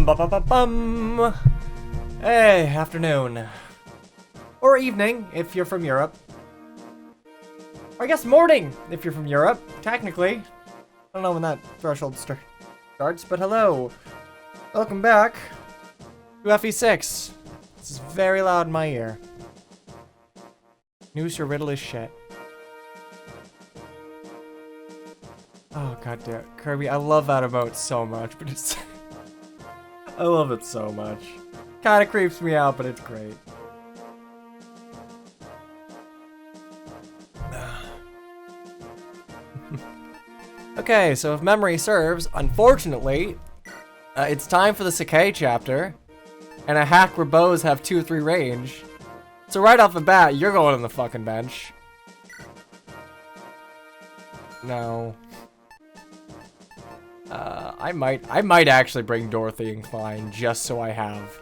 Ba-ba-ba-bum. Hey, afternoon. Or evening, if you're from Europe. Or I guess morning, if you're from Europe, technically. I don't know when that threshold starts, but hello. Welcome back to FE6. This is very loud in my ear. News your riddle is shit. Oh, god damn. Kirby, I love that emote so much, but it's... I love it so much. Kinda creeps me out, but it's great. Okay, so if memory serves, unfortunately, it's time for the Sacaen chapter, and a hack where bows have 2-3 range. So right off the bat, you're going on the fucking bench. No. I might actually bring Dorothy and Klein just so I have.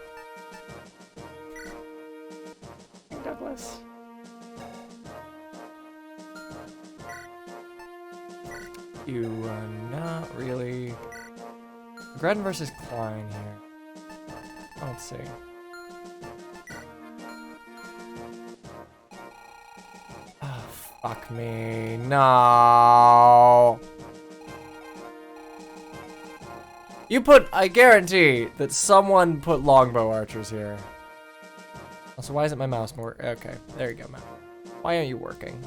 Douglas. You not really. Gren versus Klein here. Let's see. Oh, fuck me. No. You put, I guarantee that someone put longbow archers here. Also, why isn't my mouse more? Okay, there you go, mouse. Why aren't you working?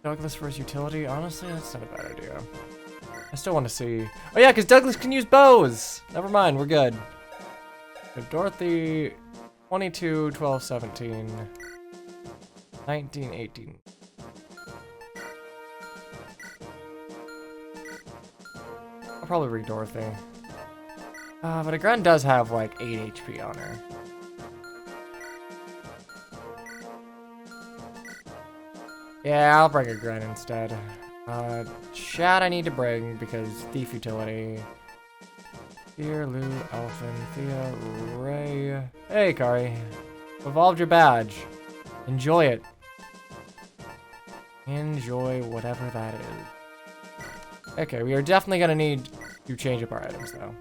Douglas versus utility? Honestly, that's not a bad idea. I still want to see. Oh yeah, because Douglas can use bows! Never mind, we're good. So Dorothy, 22, 12, 17, 19, 18. I'll probably read Dorothy. But a Gren does have like 8 HP on her. Yeah, I'll bring a Gren instead. Chat I need to bring because thief utility. Here, Lou, Elfin, Thea, Ray. Hey, Kari. Evolved your badge. Enjoy it. Enjoy whatever that is. Okay, we are definitely gonna need to change up our items though.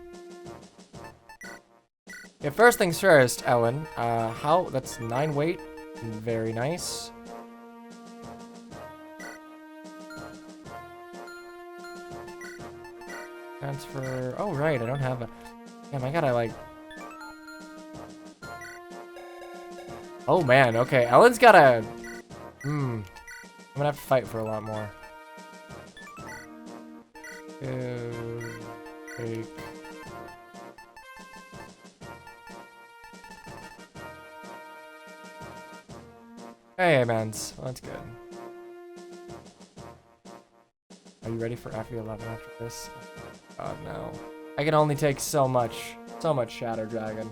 Okay, first things first, Ellen. That's 9 weight. Very nice. Transfer. Oh, right, I don't have a. Damn, I gotta like. Oh man, okay. Ellen's gotta. I'm gonna have to fight for a lot more. Take. Hey, mans. Well, that's good. Are you ready for FE11 after this? God, no. I can only take so much Shadow Dragon.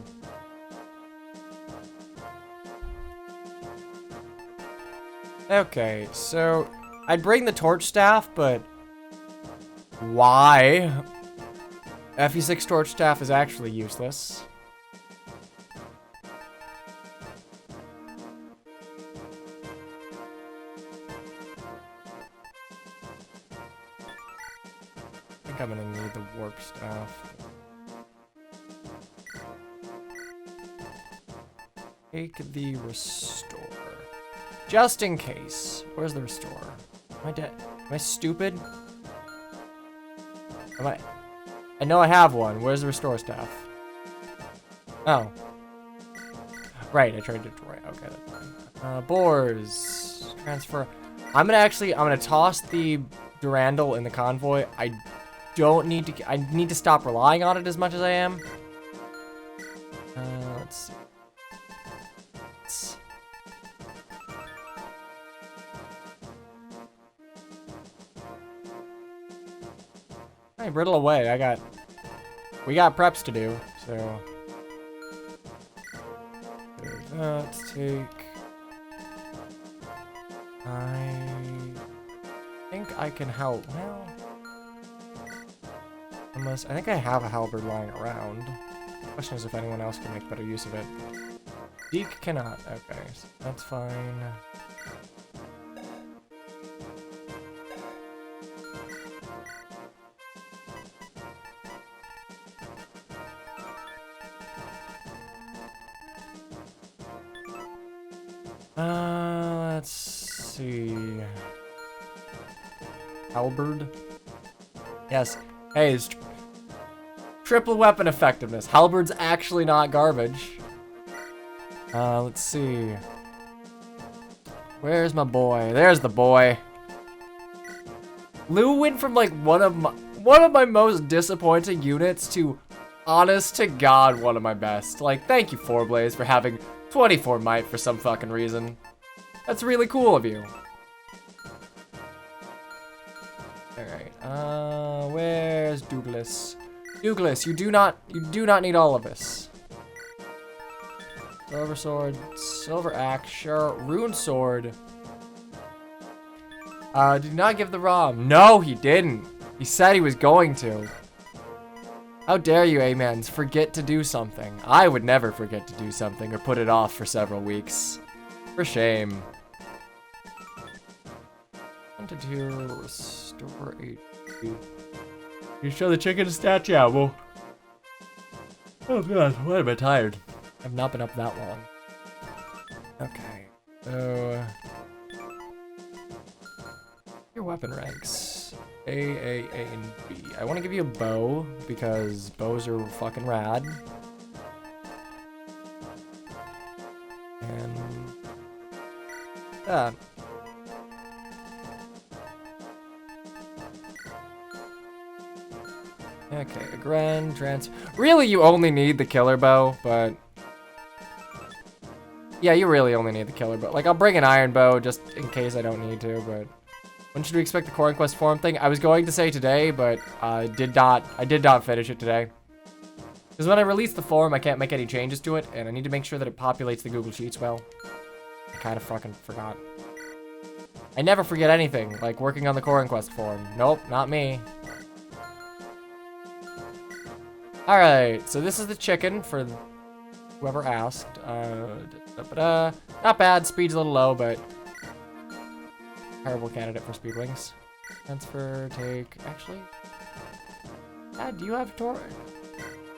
Okay, so I'd bring the Torch Staff, but why? FE6 Torch Staff is actually useless. I think I'm gonna need the warp staff. Take the restore. Just in case. Where's the restore? Am I dead? Am I stupid? Am I? I know I have one. Where's the restore staff? Oh. Right, I tried to destroy. Okay, that's fine. Boars. Transfer. I'm gonna toss the Durandal in the convoy. I need to stop relying on it as much as I am. Let's see. Hey, brittle away. We got preps to do, so. Let's take. I think I can help. Well, unless I think I have a halberd lying around. The question is if anyone else can make better use of it. Deke cannot. Okay, so that's fine. Let's see. Halberd. Yes. Hey, it's triple weapon effectiveness. Halberd's actually not garbage. Let's see. Where's my boy? There's the boy. Lou went from like one of my most disappointing units to, honest to God, one of my best. Like, thank you, Forblaze, for having 24 might for some fucking reason. That's really cool of you. Alright, where's Douglas? Douglas, you do not need all of this. Silver sword, silver axe, sure, rune sword. Did not give the ROM. No, he didn't. He said he was going to. How dare you, amens, forget to do something. I would never forget to do something or put it off for several weeks. For shame. Wanted to restore HP. You show the chicken stat? Yeah, well. Oh god, why am I tired? I've not been up that long. Okay, so your weapon ranks. A, and B. I want to give you a bow, because bows are fucking rad. And that. Okay, a grand trans. Really, you only need the killer bow, but yeah, you really only need the killer bow. Like, I'll bring an iron bow just in case I don't need to, but when should we expect the Core Inquest forum thing? I was going to say today, but I did not finish it today. Because when I release the forum, I can't make any changes to it, and I need to make sure that it populates the Google Sheets well. I kind of fucking forgot. I never forget anything, like working on the Core Inquest forum. Nope, not me. Alright, so this is the chicken for whoever asked. Not bad, speed's a little low, but terrible candidate for speed wings. Transfer, take, actually. Do you have Tor?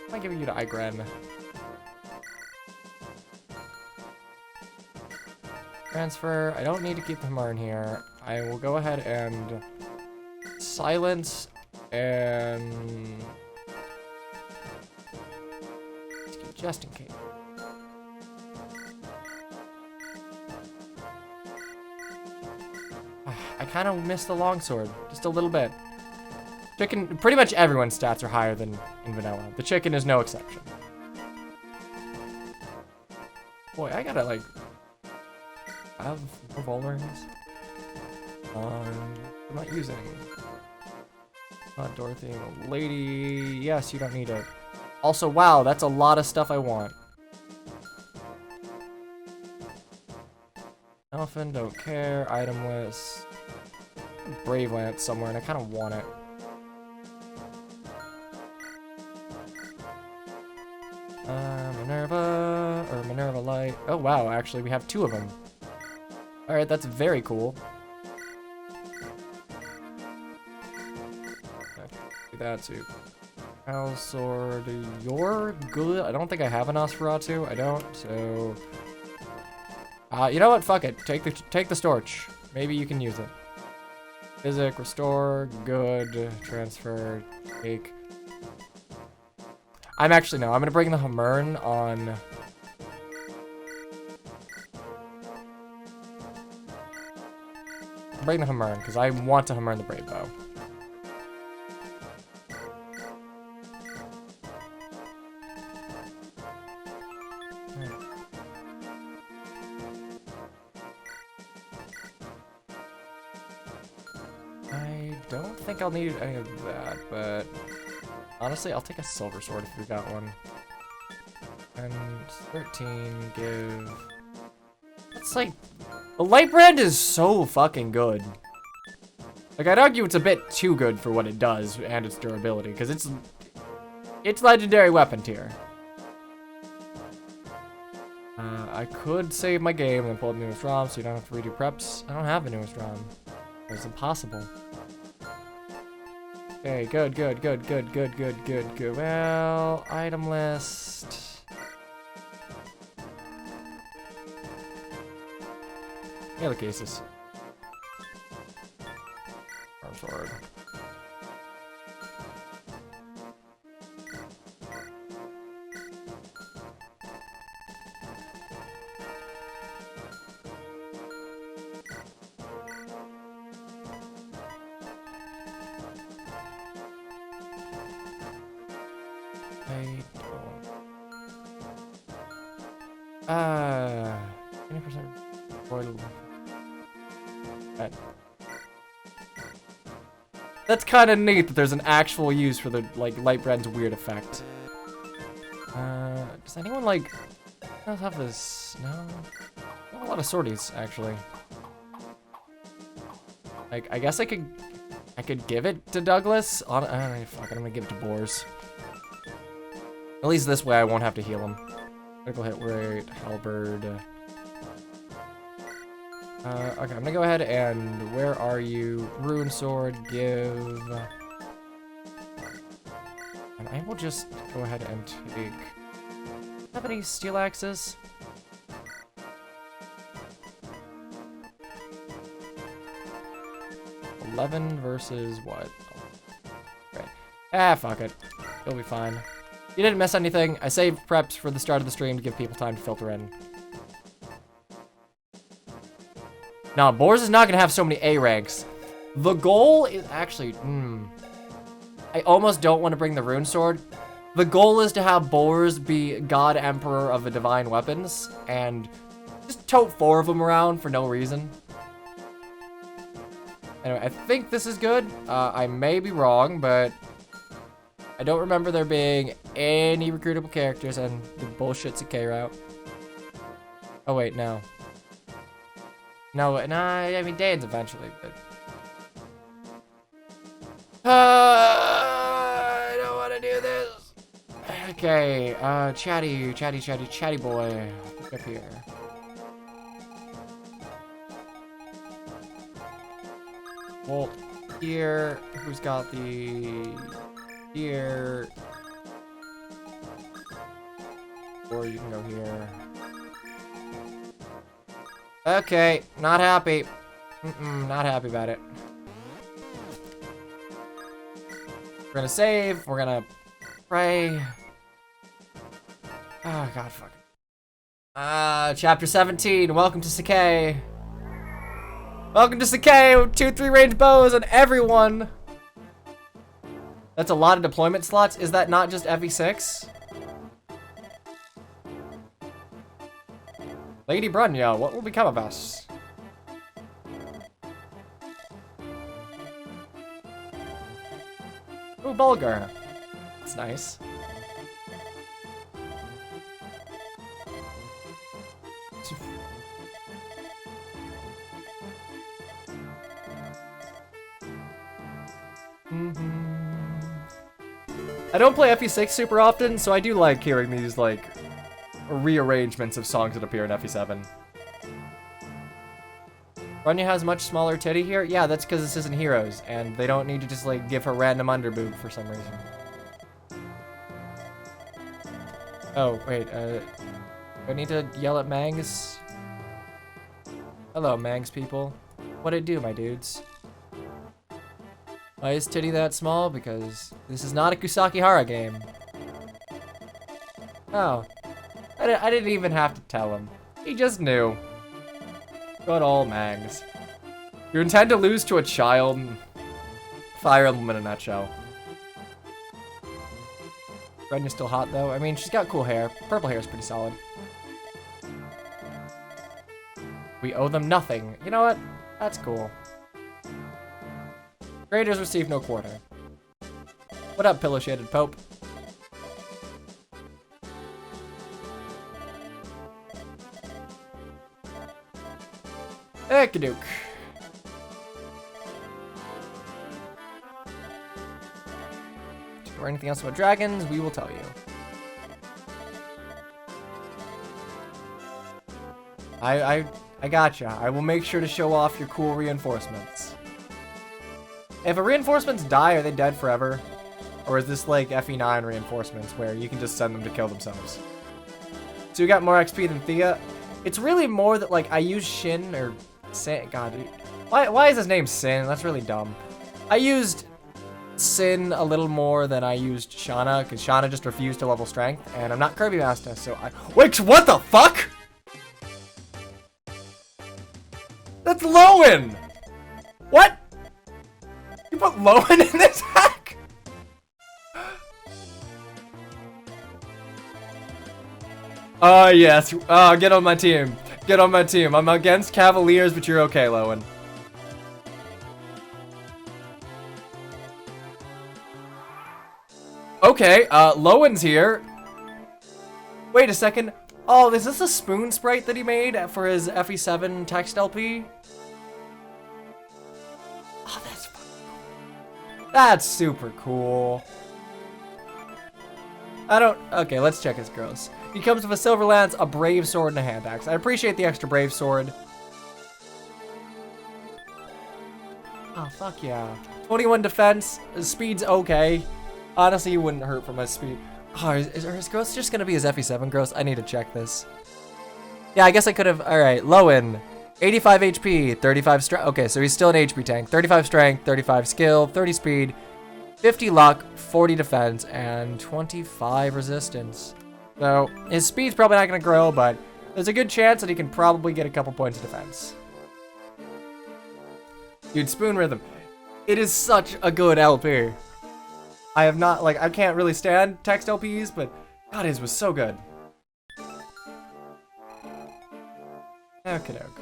I might give you to Igren. Transfer, I don't need to keep the Hammer in here. I will go ahead and silence and just in case. I kind of missed the longsword, just a little bit. Chicken, pretty much everyone's stats are higher than in vanilla. The chicken is no exception. Boy, I gotta like have revolver rings. I'm not using. Dorothy, lady. Yes, you don't need it. Also, wow, that's a lot of stuff I want. Elephant, don't care. Item list. Brave Lance somewhere, and I kind of want it. Minerva Light. Oh, wow, actually, we have 2 of them. Alright, that's very cool. Okay, that too. Owl Sword, you're good. I don't think I have an Nosferatu. I don't, so you know what? Fuck it. Take the Storch. Maybe you can use it. Physic, restore, good, transfer, take. I'm gonna bring the Hammern on. Bring the Hammern, because I want to Hammern the Brave Bow. don't think I'll need any of that, but honestly, I'll take a silver sword if we got one. And 13, give... It's like... The light brand is so fucking good. Like, I'd argue it's a bit too good for what it does and its durability, because it's legendary weapon tier. I could save my game and pull the newest ROM so you don't have to redo preps. I don't have the newest ROM. It's impossible. Okay, good. Well, item list. Other cases. Arm sword. I don't... 20% royal. That's kind of neat that there's an actual use for the like light brand's weird effect. Does anyone like have this? No, not a lot of sorties actually. Like I guess I could give it to Douglas. Fuck it, I'm gonna give it to Boars. At least this way I won't have to heal him. Critical hit rate, halberd. Okay, I'm gonna go ahead and where are you? Rune sword, give. And I will just go ahead and take. Have any steel axes? $11 versus what? Okay. Ah, fuck it. It'll be fine. You didn't miss anything. I saved preps for the start of the stream to give people time to filter in. Now, Boars is not gonna have so many A ranks. The goal is actually, I almost don't want to bring the rune sword. The goal is to have Boars be God Emperor of the Divine Weapons and just tote 4 of them around for no reason. Anyway, I think this is good. I may be wrong, but I don't remember there being any recruitable characters and the bullshit Sacaen route. Oh wait, no. No, I mean Dan's eventually, but... I don't want to do this. Okay, chatty boy. Look up here. Well, here, who's got the... Here... Or you can go here. Okay, not happy. Not happy about it. We're gonna save. We're gonna pray. Oh, God, fuck it. Chapter 17. Welcome to Sacaen. Welcome to Sacaen. 2-3 range bows on everyone. That's a lot of deployment slots. Is that not just FE6? Lady Brunya, what will become of us? Ooh, Bulgar. That's nice. I don't play FE6 super often, so I do like hearing these, like, rearrangements of songs that appear in FE7. Brunya has much smaller titty here? Yeah, that's because this isn't Heroes, and they don't need to just, like, give her random underboob for some reason. Oh, wait, do I need to yell at Mangs? Hello, Mangs people. What'd it do, my dudes? Why is titty that small? Because this is not a Kusakihara game. Oh. I didn't even have to tell him. He just knew. Good old Mangs. You intend to lose to a child? Fire Emblem in a nutshell. Brenya's still hot though. I mean, she's got cool hair. Purple hair is pretty solid. We owe them nothing. You know what? That's cool. Traders receive no quarter. What up, pillow-shaded Pope? Ekadook. Or anything else about dragons, we will tell you. I gotcha. I will make sure to show off your cool reinforcements. If a reinforcements die, are they dead forever? Or is this like FE9 reinforcements where you can just send them to kill themselves? So you got more XP than Thea. It's really more that like I use Shin or Sin. God, dude. Why is his name Sin? That's really dumb. I used Sin a little more than I used Shauna because Shauna just refused to level strength, and I'm not Kirby Master, so I. Wait, what the fuck? That's Lowen. What? You put Lowen in this hack? Oh, yes. Oh, get on my team. Get on my team. I'm against Cavaliers, but you're okay, Lowen. Okay, Lowen's here. Wait a second. Oh, is this a spoon sprite that he made for his FE7 text LP? Oh, that's fucking cool. That's super cool. Okay, let's check his gross. He comes with a silver lance, a brave sword, and a hand axe. I appreciate the extra brave sword. Oh, fuck yeah. 21 defense, his speed's okay. Honestly, he wouldn't hurt from his speed. Oh, is his gross just gonna be his FE7 gross? I need to check this. Yeah, I guess I could have. All right, Lowen, 85 HP, 35 strength. Okay, so he's still an HP tank. 35 strength, 35 skill, 30 speed, 50 luck, 40 defense, and 25 resistance. So his speed's probably not gonna grow, but there's a good chance that he can probably get a couple points of defense. Dude, Spoon Rhythm. It is such a good LP. I have not, like, I can't really stand text LPs, but God, his was so good. Okey-doke.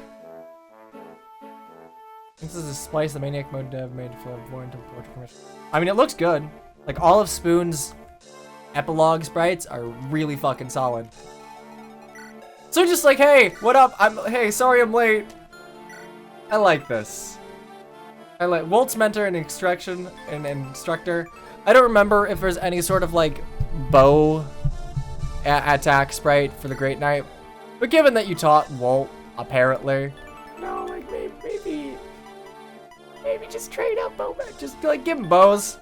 This is a Splice, the Maniac mode dev made for avoiding portrait permission. I mean, it looks good. Like, all of Spoon's epilogue sprites are really fucking solid. So just like, hey, what up? Hey, sorry I'm late. I like this. I like Wolt's mentor and instructor. I don't remember if there's any sort of like bow attack sprite for the Great Knight, but given that you taught Wolt, apparently, no, like maybe just trade out bow, just like give him bows.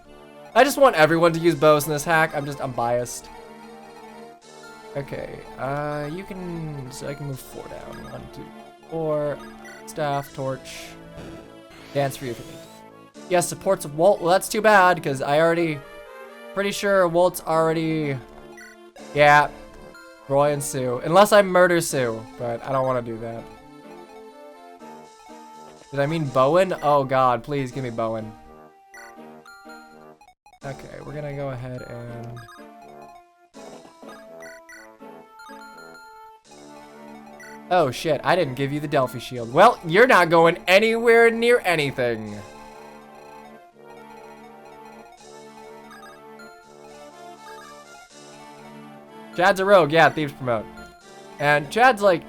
I just want everyone to use bows in this hack. I'm biased. Okay, so I can move 4 down. 1, 2, 4. Staff, torch, dance for you if you need. Yes, supports Wolt. Well, that's too bad because pretty sure Wolt's already, yeah, Roy and Sue. Unless I murder Sue, but I don't want to do that. Did I mean Bowen? Oh God, please give me Bowen. Okay, we're gonna go ahead and oh shit, I didn't give you the Delphi shield. Well, you're not going anywhere near anything. Chad's a rogue, yeah, Thieves promote. And Chad's like,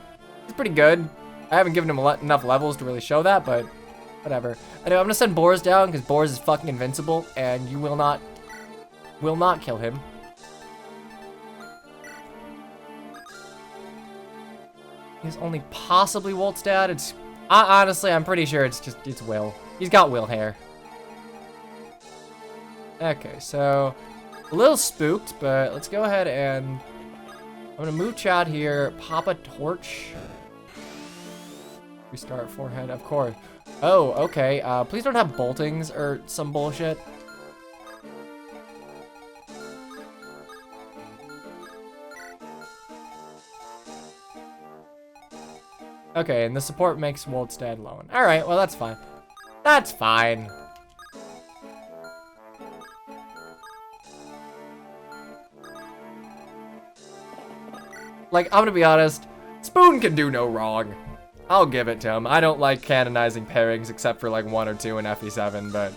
he's pretty good. I haven't given him enough levels to really show that, but whatever. Anyway, I'm gonna send Boris down because Boris is fucking invincible and you will not kill him. He's only possibly Wolt's dad. It's honestly, I'm pretty sure it's Will. He's got Will hair. Okay, so a little spooked, but let's go ahead and I'm gonna move Chad here, pop a torch. Restart forehead, of course. Oh, okay. Please don't have boltings or some bullshit. Okay, and the support makes Wolt's dad Lowen. Alright, well that's fine. That's fine. Like, I'm gonna be honest, Spoon can do no wrong. I'll give it to him. I don't like canonizing pairings except for like 1 or 2 in FE7, but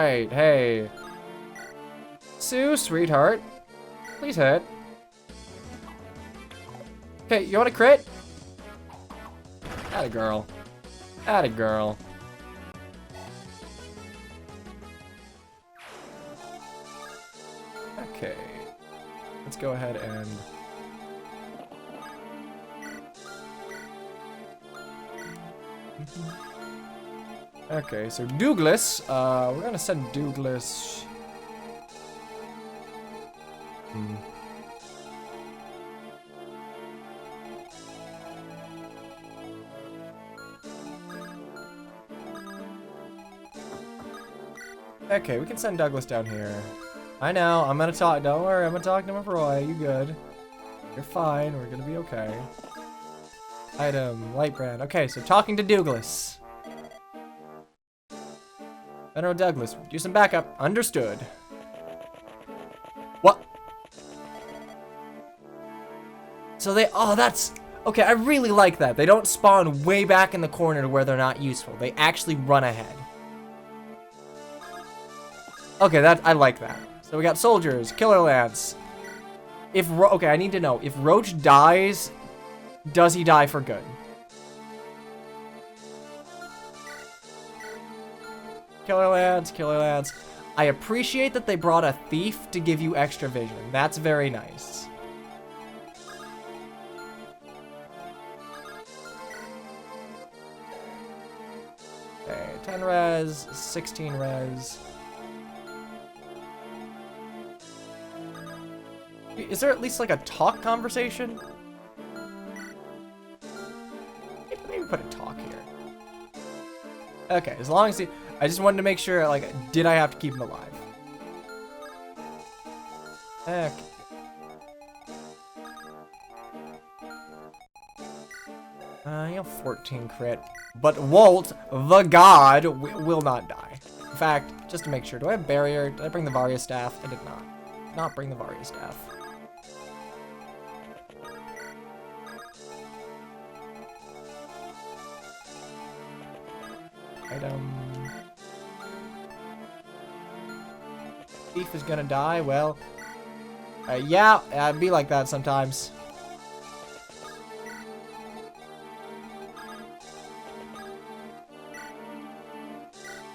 Alright, hey. Sue, sweetheart. Please hit. Okay, you want a crit? Atta girl. Atta girl. Okay. Let's go ahead and... Okay, so Douglas, we're gonna send Douglas... Okay, we can send Douglas down here. I know, I'm gonna talk, don't worry, I'm gonna talk to McRoy, you good. You're fine, we're gonna be okay. Item, light brand. Okay, so talking to Douglas. General Douglas, do some backup. Understood. What? So they, oh, that's, okay, I really like that. They don't spawn way back in the corner to where they're not useful. They actually run ahead. Okay, I like that. So we got soldiers, killer lance. Okay, I need to know, if Roach dies, does he die for good? Killer lads, killer lads. I appreciate that they brought a thief to give you extra vision. That's very nice. Okay, 10 res, 16 res. Is there at least like a talk conversation? Maybe put a talk here. Okay, as long as he... I just wanted to make sure, like, did I have to keep him alive? Okay. You have 14 crit. But Walt, the god, will not die. In fact, just to make sure, do I have barrier? Did I bring the Varia staff? I did not. Did not bring the Varia staff. Item. Thief is gonna die. Well, yeah, I'd be like that sometimes.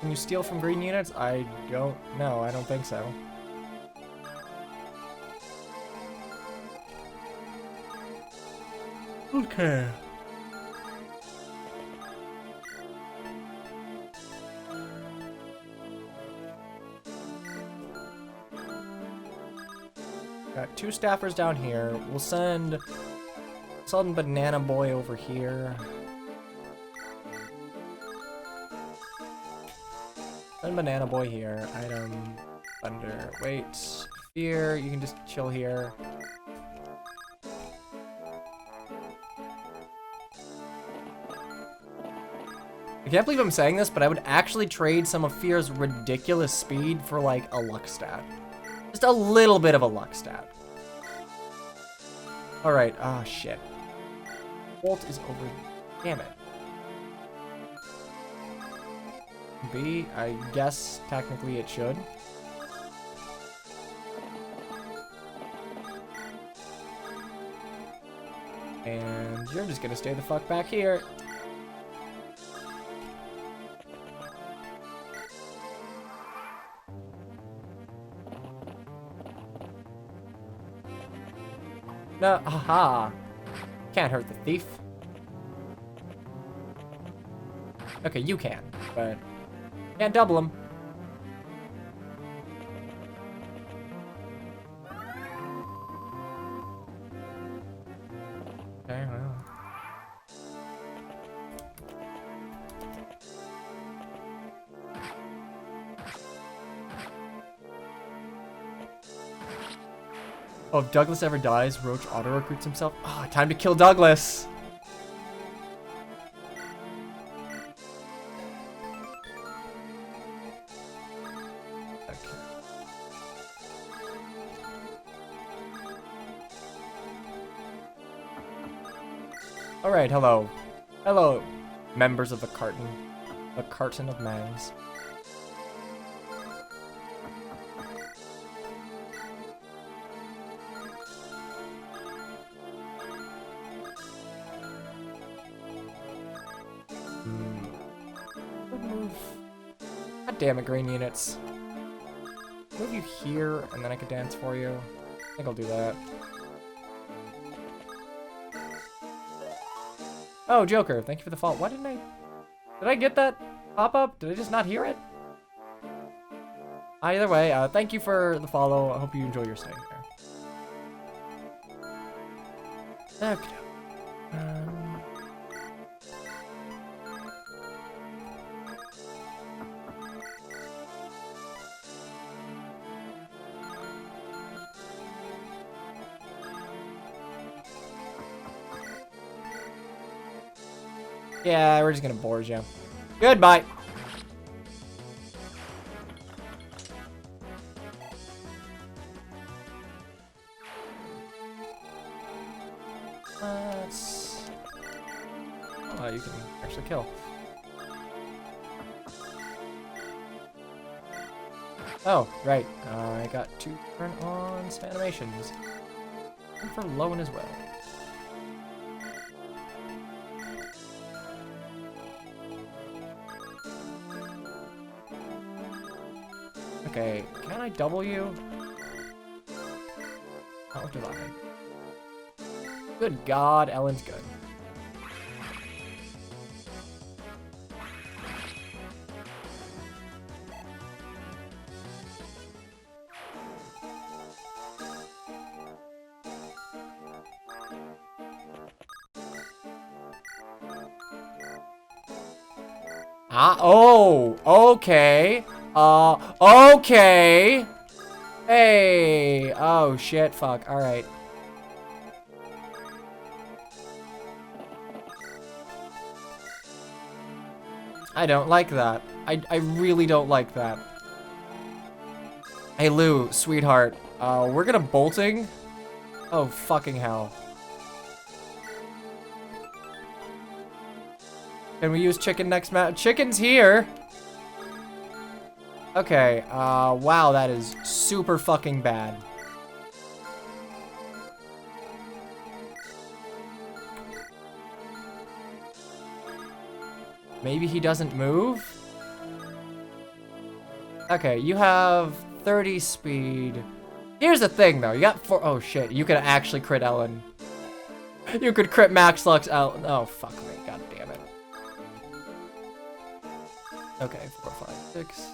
Can you steal from green units? I don't know. I don't think so. Okay. Got 2 staffers down here. We'll send Banana Boy over here. Send Banana Boy here. Item, thunder. Wait, fear. You can just chill here. I can't believe I'm saying this, but I would actually trade some of Fear's ridiculous speed for like a luck stat. Just a little bit of a luck stat. Alright, ah, shit. Walt is over. Damn it. B, I guess technically it should. And you're just gonna stay the fuck back here. No, haha. Can't hurt the thief. Okay, you can, but can't double him. Okay, well. Oh, if Douglas ever dies, Roach auto-recruits himself. Oh, time to kill Douglas! Okay. Alright, hello. Hello, members of the carton. A carton of mangs. damn it, green units. Move you here, and then I could dance for you. I think I'll do that. Oh, Joker, thank you for the follow. Why didn't I... Did I get that pop-up? Did I just not hear it? Either way, thank you for the follow. I hope you enjoy your stay here. Okay. Yeah, we're just gonna board you. Goodbye. Oh, you can actually kill. Oh, right. I got to turn on some animations. And for Lowen as well. Okay, can I double you? Not with Divine. Good God, Ellen's good. Oh, okay. Okay. Hey. Oh, shit, fuck. Alright. I don't like that. I really don't like that. Hey, Lou, sweetheart. We're gonna bolting? Oh, fucking hell. Can we use chicken next match? Chicken's here! Okay, wow, that is super fucking bad. Maybe he doesn't move? Okay, you have 30 speed. Here's the thing, though. You got 4... Oh, shit. You could actually crit Ellen. You could crit Max Lux Ellen. Oh, fuck me. God damn it. Okay, 4, 5, 6...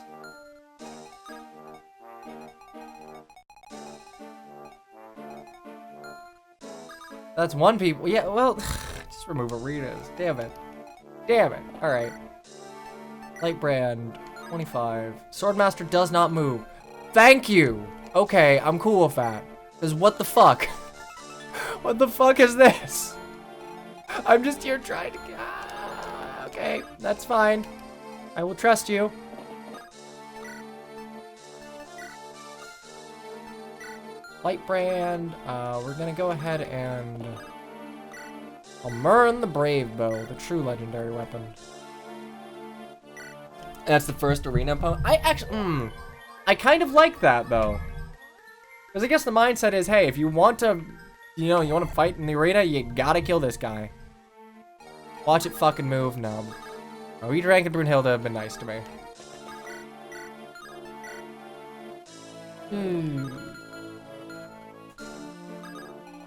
That's one people. Yeah, well, just remove Arenas. Damn it. Damn it. Alright. Light Brand, 25. Swordmaster does not move. Thank you. Okay, I'm cool with that. Because what the fuck? What the fuck is this? I'm just here trying to... okay, that's fine. I will trust you. Light Brand, we're gonna go ahead and Almurin the Brave Bow, the true legendary weapon. That's the first arena opponent. I actually, I kind of like that though, because I guess the mindset is, hey, if you want to, you know, you want to fight in the arena, you gotta kill this guy. Watch it fucking move. No, oh, E-Drank and Brunhilde have been nice to me.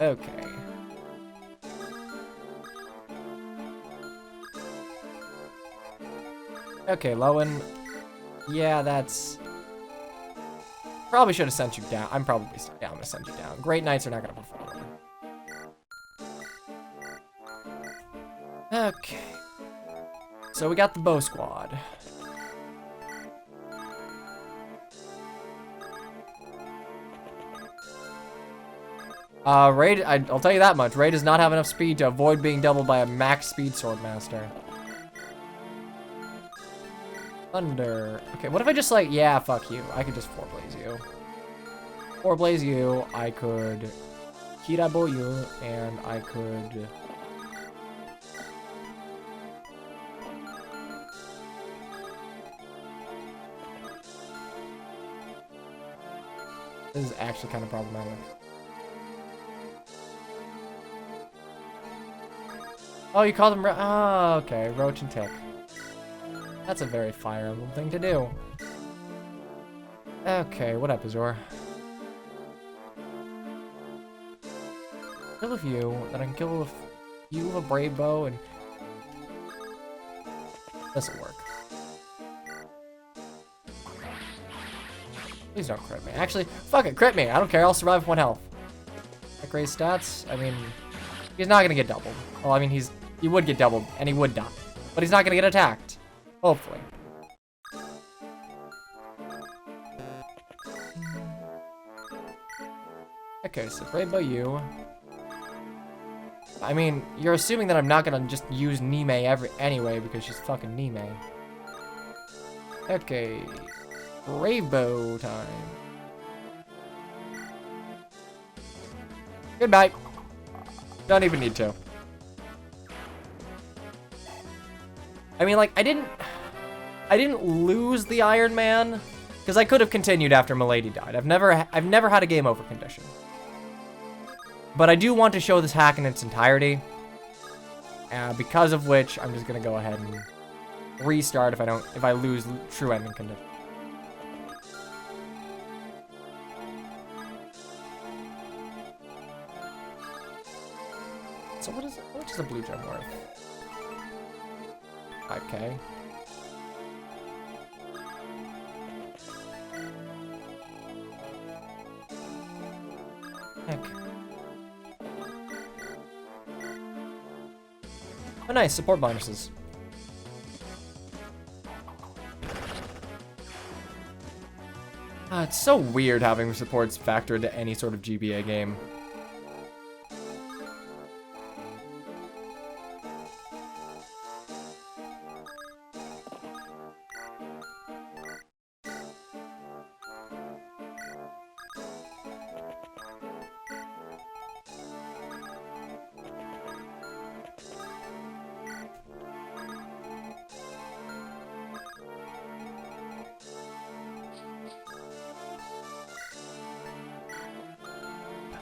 Okay. Okay, Lowen. Yeah, that's... Probably should have sent you down. I'm probably... Yeah, I'm gonna send you down. Great Knights are not gonna perform. Okay. So we got the Bow Squad. Ray, I'll tell you that much. Ray does not have enough speed to avoid being doubled by a max speed Swordmaster. Thunder. Okay, what if I just like, yeah, fuck you. I could just 4-blaze you. 4-blaze you, I could Kirabo you, and I could... This is actually kind of problematic. Oh, you called him oh, okay. Roach and Tick. That's a very Fire Emblem thing to do. Okay, what up, Azor? Kill a few, then I can kill a few with a brave bow, and doesn't work. Please don't crit me. Actually, fuck it, crit me. I don't care. I'll survive with 1 health. Like raise stats. I mean, he's not gonna get doubled. Well, I mean, he would get doubled, and he would die, but he's not gonna get attacked. Hopefully. Okay, so brave bow you. I mean, you're assuming that I'm not gonna just use Nime anyway because she's fucking Nime. Okay, brave bow time. Goodbye. Don't even need to. I mean, like, I didn't lose the Iron Man because I could have continued after Milady died. I've never had a game over condition. But I do want to show this hack in its entirety, because of which I'm just gonna go ahead and restart if I lose true ending condition. So what is a blue gem worth? 5k. Okay. Oh nice, support bonuses. It's so weird having supports factor into any sort of GBA game.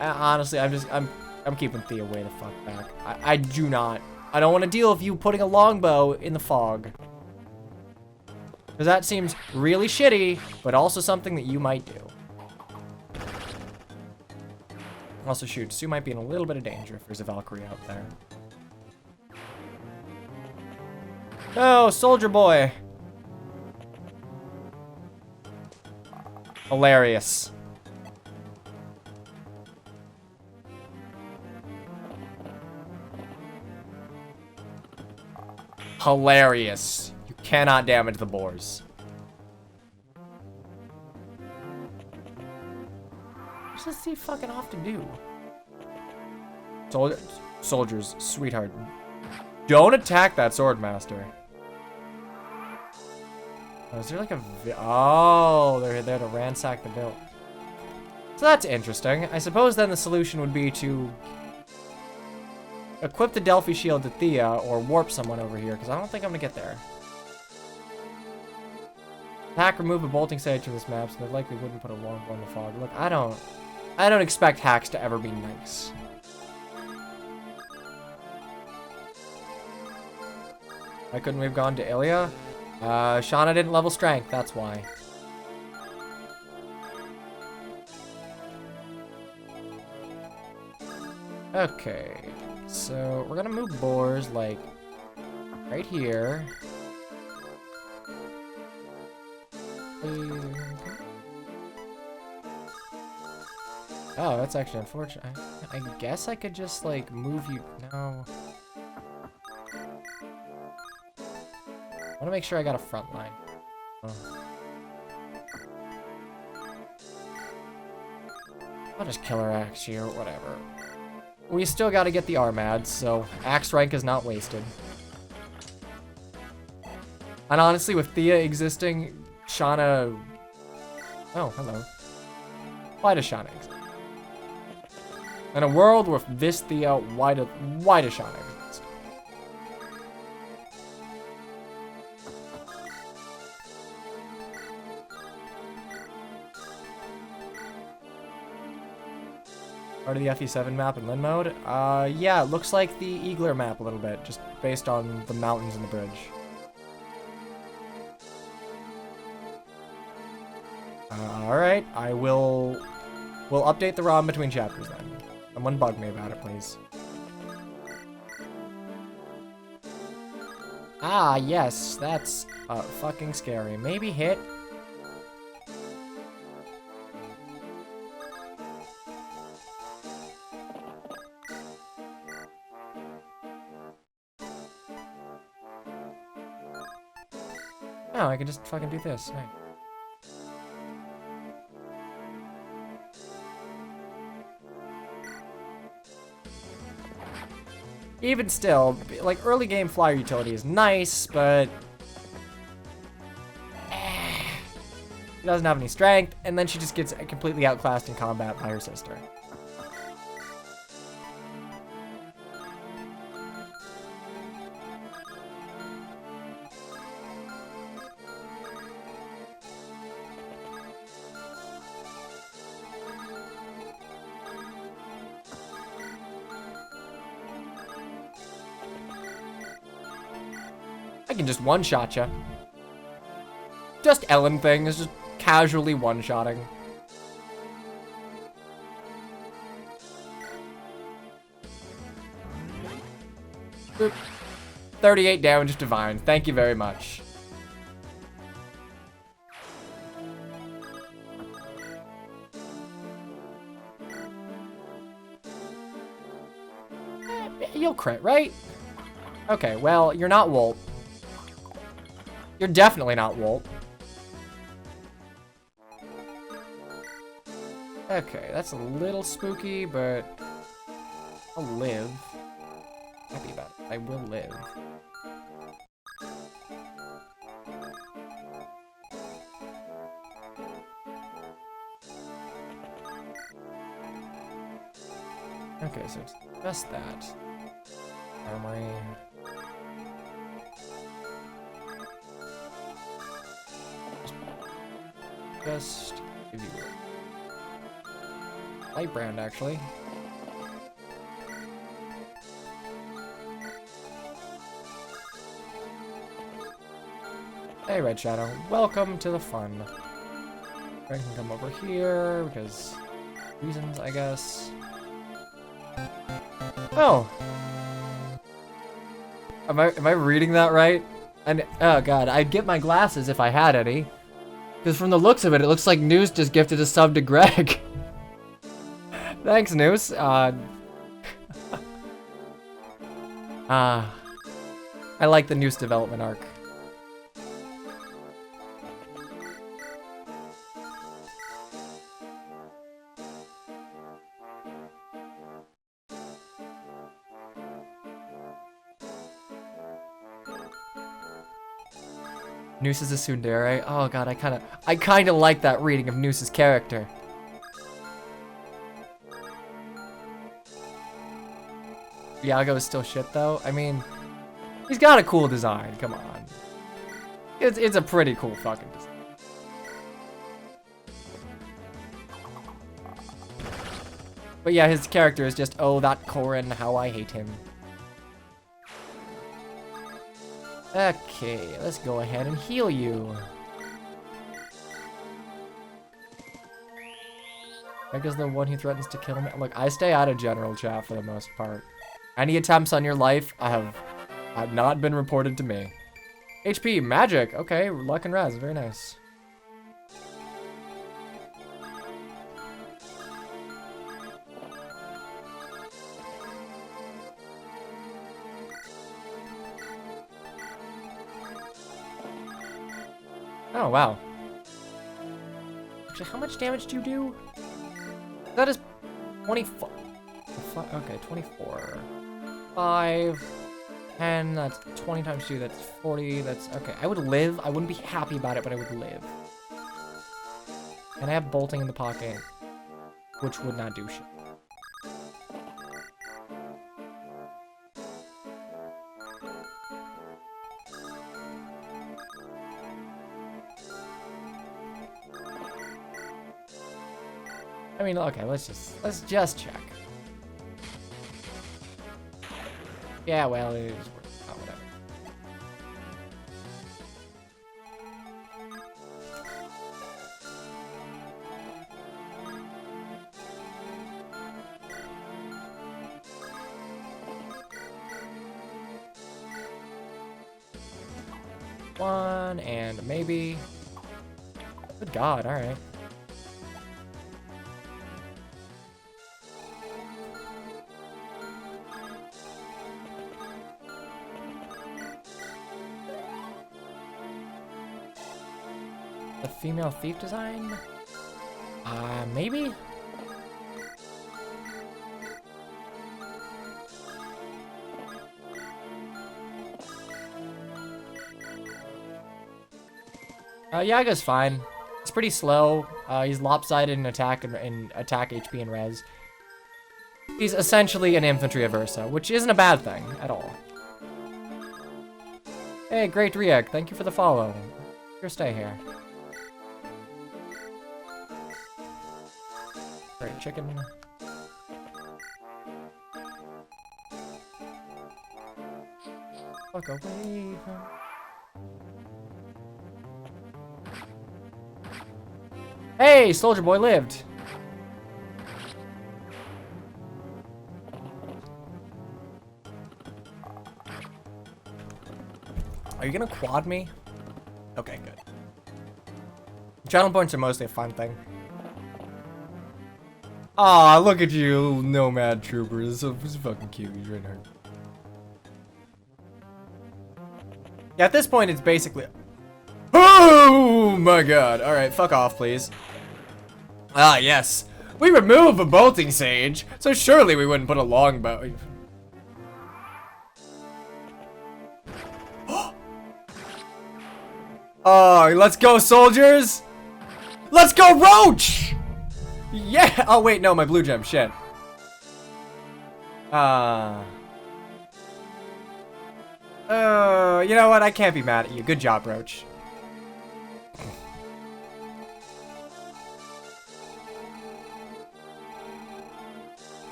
Honestly, I'm keeping Thea way the fuck back. I don't want to deal with you putting a longbow in the fog. Because that seems really shitty, but also something that you might do. Also, shoot, Sue might be in a little bit of danger if there's a Valkyrie out there. Oh, Soldier Boy! Hilarious. Hilarious. You cannot damage the boars. What does he fucking often do? Soldiers, sweetheart. Don't attack that swordmaster. Oh, is there like a... Oh, they're there to ransack the village. So that's interesting. I suppose then the solution would be to equip the Delphi shield to Thea or warp someone over here, because I don't think I'm going to get there. Hack remove a bolting sage from this map, so they likely wouldn't put a longbow in the fog. Look, I don't expect hacks to ever be nice. Why couldn't we have gone to Ilya? Shauna didn't level strength, that's why. Okay, so we're gonna move boars like right here. Oh, that's actually unfortunate. I guess I could just like move you. No. I want to make sure I got a front line. Oh. I'll just kill her axe here, whatever. We still got to get the Armads, so axe rank is not wasted. And honestly, with Thea existing, Shauna... Oh, hello. Why does Shauna exist? In a world with this Thea, why does Shauna exist? Part of the FE6 map in Lin mode? Yeah, it looks like the Eagler map a little bit, just based on the mountains and the bridge. Alright, we'll update the ROM between chapters then. Someone bug me about it, please. Ah, yes, that's fucking scary. Maybe hit. Oh, I can just fucking do this. Nice. Even still, like, early game flyer utility is nice, but she doesn't have any strength, and then she just gets completely outclassed in combat by her sister. I can just one-shot ya. Just Ellen things, just casually one-shotting. Boop. 38 damage divine. Thank you very much. You'll crit, right? Okay, well, you're not Wolt. You're definitely not Wolt. Okay, that's a little spooky, but I'll live. Happy about it. I will live. Okay, so it's just that. Armory. Just give you light brand, actually. Hey, Red Shadow. Welcome to the fun. I can come over here because reasons, I guess. Oh. Am I reading that right? And oh god, I'd get my glasses if I had any. Because from the looks of it, it looks like Noose just gifted a sub to Greg. Thanks, Noose. I like the Noose development arc. Noose is a tsundere. Oh god, I kinda like that reading of Noose's character. Iago is still shit though. I mean, he's got a cool design. Come on, it's a pretty cool fucking design. But yeah, his character is just, oh, that Korin, how I hate him. Okay, let's go ahead and heal you. Mega's the one who threatens to kill me. Look, I stay out of general chat for the most part. Any attempts on your life have not been reported to me. HP, magic. Okay, luck and raz, very nice. Oh, wow. Actually, how much damage do you do? That is 24. Okay, 24. 5, 10, that's 20 times 2, that's 40, that's... Okay, I would live. I wouldn't be happy about it, but I would live. And I have bolting in the pocket, which would not do shit. I mean, okay, let's just check. Yeah, well, it is worth. Oh, whatever. one, and maybe. Good God, alright. The female thief design? Maybe? Yaga's fine. It's pretty slow. He's lopsided in attack and attack HP and res. He's essentially an infantry Aversa, which isn't a bad thing at all. Hey, Great Riek, thank you for the follow. Your stay here. Great chicken. Fuck away. Hey, Soldier Boy lived. Are you gonna quad me? Okay, good. Channel points are mostly a fun thing. Aw, look at you, nomad trooper. It's so fucking cute. He's right here. Yeah, at this point, it's basically. Oh my god. Alright, fuck off, please. Ah, yes. We remove a bolting sage, so surely we wouldn't put a longbow. Oh, let's go, soldiers! Let's go, Roach! Yeah! Oh, wait, no, my blue gem, shit. You know what? I can't be mad at you. Good job, Roach.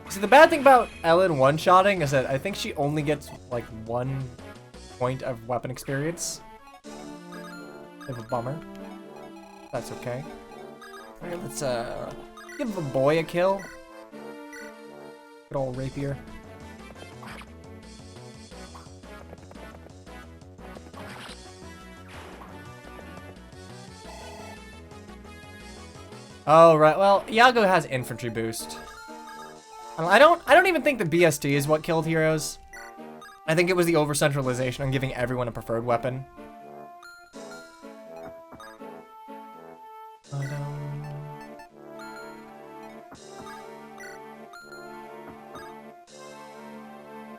See, the bad thing about Ellen one-shotting is that I think she only gets, like, 1 point of weapon experience. Bit of a bummer. That's okay. Alright, let's, give a boy a kill. Good old rapier. Oh, right. Well, Iago has infantry boost. I don't even think the BST is what killed heroes. I think it was the over-centralization on giving everyone a preferred weapon.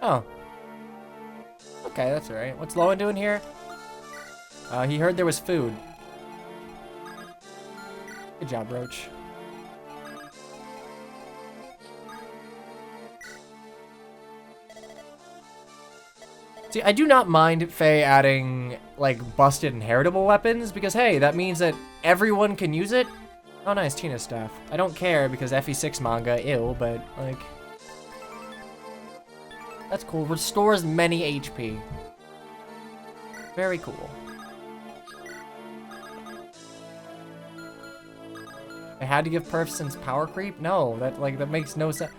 Oh. Okay, that's alright. What's Lowen doing here? He heard there was food. Good job, Roach. See, I do not mind Faye adding, like, busted and heritable weapons, because, hey, that means that everyone can use it. Oh, nice, Tina's staff. I don't care, because FE6 manga, ew, but, like... That's cool. Restores many HP. Very cool. I had to give perfs since power creep? No, that makes no sense.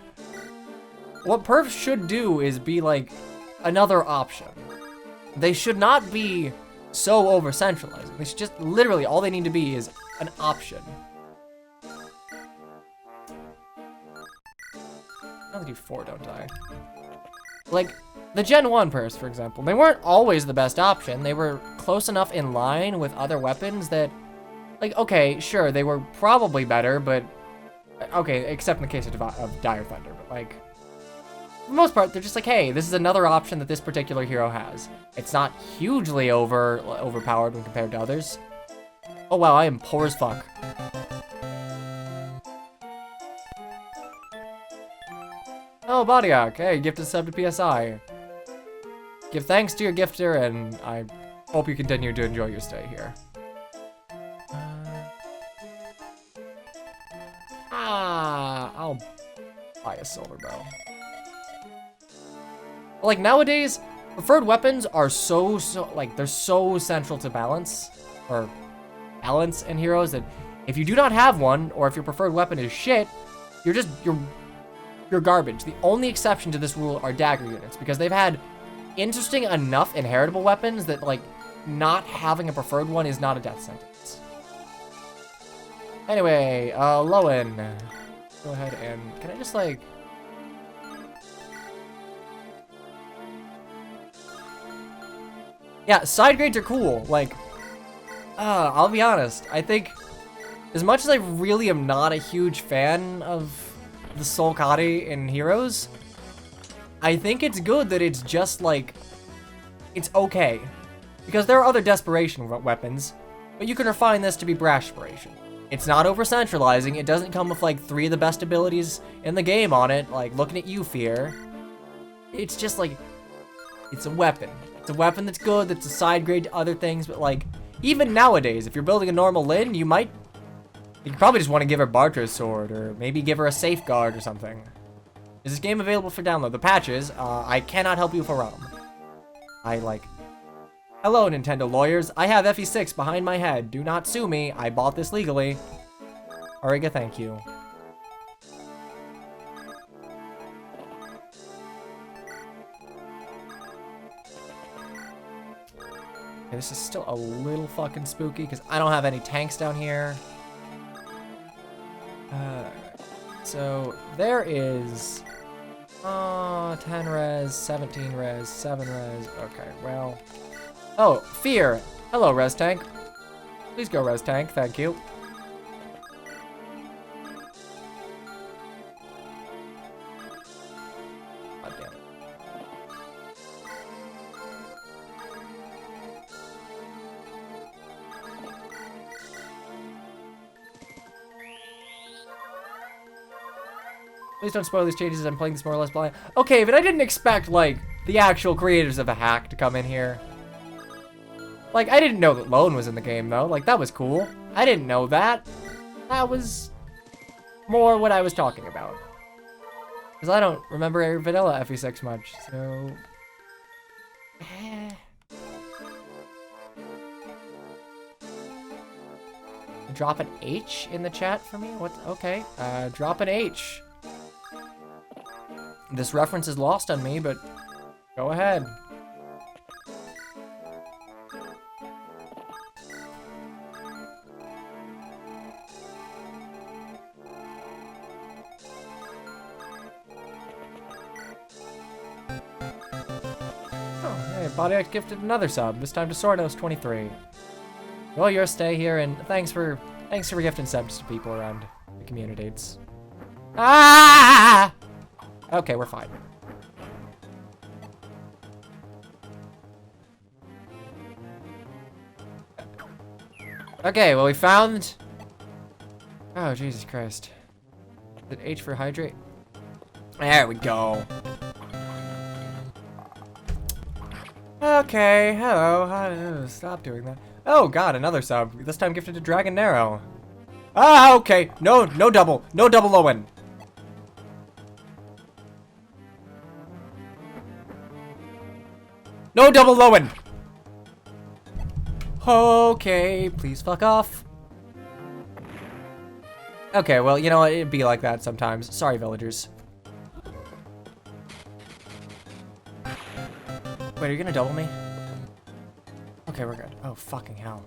What perfs should do is be, like... another option. They should not be so over-centralized. They should just, literally, all they need to be is an option. I only do 4, don't I? Like, the Gen 1 purse, for example, they weren't always the best option. They were close enough in line with other weapons that, like, okay, sure, they were probably better, but, okay, except in the case of Dire Thunder, but, like, for the most part, they're just like, hey, this is another option that this particular hero has. It's not hugely overpowered when compared to others. Oh wow, I am poor as fuck. Oh, Bodiak, hey, gifted sub to PSI. Give thanks to your gifter, and I hope you continue to enjoy your stay here. I'll buy a silver bow. But, like, nowadays, preferred weapons are like, they're so central to balance in Heroes that if you do not have one, or if your preferred weapon is shit, you're garbage. The only exception to this rule are dagger units, because they've had interesting enough inheritable weapons that, like, not having a preferred one is not a death sentence. Anyway, Lowen. Go ahead and, can I just, like... Yeah, side grades are cool. Like, I'll be honest. I think, as much as I really am not a huge fan of the Sacaen in Heroes, I think it's good that it's just, like, it's okay. Because there are other desperation weapons, but you can refine this to be brashperation. It's not over-centralizing. It doesn't come with, like, 3 of the best abilities in the game on it, like, looking at you, Fear. It's just, like, it's a weapon. It's a weapon that's good, that's a side grade to other things, but, like, even nowadays, if you're building a normal Lyn, you probably just want to give her Barter's Sword, or maybe give her a Safeguard or something. Is this game available for download? The patches, I cannot help you with a ROM. Hello, Nintendo lawyers. I have FE6 behind my head. Do not sue me. I bought this legally. Ariga, thank you. Okay, this is still a little fucking spooky because I don't have any tanks down here. So there is 10 res, 17 res, 7 res. Okay, well. Oh, Fear. Hello, res tank. Please go, res tank. Thank you. God damn it. Please don't spoil these changes. I'm playing this more or less blind. Okay, but I didn't expect, like, the actual creators of the hack to come in here. Like, I didn't know that Lone was in the game, though. Like, that was cool. I didn't know that. That was more what I was talking about. Because I don't remember vanilla FE6 much, so... Drop an H in the chat for me? What? Okay. Drop an H. This reference is lost on me, but go ahead. Body X gifted another sub, this time to Sornos23. Well, your stay here, and thanks for gifting subs to people around the communities. Ah! Okay, we're fine. Okay, well, we found... Oh, Jesus Christ. Is it H for hydrate? There we go. Okay, hello. Stop doing that. Oh god, another sub. This time gifted to Dragon Narrow. Ah, okay. No double. No double Owen. No double Owen. Okay, please fuck off. Okay, well, you know what? It'd be like that sometimes. Sorry, villagers. Wait, are you gonna double me? Okay, we're good. Oh, fucking hell.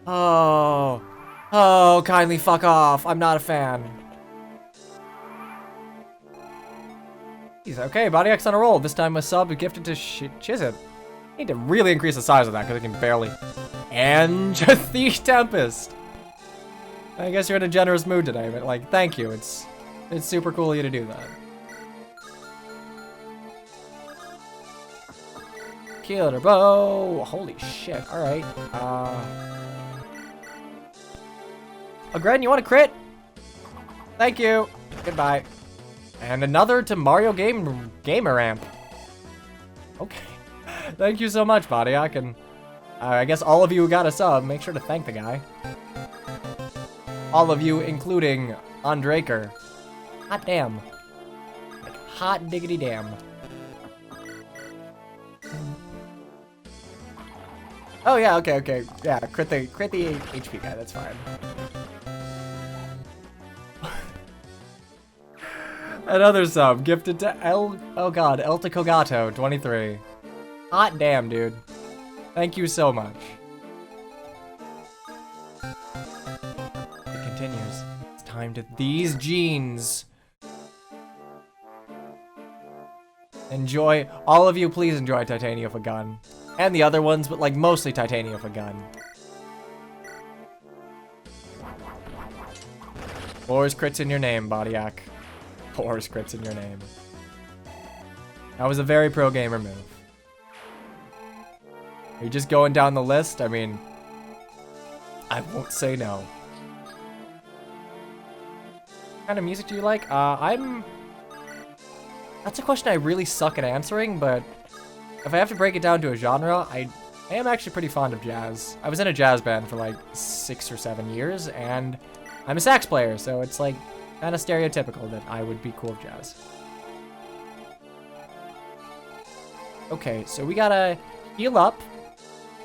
Oh, kindly fuck off. I'm not a fan. Jeez, okay, Body X on a roll. This time a sub gifted to Chizit. Need to really increase the size of that because I can barely. And the Tempest. I guess you're in a generous mood today, but like, thank you. It's super cool of you to do that. Killer bow. Holy shit. Alright. Gren, you want a crit? Thank you. Goodbye. And another to Mario Gamer Amp. Okay. Thank you so much, Body. I guess all of you who got a sub, make sure to thank the guy. All of you, including Andraker. Hot damn. Like, hot diggity damn. Oh yeah, okay. Yeah, crit the HP guy, that's fine. Another sub gifted to El Kogato 23. Hot damn, dude. Thank you so much. It continues. It's time to these jeans. Enjoy, all of you, please enjoy Titania for gun. And the other ones, but like mostly Titania for gun. Fours crits in your name, Bodiac. Fours crits in your name. That was a very pro gamer move. Are you just going down the list? I mean, I won't say no. What kind of music do you like? That's a question I really suck at answering, but if I have to break it down to a genre, I am actually pretty fond of jazz. I was in a jazz band for like 6 or 7 years, and I'm a sax player, so it's like kind of stereotypical that I would be cool with jazz. Okay, so we gotta heal up.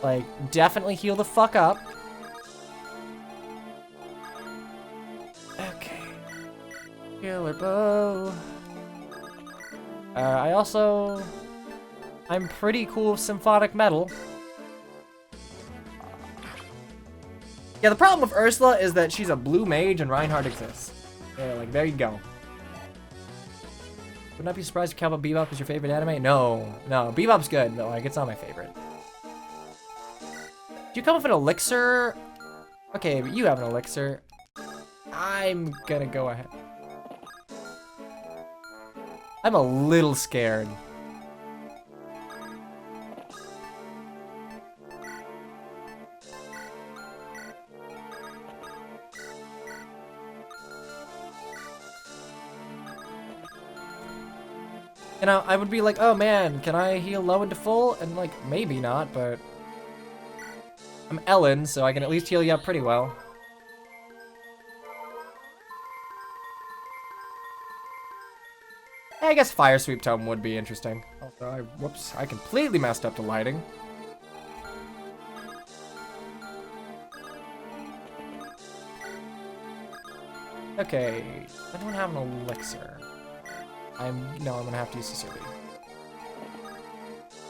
Like, definitely heal the fuck up. Okay. Killer bow. I'm pretty cool with symphonic metal. Yeah, the problem with Ursula is that she's a blue mage and Reinhardt exists. Yeah, like, there you go. Would not be surprised if Cowboy Bebop is your favorite anime? No, Bebop's good, but like, it's not my favorite. Do you come with an elixir? Okay, but you have an elixir. I'm gonna go ahead. I'm a little scared. You know, I would be like, oh man, can I heal low into full? And like, maybe not, but I'm Ellen, so I can at least heal you up pretty well. I guess Fire Sweep Tome would be interesting. Although whoops, I completely messed up the lighting. Okay, I don't have an elixir. I'm gonna have to use Susui.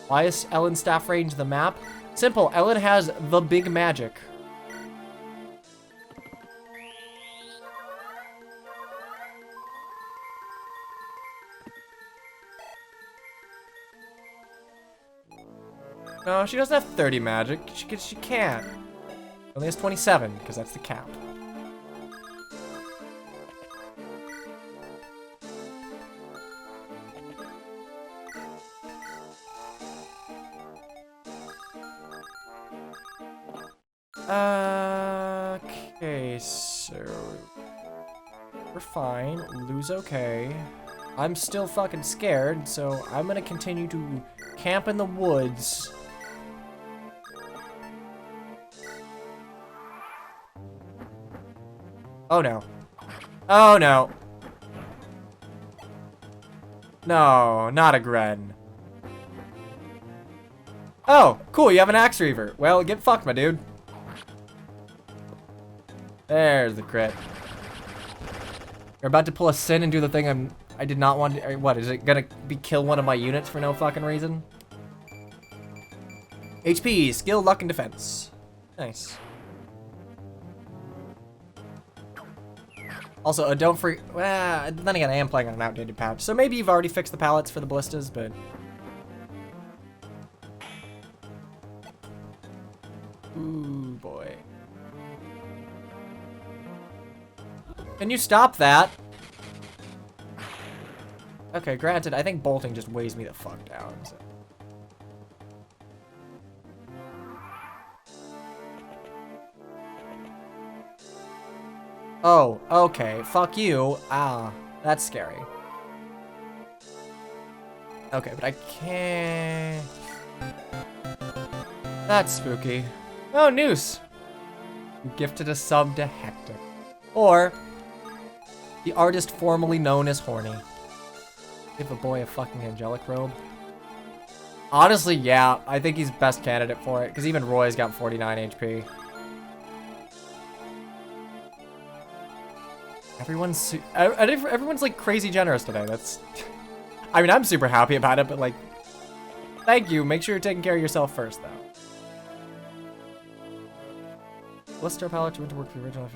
Why is Ellen's staff range the map? Simple, Ellen has the big magic. No, she doesn't have 30 magic. She can't. Only has 27, because that's the cap. Okay, so we're fine. Lou's okay. I'm still fucking scared, so I'm gonna continue to camp in the woods. Oh no. Oh no. No, not a Gren. Oh, cool, you have an Axe Reaver. Well, get fucked, my dude. There's the crit. You're about to pull a sin and do the thing I did not want to. What, is it gonna be kill one of my units for no fucking reason? HP, skill, luck, and defense. Nice. Also, don't freak. Well, then again, I am playing on an outdated patch, so maybe you've already fixed the pallets for the ballistas, but. Ooh, boy. Can you stop that? Okay, granted, I think bolting just weighs me the fuck down, so. Oh, okay, fuck you. Ah, that's scary. Okay, but I can't. That's spooky. Oh, Noose. You gifted a sub to Hector. Or the artist formerly known as Horny. Give a boy a fucking angelic robe. Honestly, yeah, I think he's best candidate for it, because even Roy's got 49 HP. Everyone's like crazy generous today. That's, I mean, I'm super happy about it, but like, thank you. Make sure you're taking care of yourself first, though. Let's start palette to work the original.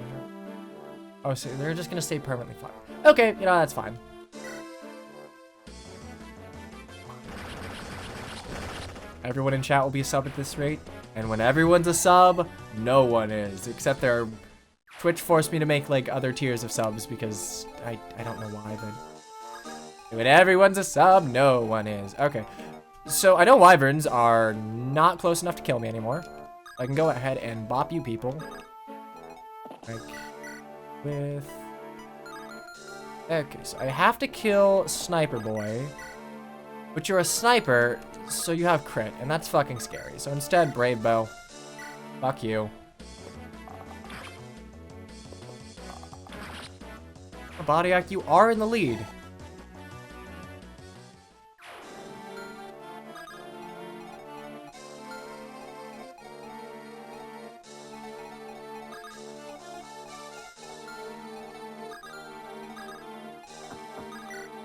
Oh, so they're just gonna stay permanently fine. Okay, you know, that's fine. Everyone in chat will be a sub at this rate, and when everyone's a sub, no one is, except Twitch forced me to make like other tiers of subs because I don't know why, but when everyone's a sub, no one is. Okay, so I know wyverns are not close enough to kill me anymore. I can go ahead and bop you people. Like, with... Okay, so I have to kill Sniper Boy. But you're a sniper, so you have crit, and that's fucking scary. So instead, Brave Bow. Fuck you. Bodiac, you are in the lead.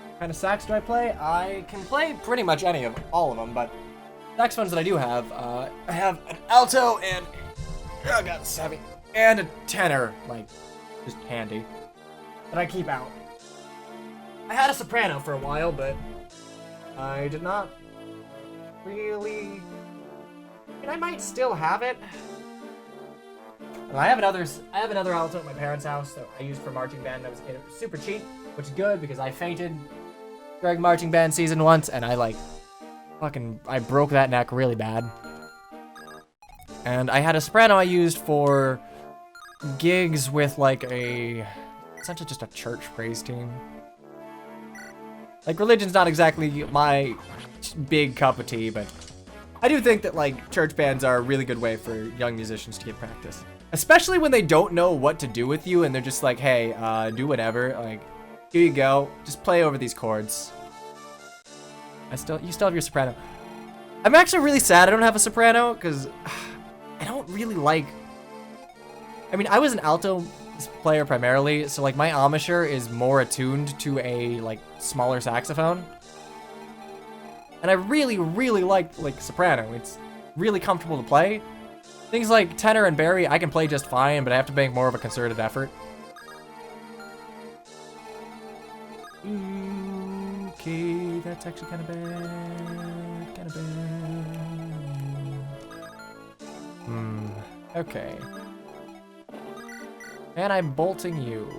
What kind of sax do I play? I can play pretty much all of them, but saxophones that I do have, I have an alto and oh god, savvy, and a tenor, like just handy, that I keep out. I had a soprano for a while, but I did not really. I mean, I might still have it. And I have another alto at my parents' house that I used for marching band. That was super cheap, which is good because I fainted during marching band season once, and I broke that neck really bad. And I had a soprano I used for gigs with like essentially just a church praise team. Like, religion's not exactly my big cup of tea, but I do think that like church bands are a really good way for young musicians to get practice. Especially when they don't know what to do with you and they're just like, hey, do whatever, like, here you go, just play over these chords. You still have your soprano. I'm actually really sad I don't have a soprano, because I don't really like... I mean, I was an alto player primarily, so like my embouchure is more attuned to a like smaller saxophone. And I really, really like soprano. It's really comfortable to play. Things like tenor and bari, I can play just fine, but I have to make more of a concerted effort. Okay, that's actually kind of bad. Kind of bad. Okay. And I'm bolting you.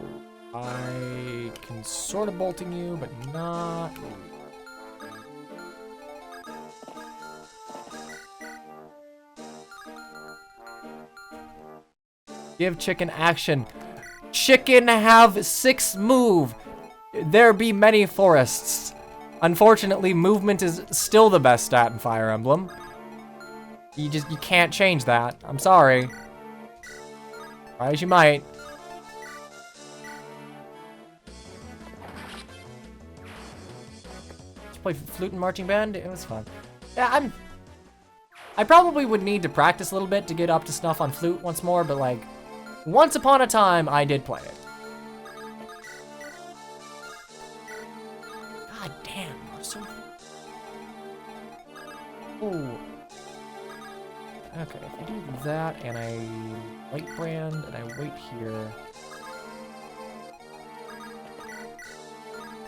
I can sort of bolting you, but not really. Give chicken action. Chicken have 6 move. There be many forests. Unfortunately, movement is still the best stat in Fire Emblem. You can't change that. I'm sorry. Try as you might. Just play flute and marching band. It was fun. Yeah, I probably would need to practice a little bit to get up to snuff on flute once more, but like, once upon a time, I did play it. God damn, you're so... Ooh. Okay, if I do that, and I light brand, and I wait here...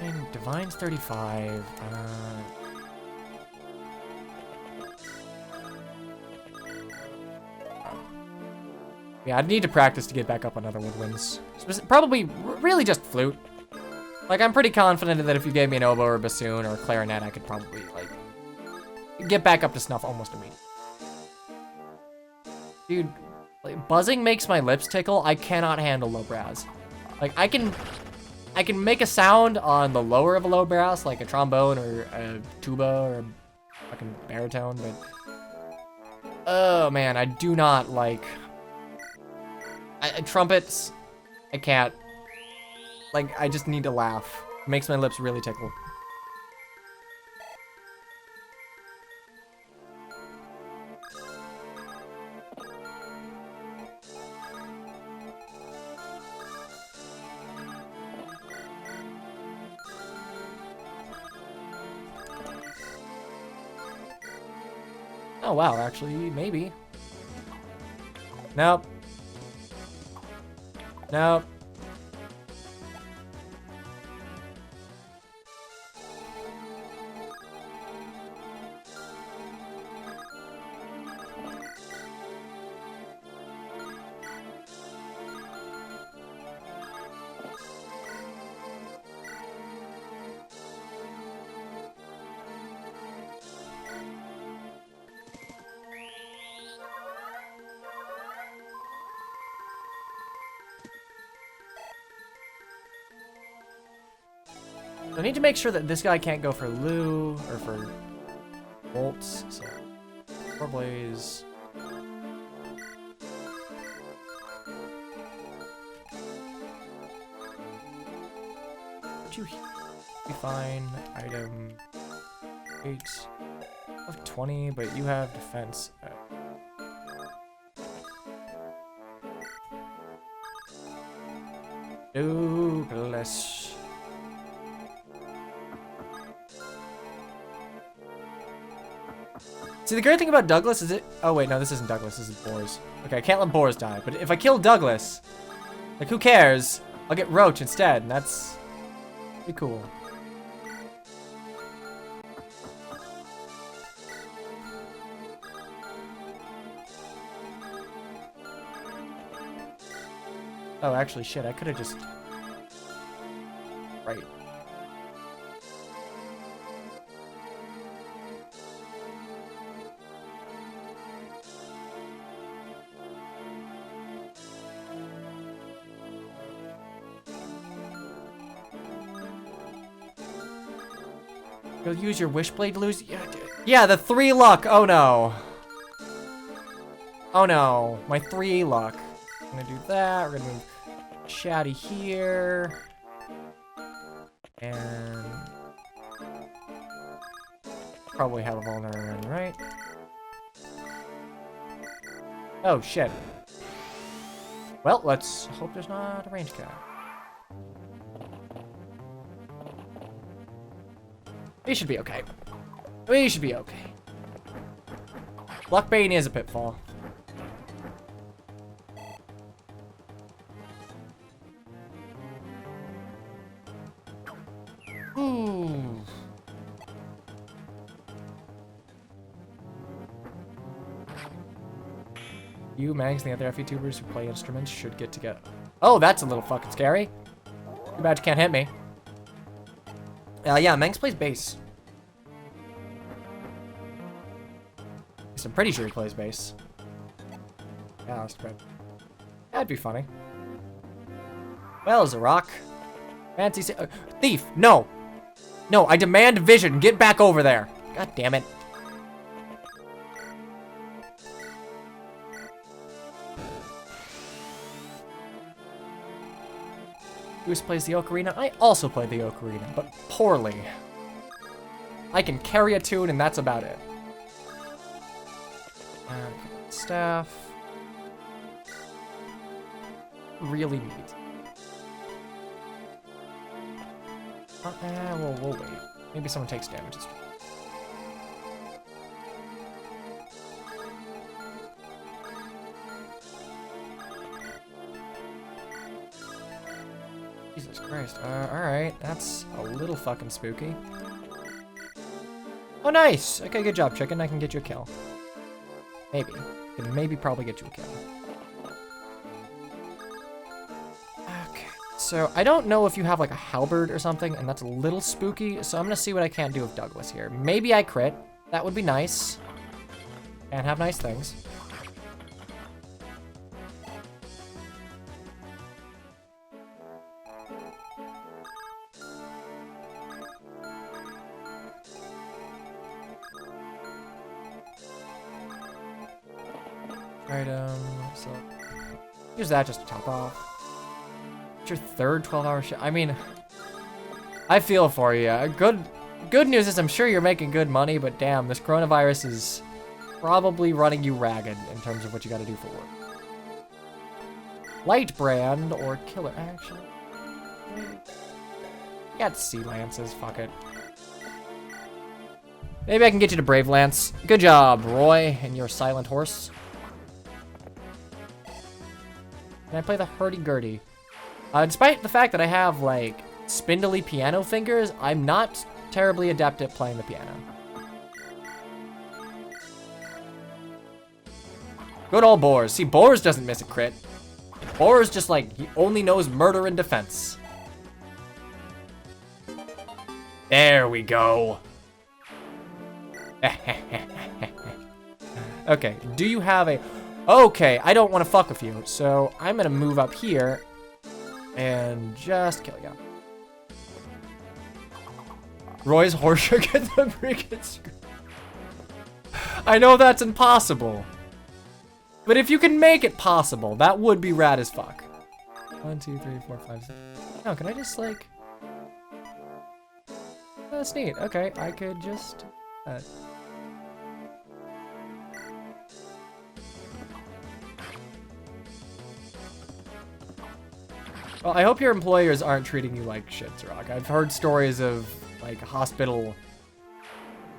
And Divine's 35, yeah, I'd need to practice to get back up on other woodwinds. Probably, really just flute. Like, I'm pretty confident that if you gave me an oboe or a bassoon or a clarinet, I could probably, like, get back up to snuff almost immediately. Dude, like, buzzing makes my lips tickle. I cannot handle low brass. Like, I can make a sound on the lower of a low brass, like a trombone or a tuba or a fucking baritone, but... Oh, man, I do not like... trumpets, I can't. Like, I just need to laugh. It makes my lips really tickle. Oh, wow, actually, maybe. Nope. Nope. I need to make sure that this guy can't go for Lou or for bolts. So, Core Blaze. Would you be fine? Item 8 of 20, but you have defense. Douglas. See, the great thing about Douglas is it... Oh, wait, no, this isn't Douglas. This is Boars. Okay, I can't let Boars die. But if I kill Douglas, like, who cares? I'll get Roach instead, and that's pretty cool. Oh, actually, shit, I could have just... Right. You'll use your Wishblade to lose? Yeah, the 3 luck. Oh no. Oh no. My 3 luck. I'm gonna do that. We're gonna move Chatty here. And probably have a vulnerability, right? Oh shit. Well, let's hope there's not a range cap. We should be okay. We should be okay. Luckbane is a pitfall. Ooh. You, Mags, and the other FE tubers who play instruments should get together. Oh, that's a little fucking scary. Too bad you can't hit me. Yeah, Mangs plays bass. I'm pretty sure he plays bass. Yeah, that's great. That'd be funny. Well, Zarok. Fancy Thief! No! No, I demand vision! Get back over there! God damn it. Goose plays the ocarina. I also play the ocarina, but poorly. I can carry a tune, and that's about it. Staff. Really neat. We'll wait. Maybe someone takes damage. Jesus Christ. Alright. That's a little fucking spooky. Oh, nice! Okay, good job, chicken. I can get you a kill. Maybe. Can maybe probably get you a kill. Okay. So, I don't know if you have, like, a halberd or something, and that's a little spooky, so I'm gonna see what I can do with Douglas here. Maybe I crit. That would be nice. And have nice things. Item, so use that just to top off. It's your third 12-hour shift. I mean, I feel for you. Good news is I'm sure you're making good money, but damn, this coronavirus is probably running you ragged in terms of what you got to do for work. Light brand or killer action. You got sea lances. Fuck it. Maybe I can get you to Brave Lance. Good job, Roy, and your silent horse. Can I play the hurdy-gurdy? Despite the fact that I have, like, spindly piano fingers, I'm not terribly adept at playing the piano. Good old Boars. See, Boars doesn't miss a crit. Boars just, like, he only knows murder and defense. There we go. Okay, do you have a... Okay, I don't want to fuck with you, so I'm gonna move up here and just kill you. Roy's horse should get the freaking screw. I know that's impossible. But if you can make it possible, that would be rad as fuck. 1, 2, 3, 4, 5, 6. No, can I just like... That's neat. Okay, I could just... Well, I hope your employers aren't treating you like shit, Zrock. I've heard stories of, like, hospital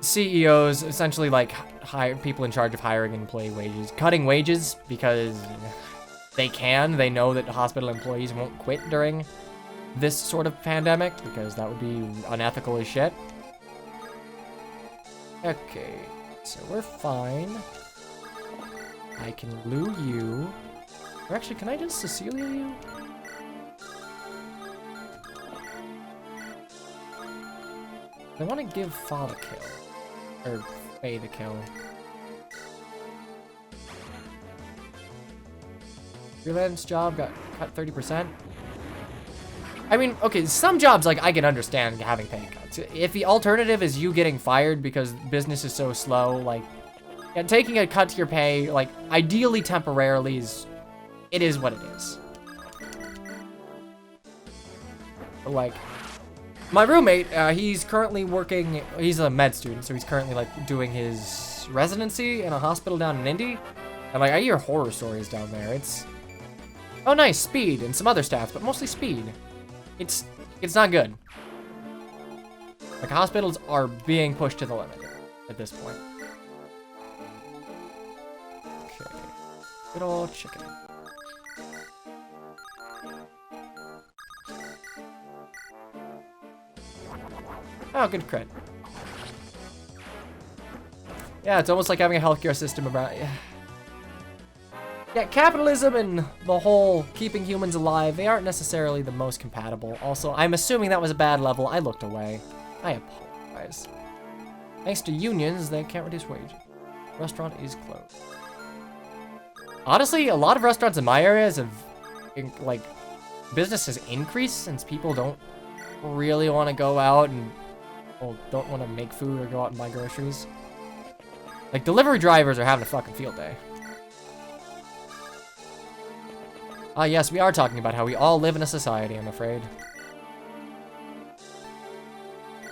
CEOs essentially, like, hire people in charge of hiring employee wages, cutting wages because they can. They know that hospital employees won't quit during this sort of pandemic because that would be unethical as shit. Okay, so we're fine. I can loo you. Or actually, can I just Cecilia you? I want to give Fa the kill. Or Faye the kill. Freelance job got cut 30%. I mean, okay, some jobs, like, I can understand having pay cuts. If the alternative is you getting fired because business is so slow, like, yeah, taking a cut to your pay, like, ideally temporarily it is what it is. But, like, my roommate, he's currently working, he's a med student, so he's currently, like, doing his residency in a hospital down in Indy. And, like, I hear horror stories down there. It's, oh, nice, speed and some other stats, but mostly speed. It's not good. Like, hospitals are being pushed to the limit at this point. Okay, good old chicken. Oh, good crit. Yeah, it's almost like having a healthcare system about... Yeah, capitalism and the whole keeping humans alive, they aren't necessarily the most compatible. Also, I'm assuming that was a bad level. I looked away. I apologize. Thanks to unions, they can't reduce wages. Restaurant is closed. Honestly, a lot of restaurants in my areas have, like, business has increased since people don't really want to go out and, well, don't want to make food or go out and buy groceries. Like, delivery drivers are having a fucking field day. Ah, yes, we are talking about how we all live in a society, I'm afraid.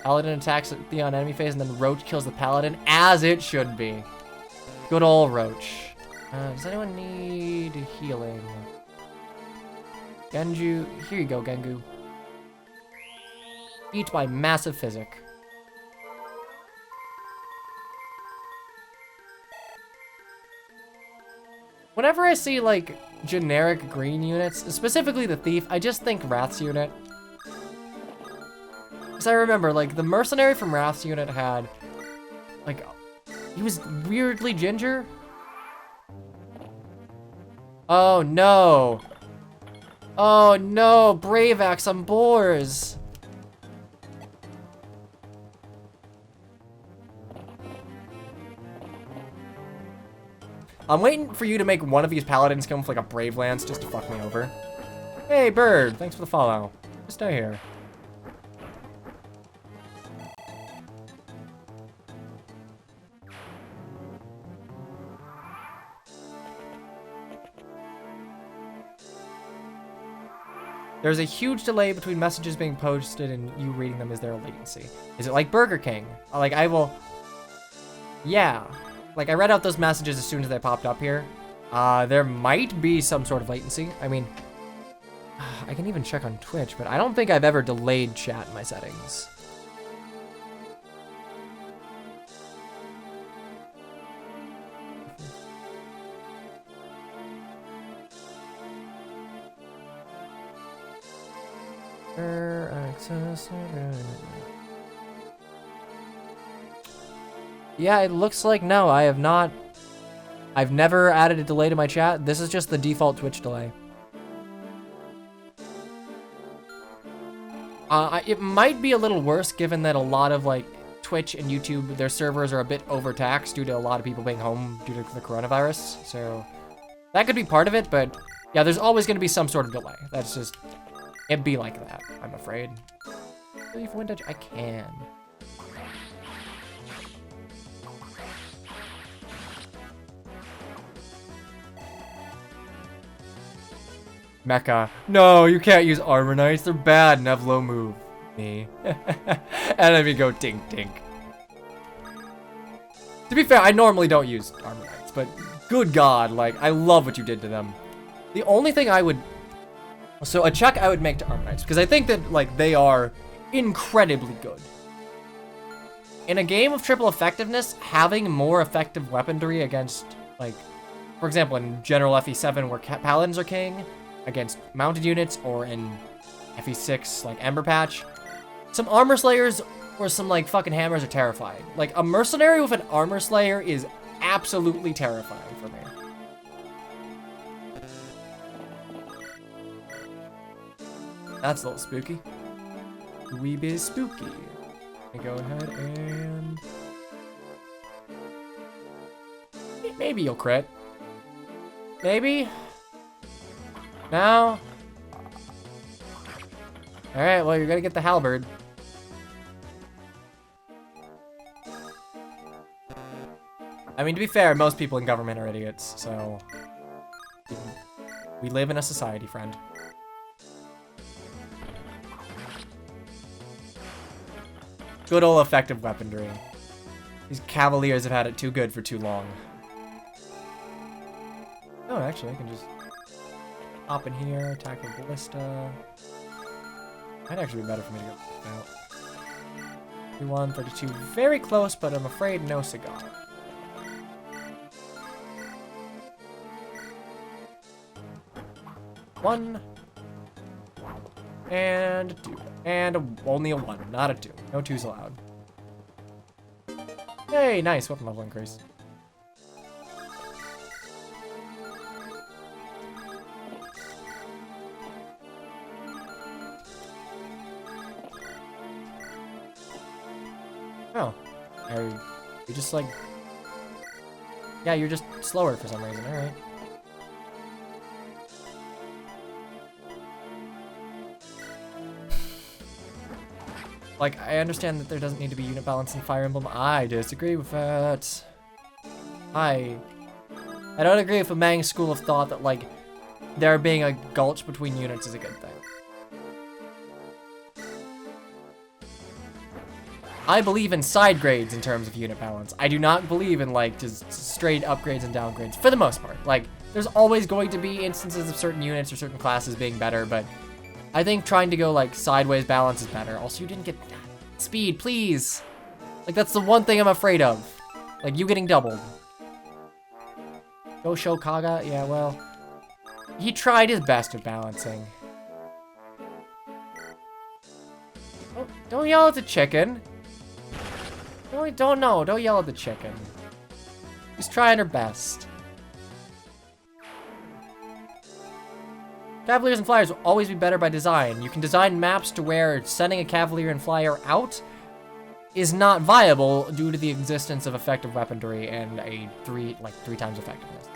Paladin attacks the enemy phase, and then Roach kills the Paladin, as it should be. Good old Roach. Does anyone need healing? Genju, here you go, Gengu. Eat by massive physic. Whenever I see, like, generic green units, specifically the Thief, I just think Wrath's unit. Because I remember, like, the Mercenary from Wrath's unit had, like, he was weirdly ginger. Oh, no. Oh, no. Brave Axe on boars. I'm waiting for you to make one of these paladins come with like a Brave Lance just to fuck me over. Hey, Bird, thanks for the follow. Just stay here. There's a huge delay between messages being posted and you reading them. Is there a latency? Is it like Burger King? Like, I will... Yeah. Like, I read out those messages as soon as they popped up here. There might be some sort of latency. I mean, I can even check on Twitch, but I don't think I've ever delayed chat in my settings. Yeah, it looks like no, I have not. I've never added a delay to my chat. This is just the default Twitch delay. It might be a little worse given that a lot of like Twitch and YouTube, their servers are a bit overtaxed due to a lot of people being home due to the coronavirus. So that could be part of it, but yeah, there's always going to be some sort of delay. That's just, it'd be like that, I'm afraid. Leave windage, I can. Mecha. No, you can't use Armor Knights. They're bad and have low move. Me. And then we go tink tink. To be fair, I normally don't use Armor Knights, but good God, like, I love what you did to them. The only thing I would... So a check I would make to Armor Knights, because I think that, like, they are incredibly good. In a game of triple effectiveness, having more effective weaponry against, like, for example, in general FE7 where Paladins are king, against mounted units, or in FE6, like Ember patch, some Armor Slayers or some, like, fucking hammers are terrifying. Like, a mercenary with an Armor Slayer is absolutely terrifying for me. That's a little spooky. A wee bit spooky. Let me go ahead and... Maybe you'll crit. Maybe? No? Alright, well, you're gonna get the halberd. I mean, to be fair, most people in government are idiots, so... We live in a society, friend. Good old effective weaponry. These cavaliers have had it too good for too long. Oh, actually, I can just hop in here, attack the ballista. Might actually be better for me to go out. 31, 32, very close, but I'm afraid no cigar. One. And a 2. And only a 1, not a 2. No 2s allowed. Hey, nice weapon level increase. Oh. You just like... Yeah, you're just slower for some reason, alright. Like, I understand that there doesn't need to be unit balance in Fire Emblem. I disagree with that. I don't agree with the Mang school of thought that, like, there being a gulch between units is a good thing. I believe in side grades in terms of unit balance. I do not believe in, like, just straight upgrades and downgrades, for the most part. Like, there's always going to be instances of certain units or certain classes being better, but I think trying to go, like, sideways balance is better. Also, you didn't get speed, please. Like, that's the one thing I'm afraid of. Like, you getting doubled. Go show Kaga? Yeah, well, he tried his best at balancing. Oh, don't yell at the chicken. Don't yell at the chicken. He's trying her best. Cavaliers and Flyers will always be better by design. You can design maps to where sending a Cavalier and Flyer out is not viable due to the existence of effective weaponry and a 3 times effectiveness.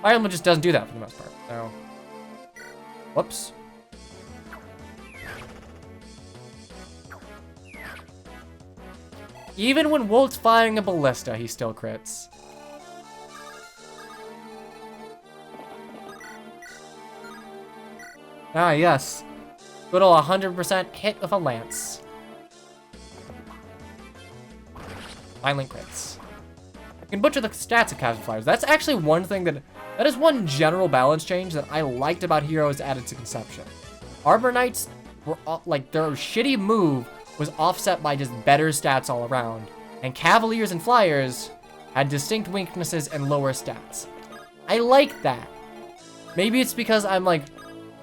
Fire Emblem just doesn't do that for the most part, so... Whoops. Even when Wolt's firing a ballista, he still crits. Ah, yes. Good ol' 100% hit with a lance. Violent crits. You can butcher the stats of Cavalier Flyers. That's actually one thing that is one general balance change that I liked about Heroes added to Conception. Arbor Knights were, like, their shitty move was offset by just better stats all around. And Cavaliers and Flyers had distinct weaknesses and lower stats. I like that. Maybe it's because I'm, like,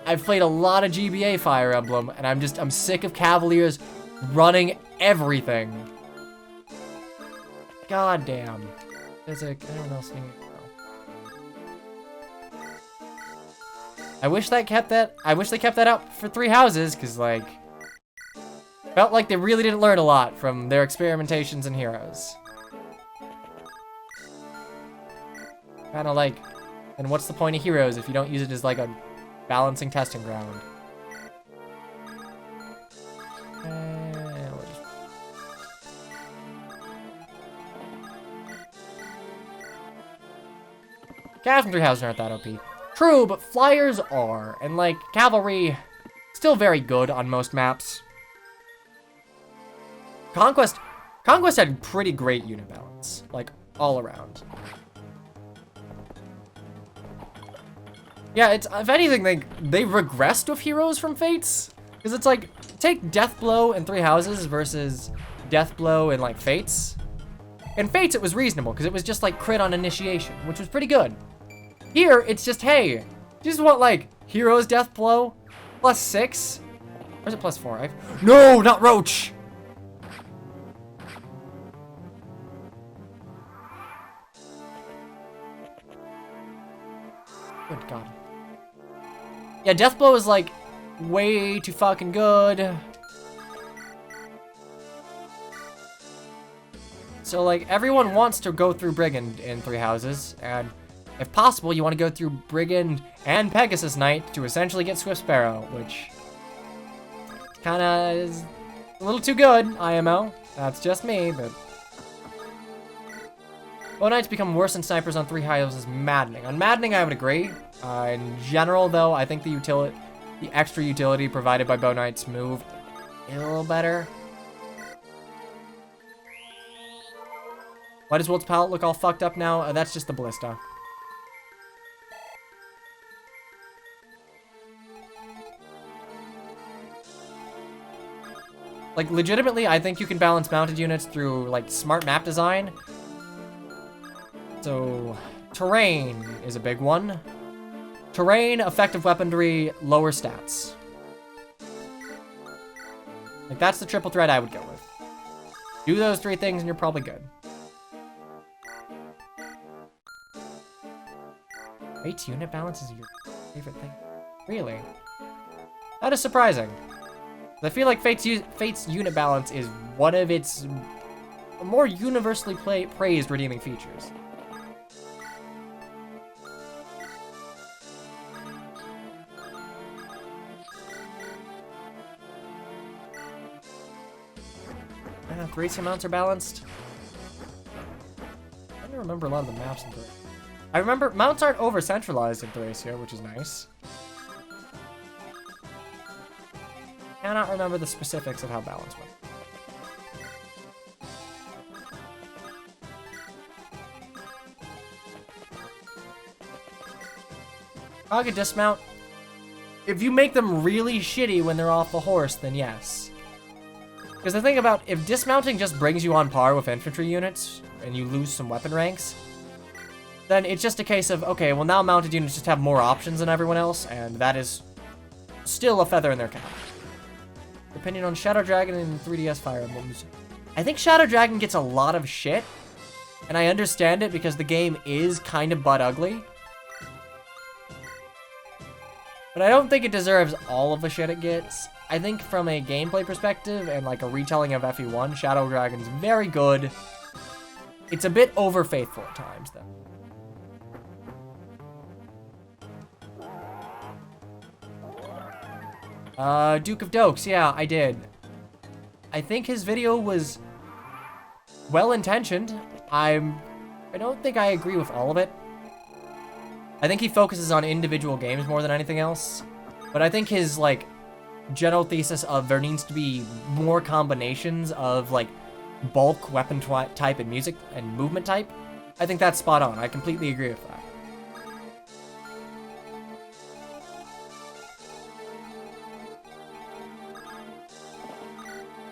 I've played a lot of GBA Fire Emblem, and I'm sick of Cavaliers running everything. God damn. Physic, anyone else need no. I wish they kept that up for Three Houses, because like felt like they really didn't learn a lot from their experimentations in Heroes. Kinda like, and what's the point of Heroes if you don't use it as like a balancing testing ground? Calves from Three Houses aren't that OP. True, but Flyers are, and like, Cavalry, still very good on most maps. Conquest had pretty great unit balance, like, all around. Yeah, it's, if anything, they regressed with Heroes from Fates. Because it's like, take Deathblow in Three Houses versus Deathblow in, like, Fates. In Fates, it was reasonable, because it was just, like, crit on initiation, which was pretty good. Here, it's just, hey, you just want, like, Heroes Deathblow +6? Or is it +4? No, not Roach! Good God. Yeah, Deathblow is, like, way too fucking good. So, like, everyone wants to go through Brigand in Three Houses, and if possible, you want to go through Brigand and Pegasus Knight to essentially get Swift Sparrow, which kinda is a little too good, IMO. That's just me, but... Bow Knights become worse than snipers on Three Houses maddening. On maddening, I would agree. In general, though, I think the extra utility provided by Bow Knights move a little better. Why does Wolf's palette look all fucked up now? That's just the ballista. Like, legitimately, I think you can balance mounted units through, like, smart map design. So, terrain is a big one. Terrain, effective weaponry, lower stats. Like, that's the triple threat I would go with. Do those three things and you're probably good. Fate's unit balance is your favorite thing? Really? That is surprising. I feel like Fate's unit balance is one of its more universally praised redeeming features. Thracia mounts are balanced. I don't remember a lot of the maps in Thracia. I remember mounts aren't over-centralized in Thracia, which is nice. Cannot remember the specifics of how balanced went. Kaga dismount. If you make them really shitty when they're off the horse, then yes. Because the thing about, if dismounting just brings you on par with infantry units, and you lose some weapon ranks, then it's just a case of, okay, well now mounted units just have more options than everyone else, and that is still a feather in their cap. Opinion on Shadow Dragon and 3DS Fire Emblems. I think Shadow Dragon gets a lot of shit, and I understand it because the game is kind of butt ugly. But I don't think it deserves all of the shit it gets. I think from a gameplay perspective and like a retelling of FE1, Shadow Dragon's very good. It's a bit over faithful at times, though. Duke of Dokes, yeah, I did. I think his video was well-intentioned. I don't think I agree with all of it. I think he focuses on individual games more than anything else. But I think his, like, general thesis of there needs to be more combinations of, like, bulk weapon type and music and movement type, I think that's spot on. I completely agree with that.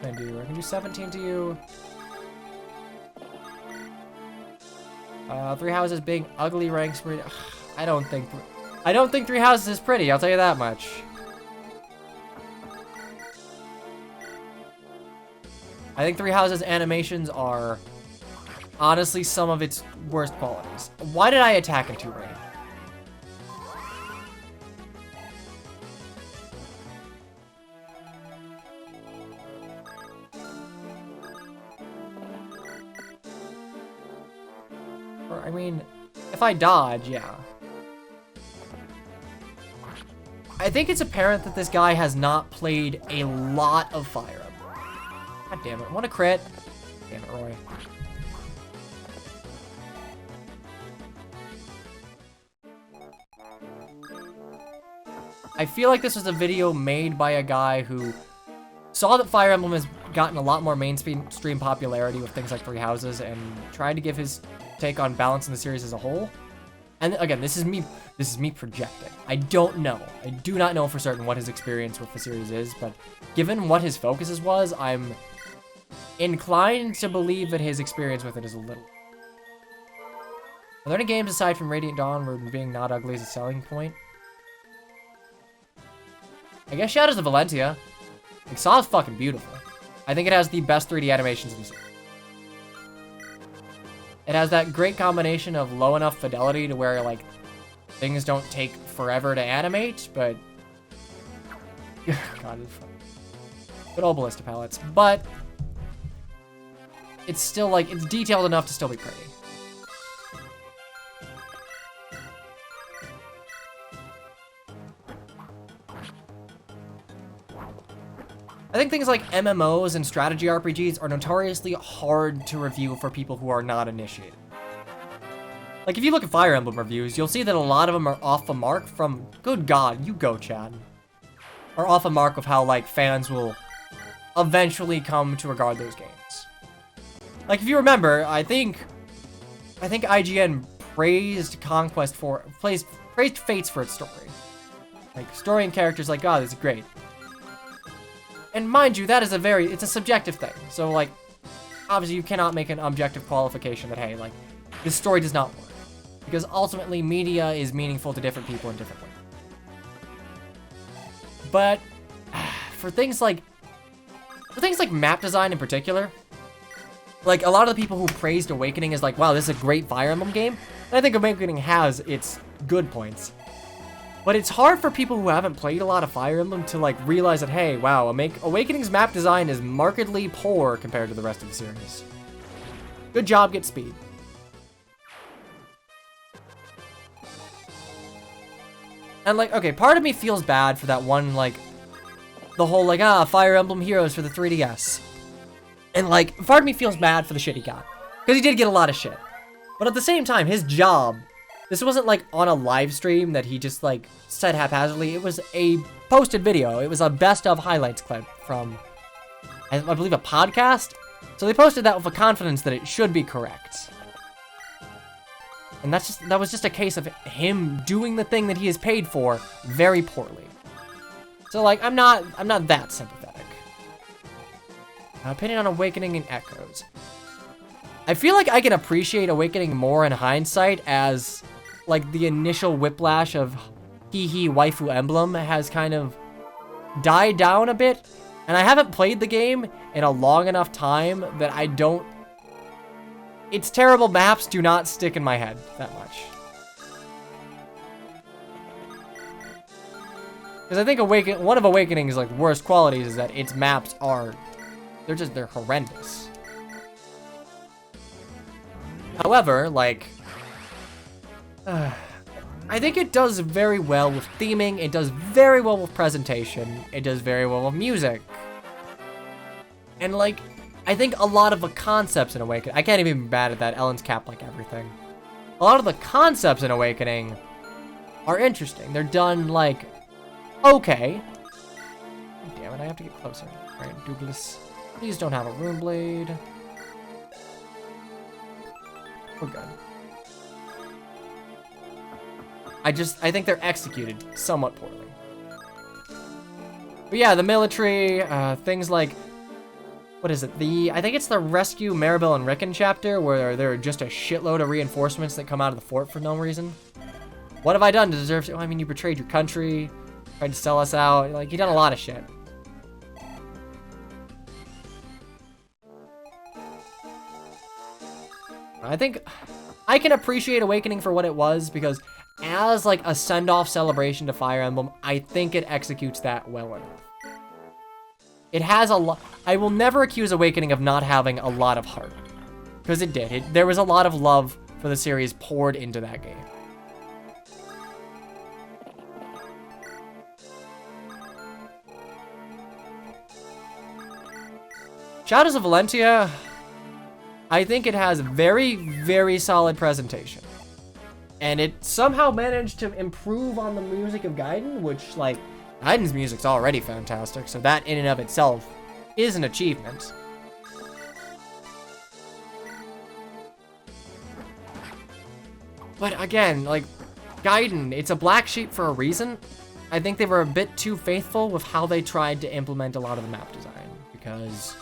I can do 17 to you. Three Houses being ugly ranks. I don't think I don't think Three Houses is pretty, I'll tell you that much. I think Three Houses animations are honestly some of its worst qualities. Why did I attack in 2 rating? Or, I mean, if I dodge, yeah. I think it's apparent that this guy has not played a lot of Fire Emblem. God damn it, what a crit. Damn it, Roy. I feel like this was a video made by a guy who saw that Fire Emblem has gotten a lot more mainstream popularity with things like Three Houses and tried to give his take on balance in the series as a whole. And again, this is me projecting. I don't know. I do not know for certain what his experience with the series is, but given what his focuses was, I'm inclined to believe that his experience with it is a little. Are there any games aside from Radiant Dawn where being not ugly is a selling point? I guess Shadows of Valentia. Like, Saw is fucking beautiful. I think it has the best 3D animations in the series. It has that great combination of low enough fidelity to where, like, things don't take forever to animate, but... God, it's funny. Good old Ballista palettes. But... it's still, like, it's detailed enough to still be pretty. I think things like MMOs and strategy RPGs are notoriously hard to review for people who are not initiated. Like, if you look at Fire Emblem reviews, you'll see that a lot of them are off the mark from... Good God, you go, Chad. Are off the mark of how, like, fans will eventually come to regard those games. Like, if you remember, I think IGN praised Conquest for... praised Fates for its story. Like, story and characters, like, God, this is great. And mind you, that is it's a subjective thing. So, like, obviously you cannot make an objective qualification that, hey, like, this story does not work. Because ultimately, media is meaningful to different people in different ways. But, for things like map design in particular, like, a lot of the people who praised Awakening is like, wow, this is a great Fire Emblem game. And I think Awakening has its good points. But it's hard for people who haven't played a lot of Fire Emblem to, like, realize that, hey, wow, Awakening's map design is markedly poor compared to the rest of the series. Good job, Get Speed. And, like, okay, part of me feels bad for that one, like, the whole, like, Fire Emblem Heroes for the 3DS. And, like, part of me feels bad for the shit he got. Because he did get a lot of shit. But at the same time, his job... This wasn't, like, on a live stream that he just, like, said haphazardly. It was a posted video. It was a best of highlights clip from, I believe, a podcast. So they posted that with a confidence that it should be correct. And that was just a case of him doing the thing that he is paid for very poorly. So, like, I'm not that sympathetic. Opinion on Awakening and Echoes. I feel like I can appreciate Awakening more in hindsight as... like, the initial whiplash of hee waifu emblem has kind of died down a bit. And I haven't played the game in a long enough time that I don't... Its terrible maps do not stick in my head that much. Because I think one of Awakening's, like, worst qualities is that its maps are... They're horrendous. However, like... I think it does very well with theming, it does very well with presentation, it does very well with music. And, like, I think a lot of the concepts in Awakening... I can't even be mad at that, Ellen's cap like everything. A lot of the concepts in Awakening are interesting. They're done, like, okay. Damn it, I have to get closer. Alright, Douglas. Please don't have a Rune Blade. We're good. I think they're executed somewhat poorly. But yeah, the military, things like, what is it? I think it's the Rescue Maribel and Rickon chapter, where there are just a shitload of reinforcements that come out of the fort for no reason. What have I done to deserve to? I mean, you betrayed your country, tried to sell us out. Like, you done a lot of shit. I think I can appreciate Awakening for what it was, because as like a send-off celebration to Fire Emblem, I think it executes that well enough. It has a lot. I will never accuse Awakening of not having a lot of heart, because it did. There was a lot of love for the series poured into that game. Shadows of Valentia, I think it has very, very solid presentation. And it somehow managed to improve on the music of Gaiden, which, like, Gaiden's music's already fantastic, so that in and of itself is an achievement. But again, like, Gaiden, it's a black sheep for a reason. I think they were a bit too faithful with how they tried to implement a lot of the map design, because...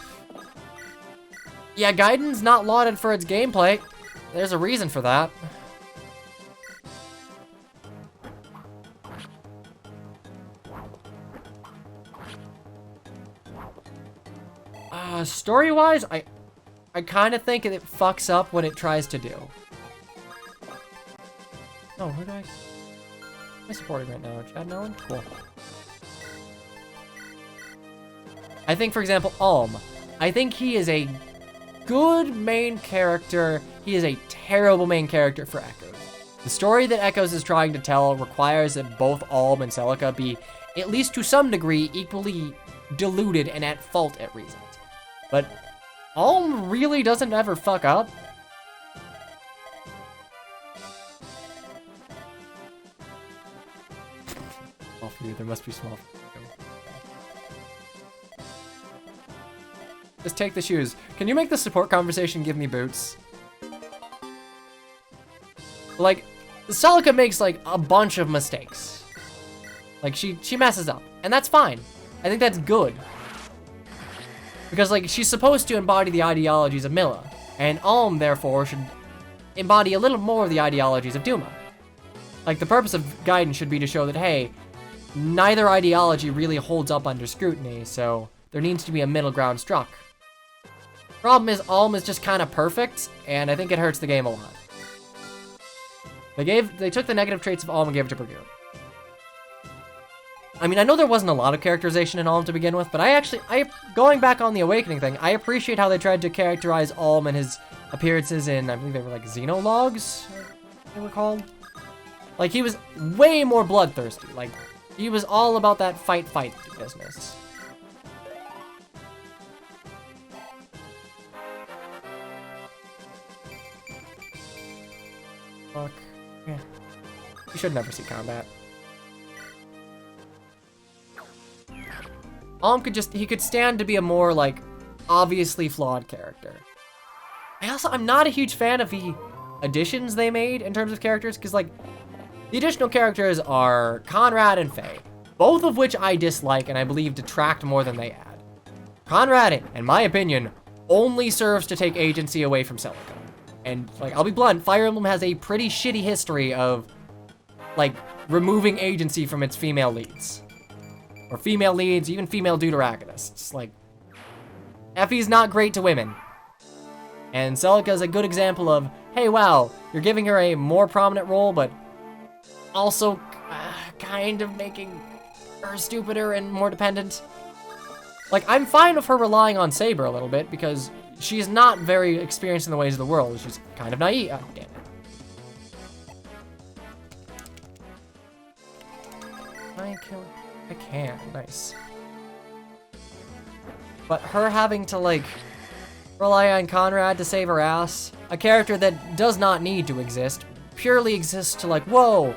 yeah, Gaiden's not lauded for its gameplay. There's a reason for that. Story-wise, I kind of think it fucks up what it tries to do. Oh, who do I... am I supporting right now? Chad Nolan? Cool. I think, for example, Alm. I think he is a good main character. He is a terrible main character for Echoes. The story that Echoes is trying to tell requires that both Alm and Celica be, at least to some degree, equally deluded and at fault at reasons. But Alm really doesn't ever fuck up. Small for you, there must be small for you. Just take the shoes. Can you make the support conversation give me boots? Like, Celica makes, like, a bunch of mistakes. Like, she messes up. And that's fine. I think that's good. Because, like, she's supposed to embody the ideologies of Milla. And Alm, therefore, should embody a little more of the ideologies of Duma. Like, the purpose of Gaiden should be to show that, hey, neither ideology really holds up under scrutiny, so there needs to be a middle ground struck. Problem is, Alm is just kind of perfect, and I think it hurts the game a lot. They took the negative traits of Alm and gave it to Bergir. I mean, I know there wasn't a lot of characterization in Alm to begin with, but going back on the Awakening thing, I appreciate how they tried to characterize Alm and his appearances in, I believe they were like Xenologues, they were called. Like, he was way more bloodthirsty. Like, he was all about that fight business. Fuck. Yeah. You should never see combat. Alm he could stand to be a more, like, obviously flawed character. I'm not a huge fan of the additions they made in terms of characters, because, like, the additional characters are Conrad and Faye, both of which I dislike and I believe detract more than they add. Conrad, in my opinion, only serves to take agency away from Celica. And, like, I'll be blunt, Fire Emblem has a pretty shitty history of, like, removing agency from its female leads. Or female leads, even female deuteragonists. Like, Effie's not great to women. And Celica's a good example of, hey, wow, you're giving her a more prominent role, but also kind of making her stupider and more dependent. Like, I'm fine with her relying on Saber a little bit, because she's not very experienced in the ways of the world. She's kind of naive. Oh, damn it. I kill her. I can. Nice. But her having to, like, rely on Conrad to save her ass, a character that does not need to exist, purely exists to, like, whoa,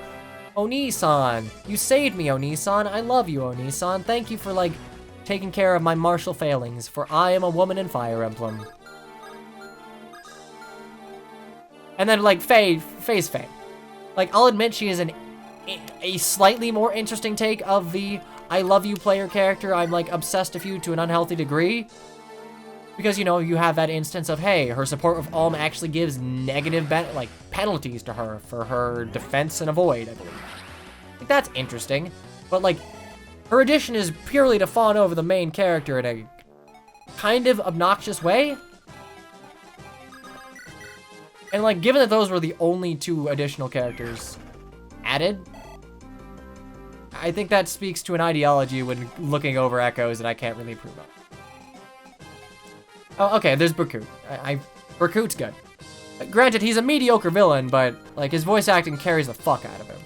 Oni-san, you saved me, Oni-san. I love you, Oni-san. Thank you for, like, taking care of my martial failings, for I am a woman in Fire Emblem. And then, like, Faye's Faye. Like, I'll admit she is a slightly more interesting take of the I love you player character. I'm, like, obsessed with you to an unhealthy degree. Because, you know, you have that instance of, hey, her support with Ulm actually gives negative, like, penalties to her for her defense and avoid, I believe. Like, that's interesting. But, like, her addition is purely to fawn over the main character in a kind of obnoxious way. And, like, given that those were the only 2 additional characters added, I think that speaks to an ideology when looking over Echoes that I can't really approve of. Oh, okay, there's Berkut. Berkut's good. Granted, he's a mediocre villain, but, like, his voice acting carries the fuck out of him.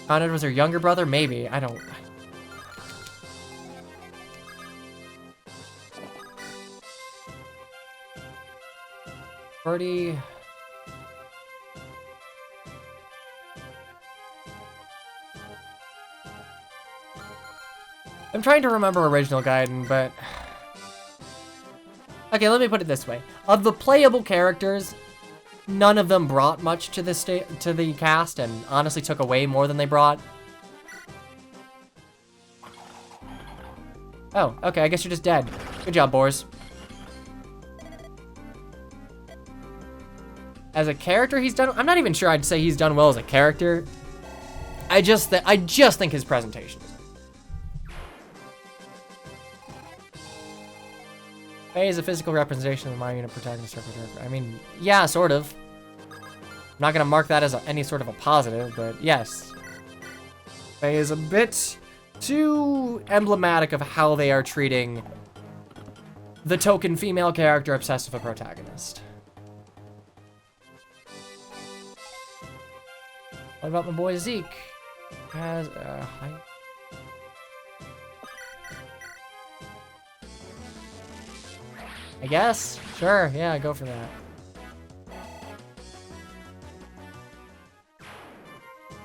Conrad was her younger brother? Maybe. I don't... Birdie... I'm trying to remember original Gaiden, but... Okay, let me put it this way. Of the playable characters, none of them brought much to the cast, and honestly took away more than they brought. Oh, okay, I guess you're just dead. Good job, Boars. As a character, he's done... I'm not even sure I'd say he's done well as a character. I just think his presentation is... Faye is a physical representation of my unit protagonist. I mean, yeah, sort of. I'm not gonna mark that as any sort of a positive, but yes. Faye is a bit too emblematic of how they are treating the token female character obsessed with a protagonist. What about my boy Zeke? Has I guess. Sure, yeah, go for that.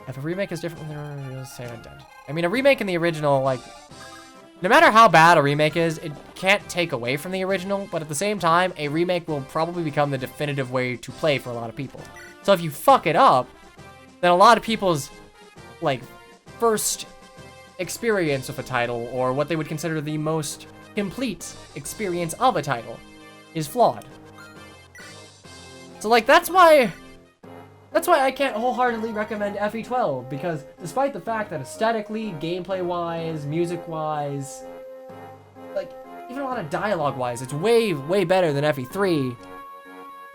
If a remake is different than the say I'm dead. I mean, a remake in the original, like, no matter how bad a remake is, it can't take away from the original, but at the same time, a remake will probably become the definitive way to play for a lot of people. So if you fuck it up, then a lot of people's, like, first experience with a title, or what they would consider the most complete experience of a title, is flawed. So, like, that's why I can't wholeheartedly recommend FE12, because despite the fact that aesthetically, gameplay-wise, music-wise, like, even a lot of dialogue-wise, it's way, way better than FE3.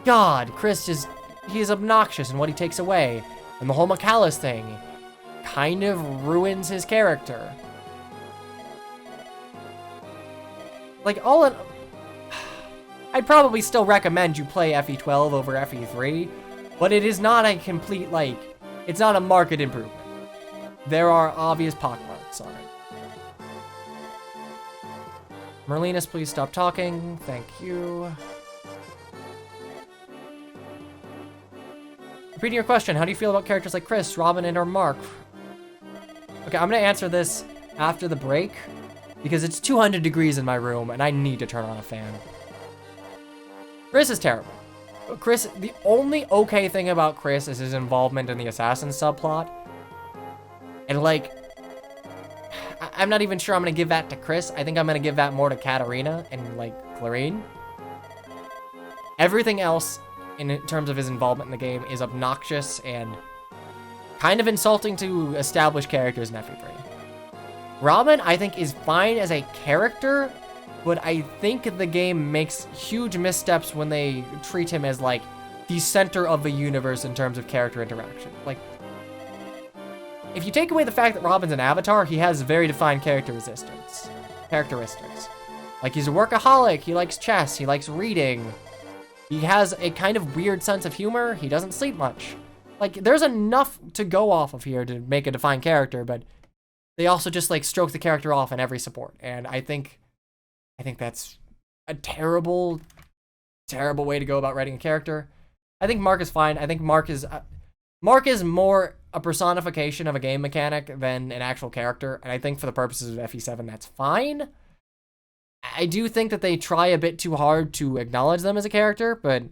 God, Chris he's obnoxious in what he takes away, and the whole McAllis thing kind of ruins his character. Like, I'd probably still recommend you play FE12 over FE3, but it is not a complete, like, it's not a marked improvement. There are obvious pockmarks on it. Merlinus, please stop talking. Thank you. Repeating your question, how do you feel about characters like Chris, Robin, and or Mark? Okay, I'm gonna answer this after the break, because it's 200 degrees in my room, and I need to turn on a fan. Chris is terrible. Chris, the only okay thing about Chris is his involvement in the assassin subplot. And, like, I'm not even sure I'm gonna give that to Chris. I think I'm gonna give that more to Katarina and, like, Clarine. Everything else, in terms of his involvement in the game, is obnoxious and kind of insulting to established characters in FE3. Robin, I think, is fine as a character, but I think the game makes huge missteps when they treat him as, like, the center of the universe in terms of character interaction. Like, if you take away the fact that Robin's an avatar, he has very defined characteristics. Like, he's a workaholic, he likes chess, he likes reading, he has a kind of weird sense of humor, he doesn't sleep much. Like, there's enough to go off of here to make a defined character, but they also just, like, stroke the character off in every support, and I think that's a terrible, terrible way to go about writing a character. I think Mark is fine. I think Mark is more a personification of a game mechanic than an actual character, and I think for the purposes of FE7, that's fine. I do think that they try a bit too hard to acknowledge them as a character, but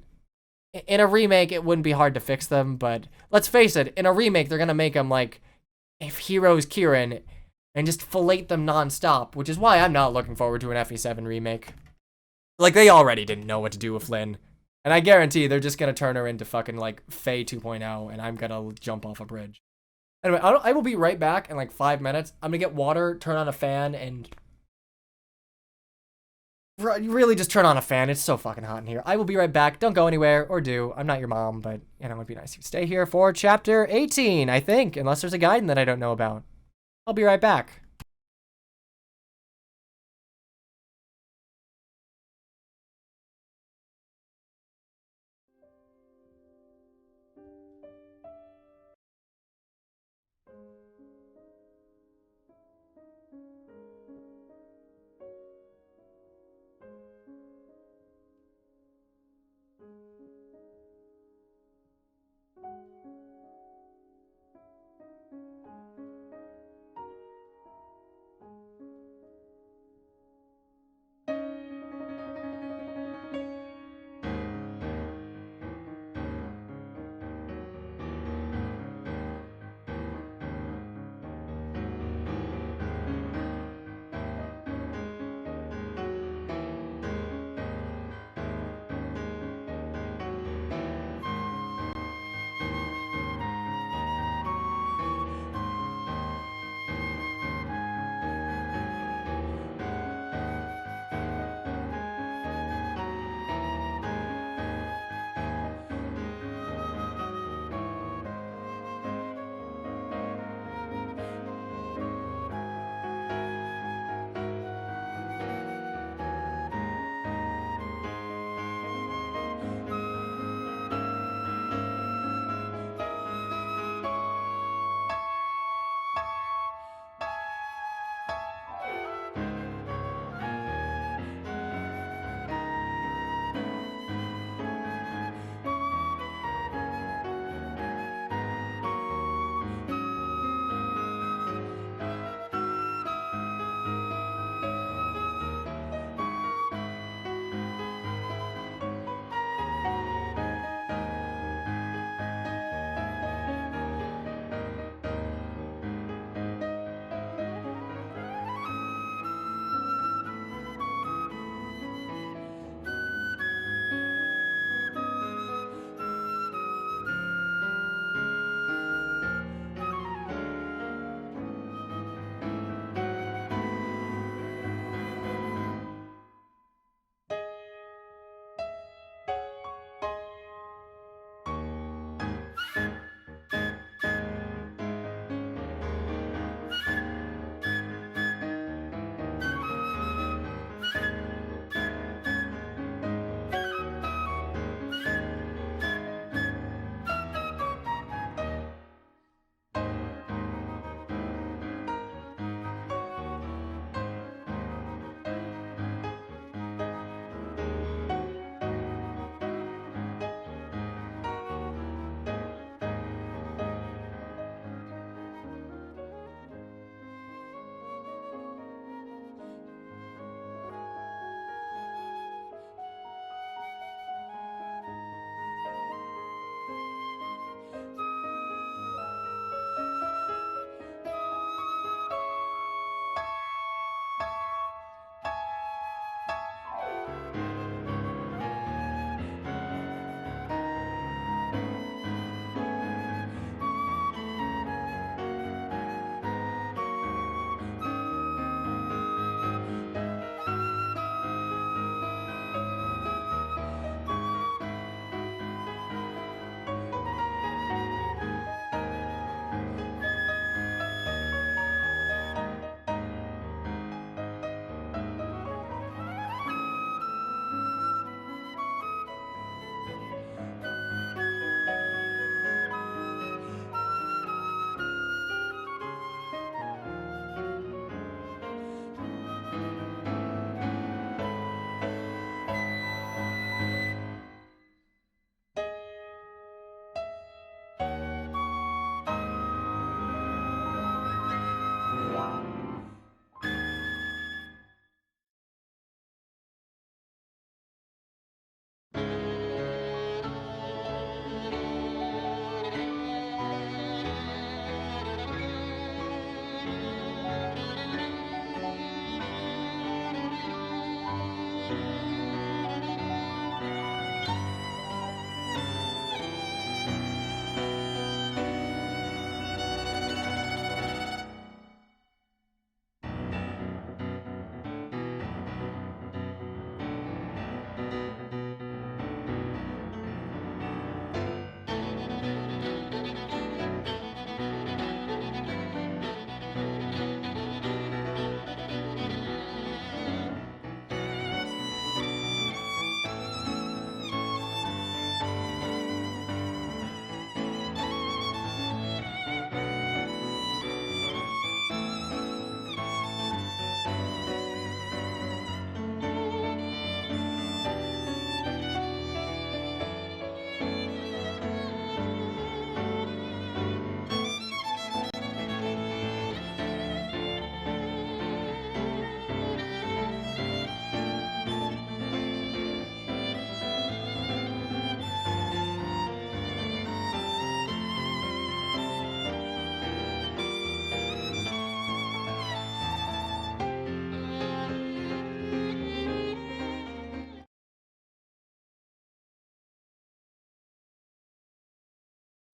in a remake, it wouldn't be hard to fix them, but let's face it, in a remake, they're gonna make them like, if Hero's Kieran, and just fillet them nonstop, which is why I'm not looking forward to an FE7 remake. Like, they already didn't know what to do with Flynn. And I guarantee they're just gonna turn her into fucking, like, Faye 2.0, and I'm gonna jump off a bridge. Anyway, I will be right back in, like, 5 minutes. I'm gonna get water, turn on a fan, and... really just turn on a fan. It's so fucking hot in here. I will be right back. Don't go anywhere, or do. I'm not your mom, but, you know, it'd be nice if you stay here for chapter 18, I think, unless there's a guide that I don't know about. I'll be right back.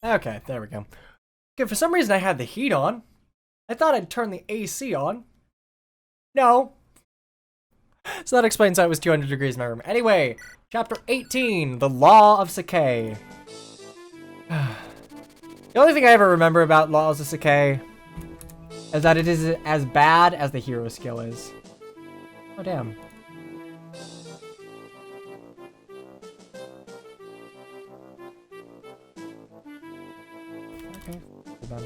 Okay, there we go. Okay, for some reason I had the heat on. I thought I'd turn the AC on. No. So that explains why it was 200 degrees in my room. Anyway, chapter 18, The Law of Sacaen. The only thing I ever remember about Laws of Sacaen is that it is as bad as the hero skill is. Oh, damn. Okay, done.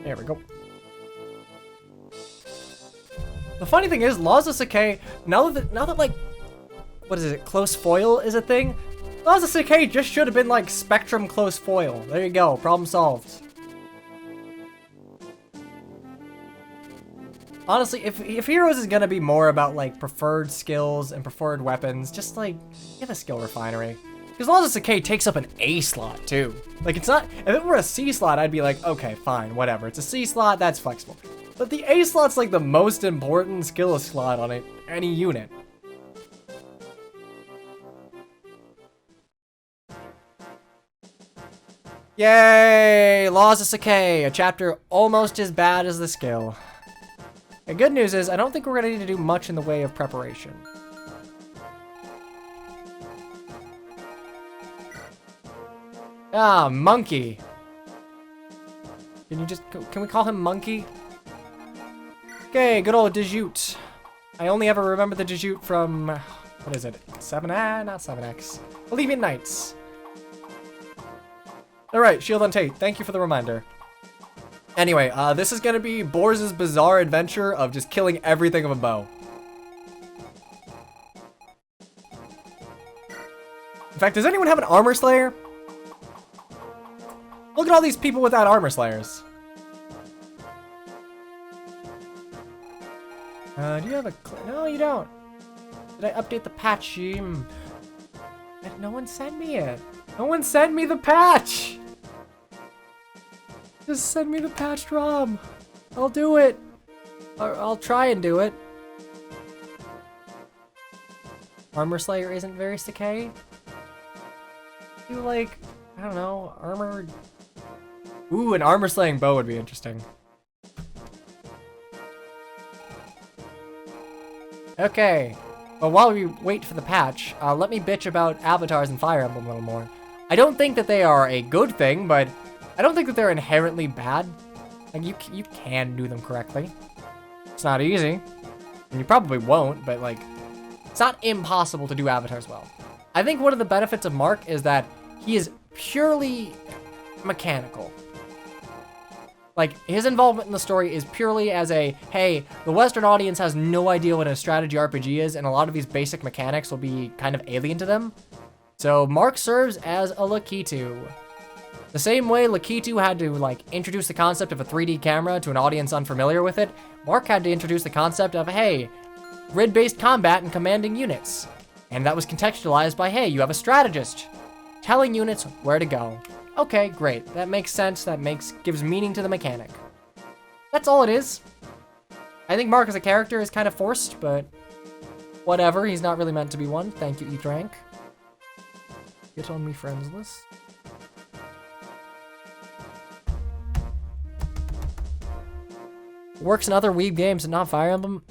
There we go. The funny thing is, Laws of Sacaen, now that like, what is it, close foil is a thing? Laws of Sacaen just should have been like Spectrum close foil. There you go, problem solved. Honestly, if Heroes is gonna be more about like preferred skills and preferred weapons, just like give a skill refinery. Because Laws of Sacaen takes up an A slot too. Like it's not, if it were a C slot, I'd be like, okay, fine, whatever. It's a C slot, that's flexible. But the A slot's like the most important skill slot on any unit. Yay! Laws of Sacaen, a chapter almost as bad as the skill. The good news is, I don't think we're gonna need to do much in the way of preparation. Ah, Monkey. Can we call him Monkey? Okay, good old Dijute. I only ever remember the Dijute from, what is it? Not 7X. Olevian Knights. Alright, Shield on Tate, thank you for the reminder. Anyway, this is gonna be Borz's bizarre adventure of just killing everything with a bow. In fact, does anyone have an armor slayer? Look at all these people without armor slayers. Do you have a... No, you don't. Did I update the patch? No one sent me it. No one sent me the patch! Just send me the patched ROM. I'll do it. I'll try and do it. Armor Slayer isn't very Sacaen. Do like, I don't know, armored... Ooh, an armor slaying bow would be interesting. Okay. Well, while we wait for the patch, let me bitch about avatars and Fire Emblem a little more. I don't think that they are a good thing, but I don't think that they're inherently bad. Like, you can do them correctly. It's not easy. And you probably won't, but, like, it's not impossible to do avatars well. I think one of the benefits of Mark is that he is purely mechanical. Like, his involvement in the story is purely as a, hey, the Western audience has no idea what a strategy RPG is, and a lot of these basic mechanics will be kind of alien to them. So Mark serves as a Lakitu. The same way Lakitu had to, like, introduce the concept of a 3D camera to an audience unfamiliar with it, Mark had to introduce the concept of, hey, grid-based combat and commanding units. And that was contextualized by, hey, you have a strategist telling units where to go. Okay, great. That makes sense. That gives meaning to the mechanic. That's all it is. I think Mark as a character is kind of forced, but whatever. He's not really meant to be one. Thank you, Etrank. Get on me friends list. Works in other Weeb games and not Fire Emblem.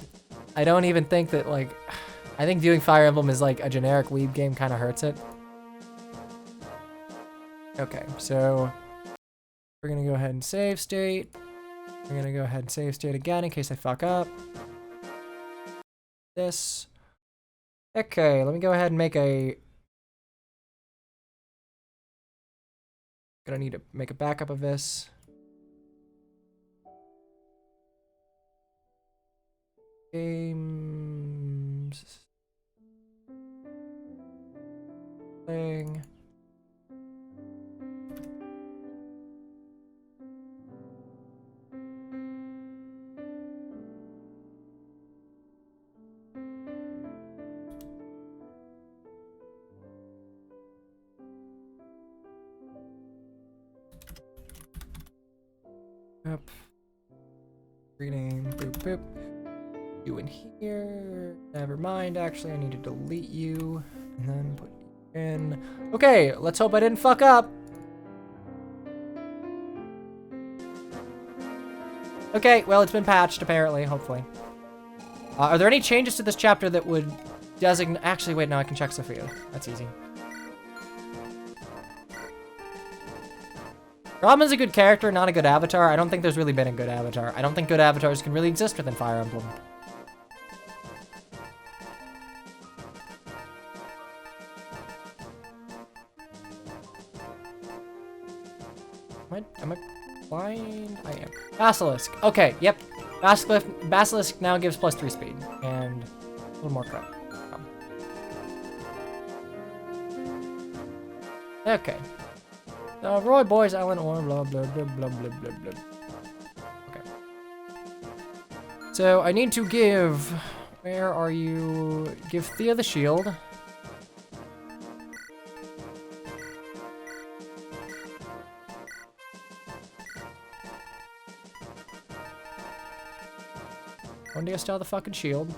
I don't even think that, like, I think viewing Fire Emblem as like a generic Weeb game kind of hurts it. Okay, so we're gonna go ahead and save state. We're gonna go ahead and save state again in case I fuck up. This. Okay, let me go ahead and make a... Gonna need to make a backup of this. Games. Thing. Up. Rename. Boop boop. You in here. Never mind. Actually, I need to delete you. And then put in... Okay, let's hope I didn't fuck up. Okay, well, it's been patched, apparently, hopefully. Are there any changes to this chapter that would designate... Actually, wait, no, I can check Sophia. That's easy. Robin's a good character, not a good avatar. I don't think there's really been a good avatar. I don't think good avatars can really exist within Fire Emblem. Am I blind? I am. Basilisk. Okay, yep. Basilisk now gives +3 speed. And a little more crap. Okay. Roy Boys, Alan Orr, blah, blah, blah, blah, blah, blah, blah. Okay. So, I need to give... Where are you? Give Thea the shield. When do you still have the fucking shield?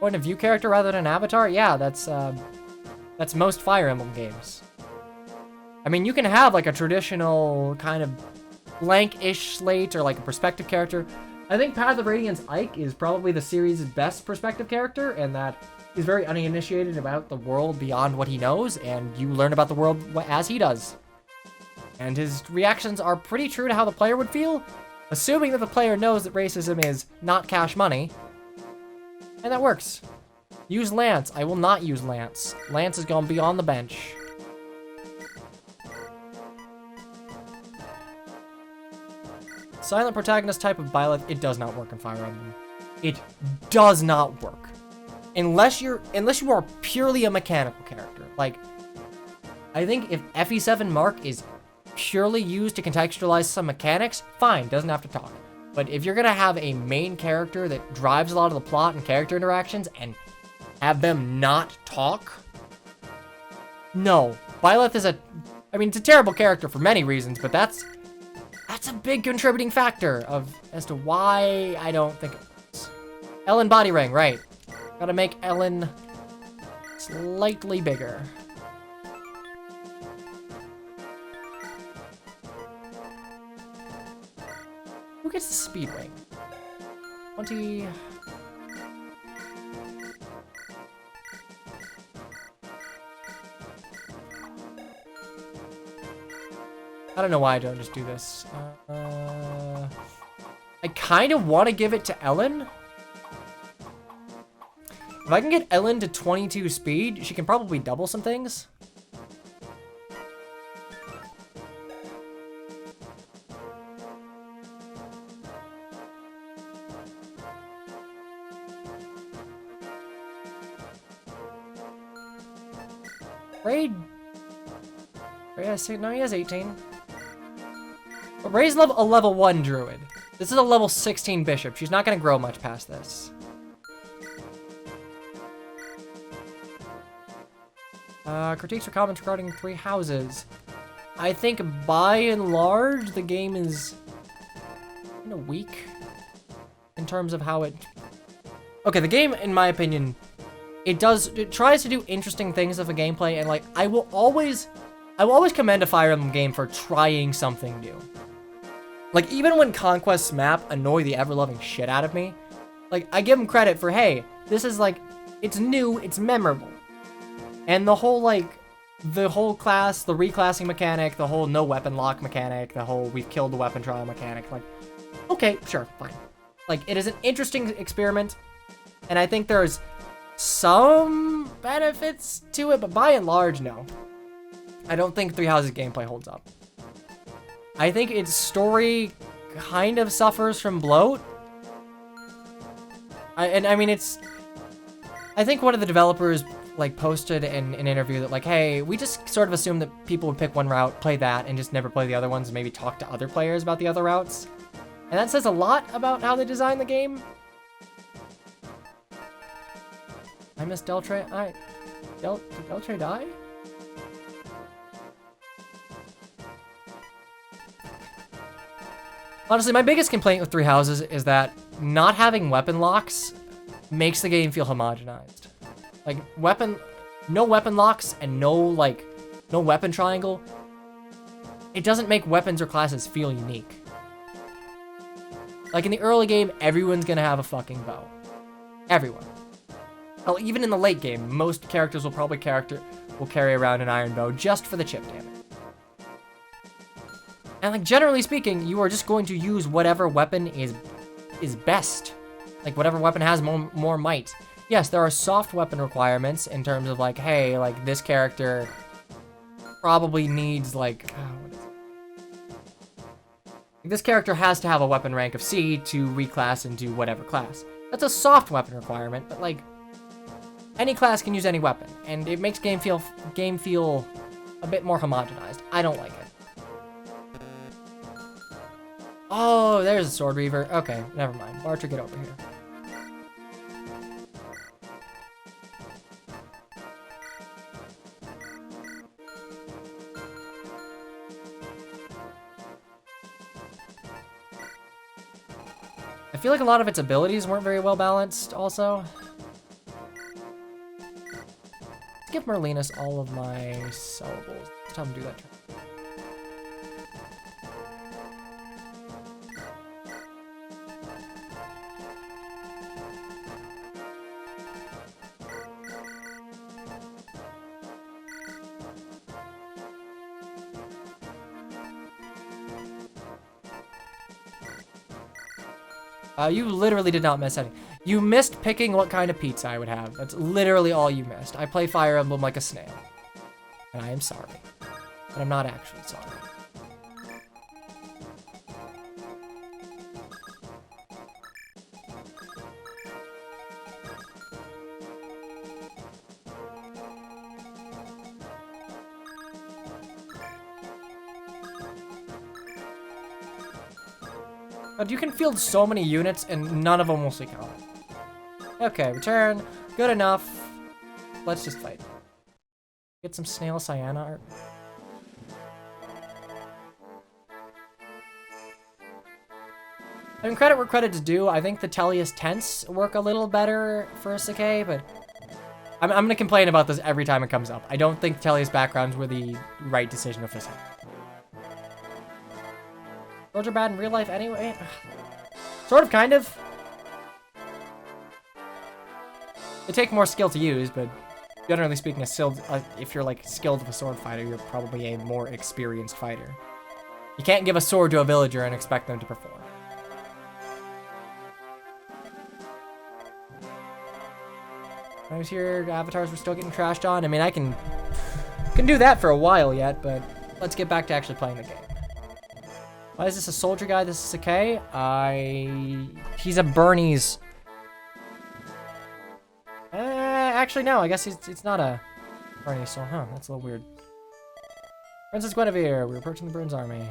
Point of view character rather than avatar? Yeah, that's most Fire Emblem games. I mean, you can have like a traditional kind of blank-ish slate or like a perspective character. I think Path of Radiance Ike is probably the series' best perspective character, and that he's very uninitiated about the world beyond what he knows, and you learn about the world as he does. And his reactions are pretty true to how the player would feel, assuming that the player knows that racism is not cash money. And that works. Use Lance. I will not use Lance. Lance has gone beyond the bench. Silent protagonist type of Byleth, it does not work in Fire Emblem. It does not work. Unless you are purely a mechanical character. Like, I think if FE7 Mark is purely used to contextualize some mechanics, fine, doesn't have to talk. But if you're gonna have a main character that drives a lot of the plot and character interactions and have them not talk, no. Byleth is it's a terrible character for many reasons, but that's a big contributing factor as to why I don't think it works. Ellen body ring, right. Gotta make Ellen slightly bigger. Who gets the speed ring? 20... I don't know why I don't just do this. I kind of want to give it to Ellen. If I can get Ellen to 22 speed, she can probably double some things. Raid has, no, he has 18. But Ray's a level 1 druid. This is a level 16 bishop. She's not going to grow much past this. Critiques or comments regarding 3 houses. I think by and large, the game is kind of weak in terms of how it... Okay, the game, in my opinion, it tries to do interesting things with the gameplay, and like, I will always commend a Fire Emblem game for trying something new. Like, even when Conquest's map annoy the ever-loving shit out of me, like, I give them credit for, hey, this is like, it's new, it's memorable. And the whole, like, the reclassing mechanic, the whole no weapon lock mechanic, the whole we've killed the weapon trial mechanic, like, okay, sure, fine. Like, it is an interesting experiment, and I think there's some benefits to it, but by and large, no. I don't think Three Houses gameplay holds up. I think its story kind of suffers from bloat. I think one of the developers like posted in an interview that like, hey, we just sort of assumed that people would pick one route, play that, and just never play the other ones, and maybe talk to other players about the other routes. And that says a lot about how they designed the game. I miss Deltray. Did Deltray die? Honestly, my biggest complaint with Three Houses is that not having weapon locks makes the game feel homogenized. Like, no weapon locks and no weapon triangle. It doesn't make weapons or classes feel unique. Like, in the early game, everyone's gonna have a fucking bow. Everyone. Hell, even in the late game, most characters will probably carry around an iron bow just for the chip damage. And like, generally speaking, you are just going to use whatever weapon is best. Like, whatever weapon has more might. Yes, there are soft weapon requirements in terms of like, hey, like, this character probably needs like, what is it? This character has to have a weapon rank of C to reclass into whatever class. That's a soft weapon requirement, but like, any class can use any weapon, and it makes game feel a bit more homogenized. I don't like it. Oh, there's a Sword Reaver. Okay, never mind. Barter, get over here. I feel like a lot of its abilities weren't very well balanced, also. Let's give Merlinus all of my sellables. Let's have him do that turn. You literally did not miss any. You missed picking what kind of pizza I would have. That's literally all you missed. I play Fire Emblem like a snail. And I am sorry. But I'm not actually sorry. But you can field so many units and none of them will see combat. Okay, return. Good enough. Let's just fight. Get some snail Sacaen art. I mean, credit where credit's due. I think the Tellius tents work a little better for Sacaen, but I'm gonna complain about this every time it comes up. I don't think Tellius backgrounds were the right decision of Sacaen. Swords are bad in real life anyway. Sort of, kind of. They take more skill to use, but generally speaking, if you're like skilled with a sword fighter, you're probably a more experienced fighter. You can't give a sword to a villager and expect them to perform. I was here, avatars were still getting trashed on. I mean, I can do that for a while yet, but let's get back to actually playing the game. Why is this a soldier guy? This is Sacaen. He's a Bernese. Actually, no. I guess it's not a Bernese. So, huh? That's a little weird. Princess Guinevere. We're approaching the Burns army.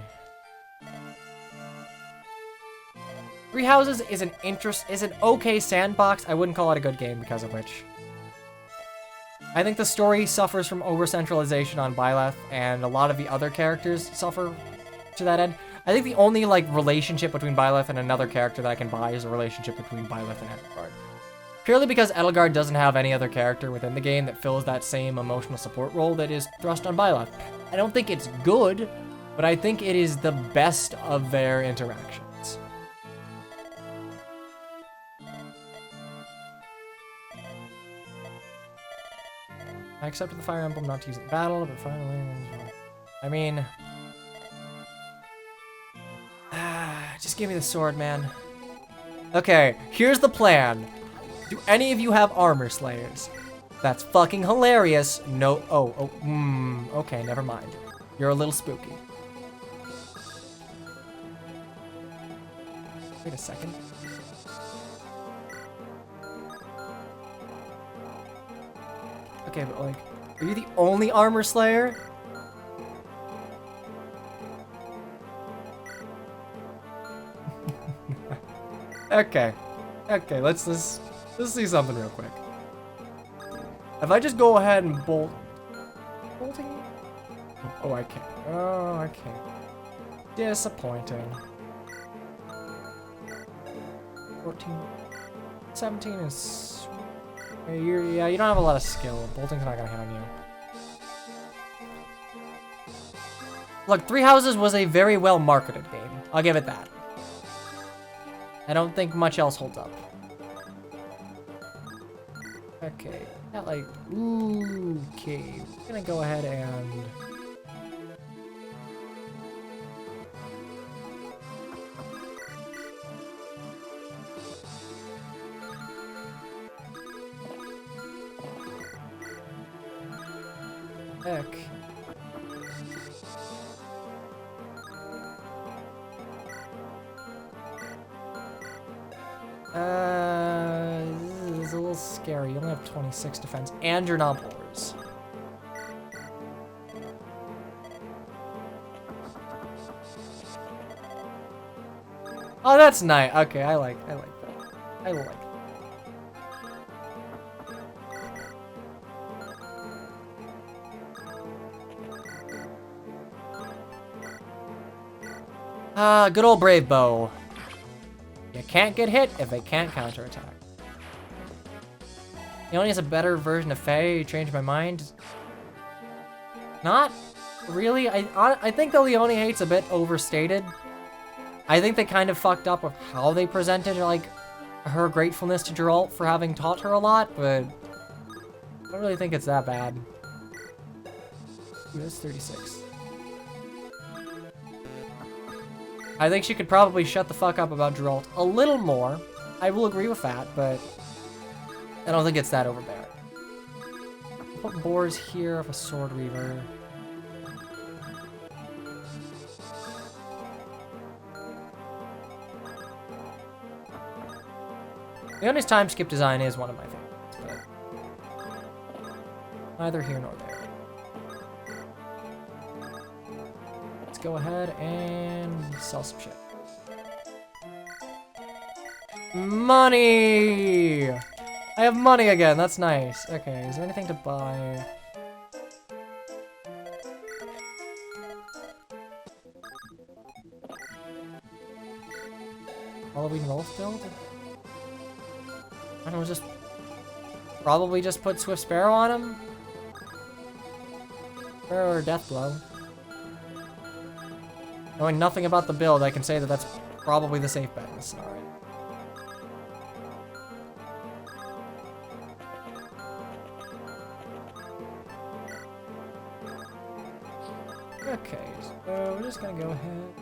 Three Houses is an okay sandbox. I wouldn't call it a good game because of which. I think the story suffers from over-centralization on Byleth, and a lot of the other characters suffer to that end. I think the only, like, relationship between Byleth and another character that I can buy is a relationship between Byleth and Edelgard. Purely because Edelgard doesn't have any other character within the game that fills that same emotional support role that is thrust on Byleth. I don't think it's good, but I think it is the best of their interactions. I accepted the Fire Emblem not to use it in battle, but finally... I mean... just give me the sword, man. Okay, here's the plan. Do any of you have armor slayers? That's fucking hilarious. No, okay, never mind. You're a little spooky. Wait a second. Okay, but like, are you the only armor slayer? Okay, let's see something real quick. If I just go ahead and bolting? Oh, I can't. Oh, I can't. Disappointing. 14. 17 is... Yeah, you don't have a lot of skill. Bolting's not gonna hit on you. Look, Three Houses was a very well marketed game. I'll give it that. I don't think much else holds up. Okay, not like, okay, we're gonna go ahead and... Heck. This is a little scary. You only have 26 defense, and you're not boars. Oh, that's nice. Okay, I like that. I like that. Ah, good old Brave Bow. You can't get hit if they can't counterattack. Leone is a better version of Faye. You changed my mind. Not really. I think the Leone hate's a bit overstated. I think they kind of fucked up with how they presented like her gratefulness to Geralt for having taught her a lot, but I don't really think it's that bad. Ooh, that's 36. I think she could probably shut the fuck up about Geralt a little more. I will agree with that, but I don't think it's that overbearing. Put boars here of a sword reaver. Leone's time skip design is one of my favorites, but neither here nor there. Let's go ahead and sell some shit. Money! I have money again, that's nice. Okay, is there anything to buy? Halloween Rolf build? I don't know, probably just put Swift Sparrow on him? Sparrow or Death Blow. Knowing nothing about the build, I can say that that's probably the safe bet in this scenario. Okay, so we're just gonna go ahead.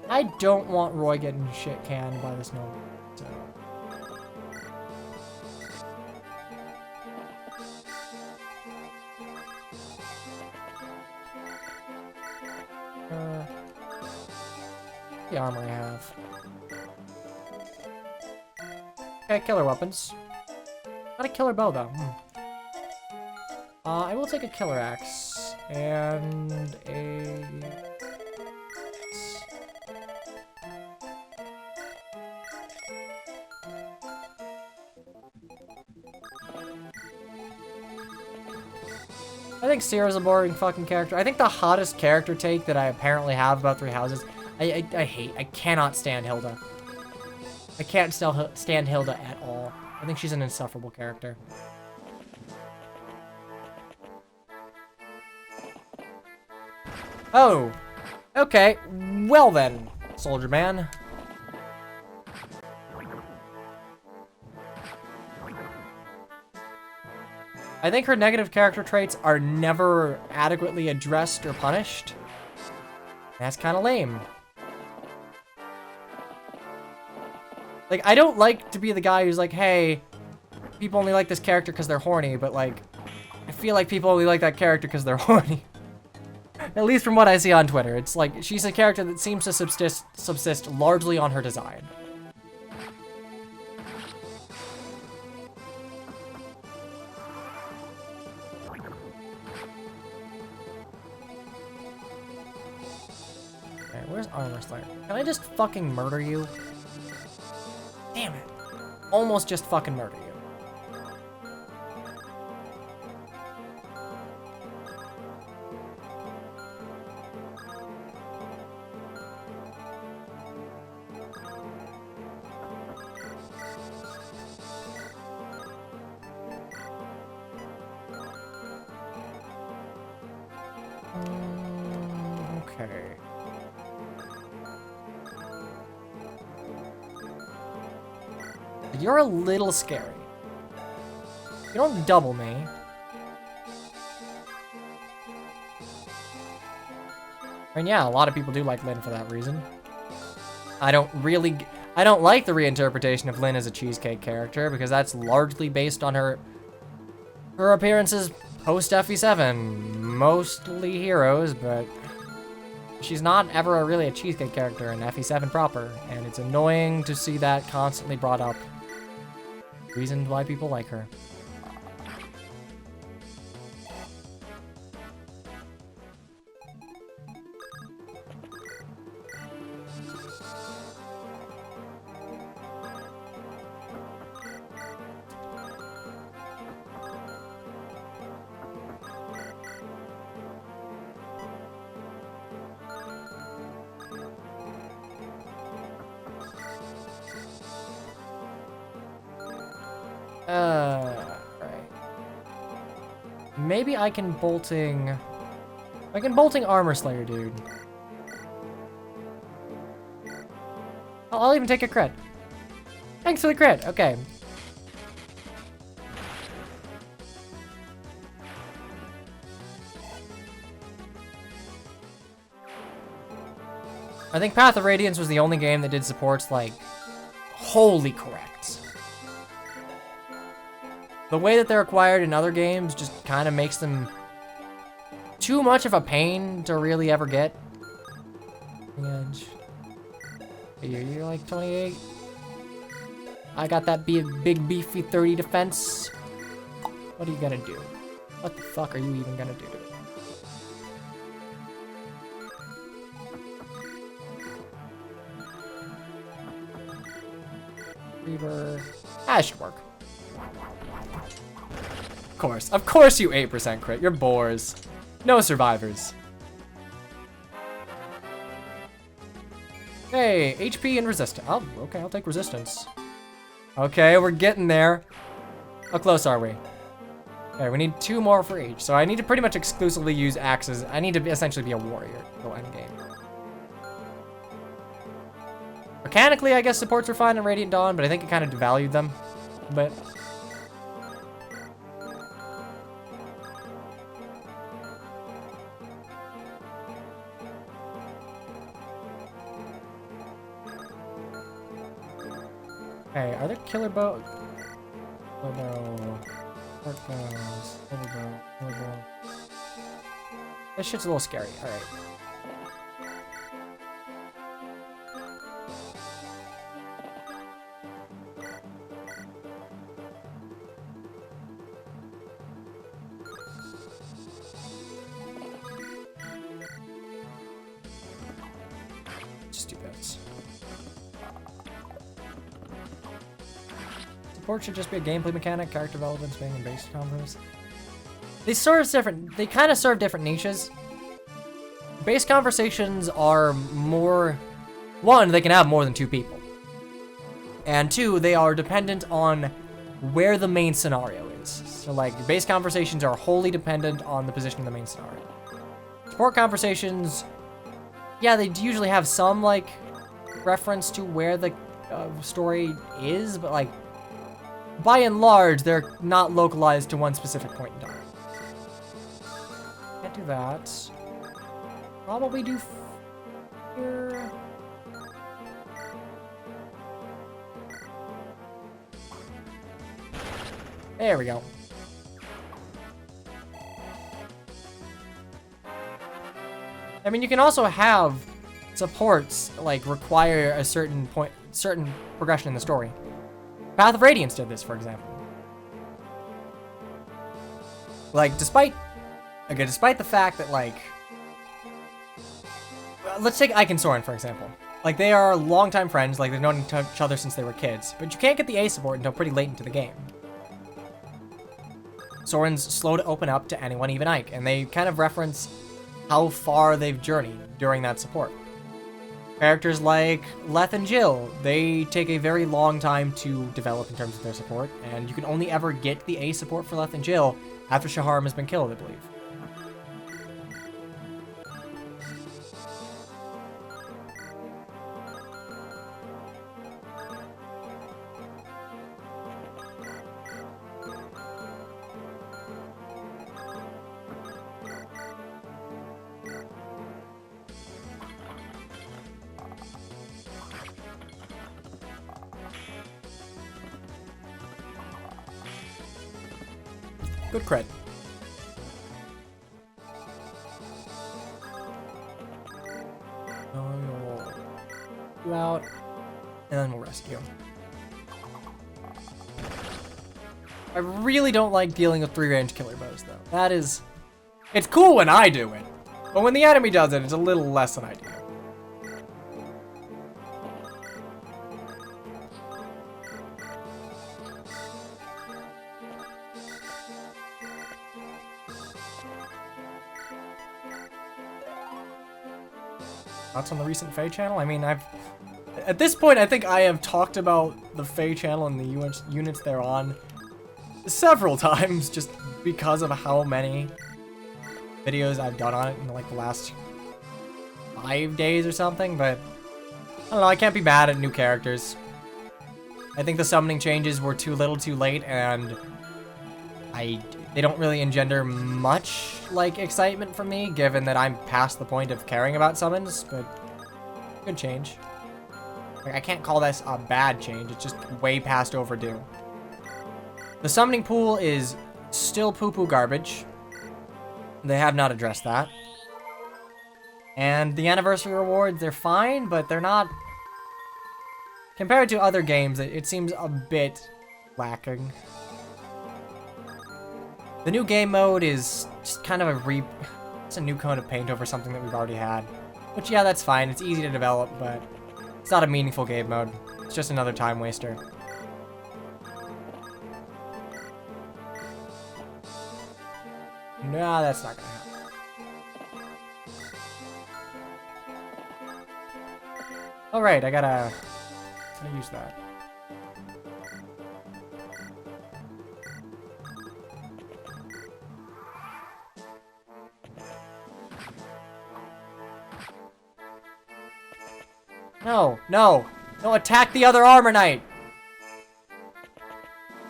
I don't want Roy getting shit canned by this moment, so. The armor I have. Okay, killer weapons. Not a killer bow, though. I will take a killer axe and a... I think Sierra's a boring fucking character. I think the hottest character take that I apparently have about Three Houses, I cannot stand Hilda. I can't stand Hilda at all. I think she's an insufferable character. Oh, okay. Well then, soldier man. I think her negative character traits are never adequately addressed or punished. That's kind of lame. Like, I don't like to be the guy who's like, hey, people only like this character because they're horny, but like, I feel like people only like that character because they're horny. At least from what I see on Twitter. It's like, she's a character that seems to subsist largely on her design. Okay, where's Armor Slayer? Can I just fucking murder you? Damn it. almost just fucking murder you. Okay. You're a little scary. You don't double me. And yeah, a lot of people do like Lynn for that reason. I don't like the reinterpretation of Lynn as a cheesecake character because that's largely based on her appearances post FE7. Mostly heroes, but she's not ever really a cheesecake character in FE7 proper, and it's annoying to see that constantly brought up. Reasons why people like her. Right. Maybe I can bolting Armor Slayer, dude. I'll even take a crit. Thanks for the crit. Okay. I think Path of Radiance was the only game that did supports, like, wholly correct. The way that they're acquired in other games just kind of makes them too much of a pain to really ever get. Edge. You're like 28. I got that big beefy 30 defense. What are you gonna do? What the fuck are you even gonna do? Reaver. That should work. Of course you 8% crit. You're bores. No survivors. Hey, HP and resistance. Oh, okay, I'll take resistance. Okay, we're getting there. How close are we? Okay, we need 2 more for each. So I need to pretty much exclusively use axes. I need to essentially be a warrior to go endgame. Mechanically, I guess supports are fine in Radiant Dawn, but I think it kind of devalued them a bit. Hey, are there killer bows? Oh no. Arc bows. Killer bow. This shit's a little scary. Alright. Just do this. Support should just be a gameplay mechanic, character development, being in base conference. They kind of serve different niches. Base conversations are more, 1, they can have more than 2 people. And 2, they are dependent on where the main scenario is. So like, base conversations are wholly dependent on the position of the main scenario. Support conversations, yeah, they usually have some like reference to where the story is, but like, by and large, they're not localized to one specific point in time. Can't do that. Probably do here. There we go. I mean, you can also have supports like require a certain progression in the story. Path of Radiance did this, for example. Like, despite the fact that, like, let's take Ike and Soren, for example. Like, they are longtime friends, like they've known each other since they were kids, but you can't get the A support until pretty late into the game. Soren's slow to open up to anyone, even Ike, and they kind of reference how far they've journeyed during that support. Characters like Leth and Jill, they take a very long time to develop in terms of their support, and you can only ever get the A support for Leth and Jill after Shaharm has been killed, I believe. Good cred. You out, and then we'll rescue. I really don't like dealing with 3-range killer bows, though. That is... It's cool when I do it, but when the enemy does it, it's a little less than ideal. Thoughts on the recent Fae channel? I mean, at this point, I think I have talked about the Fae channel and the units they're on several times, just because of how many videos I've done on it in like the last 5 days or something, but I don't know, I can't be mad at new characters. I think the summoning changes were too little too late, and they don't really engender much, like, excitement from me, given that I'm past the point of caring about summons, but good change. Like, I can't call this a bad change, it's just way past overdue. The summoning pool is still poo-poo garbage. They have not addressed that. And the anniversary rewards, they're fine, but they're not... Compared to other games, it seems a bit lacking. The new game mode is just kind of it's a new coat of paint over something that we've already had. Which, yeah, that's fine. It's easy to develop, but it's not a meaningful game mode. It's just another time waster. Nah, that's not gonna happen. Alright, I gotta use that. No, no, no, attack the other Armor Knight.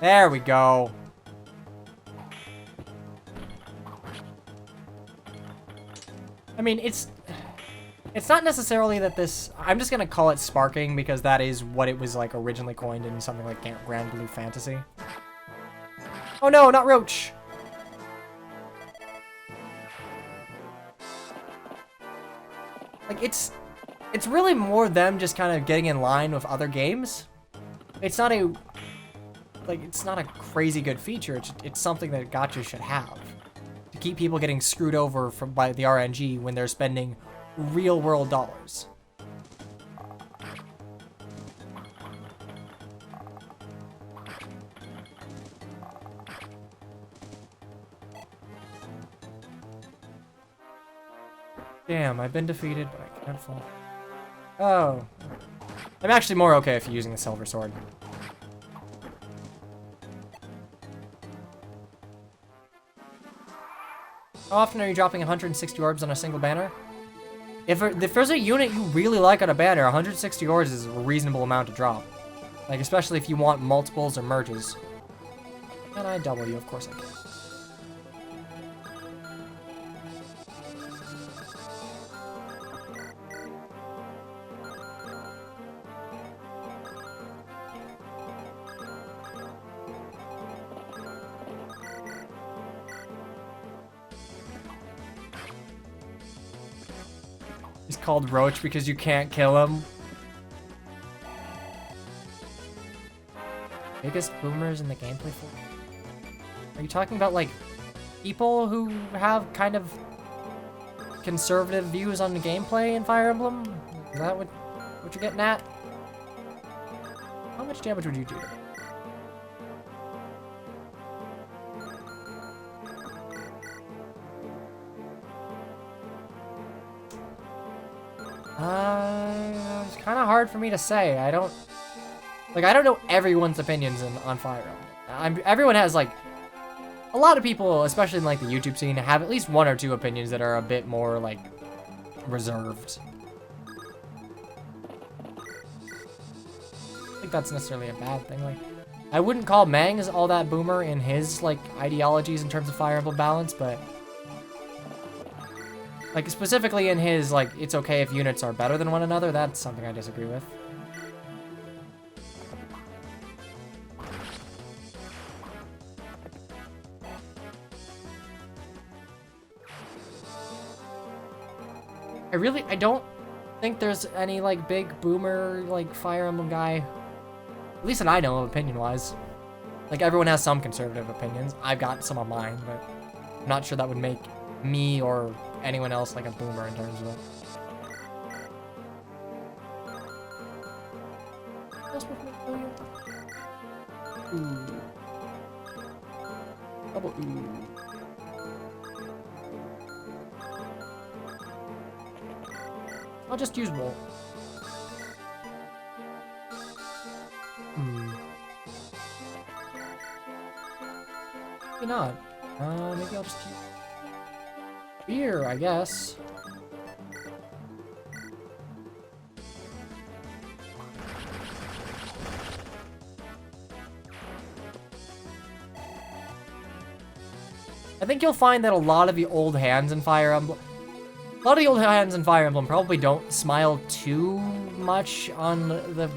There we go. I mean, it's not necessarily that this... I'm just gonna call it sparking because that is what it was like originally coined in something like Grand Blue Fantasy. Oh no, not Roach! Like, it's really more them just kind of getting in line with other games. It's not a... Like, it's not a crazy good feature, it's something that gacha should have. To keep people getting screwed over by the RNG when they're spending real-world dollars. Damn, I've been defeated, but I can't fall. Oh. I'm actually more okay if you're using the silver sword. How often are you dropping 160 orbs on a single banner? If there's a unit you really like on a banner, 160 orbs is a reasonable amount to drop. Like, especially if you want multiples or merges. Can I double you? Of course I can. He's called Roach because you can't kill him. Biggest boomers in the gameplay for? Are you talking about, like, people who have kind of conservative views on the gameplay in Fire Emblem? Is that what what you're getting at? How much damage would you do? It's kind of hard for me to say. I don't know everyone's opinions on Fire Emblem. Everyone has, like, a lot of people, especially in, like, the YouTube scene, have at least one or two opinions that are a bit more, like, reserved. I think that's necessarily a bad thing. Like, I wouldn't call Mangs all that boomer in his, like, ideologies in terms of Fire Emblem balance, but, like, specifically in his, like, it's okay if units are better than one another, that's something I disagree with. I don't think there's any, like, big boomer, like, Fire Emblem guy, at least that I know of, opinion-wise. Like, everyone has some conservative opinions. I've got some of mine, but I'm not sure that would make me or anyone else, like, a boomer in terms of it. Ooh. Double ooh. I'll just use wool. Maybe not. Maybe I'll just use beer, I guess. I think you'll find that a lot of the old hands in Fire Emblem probably don't smile too much on the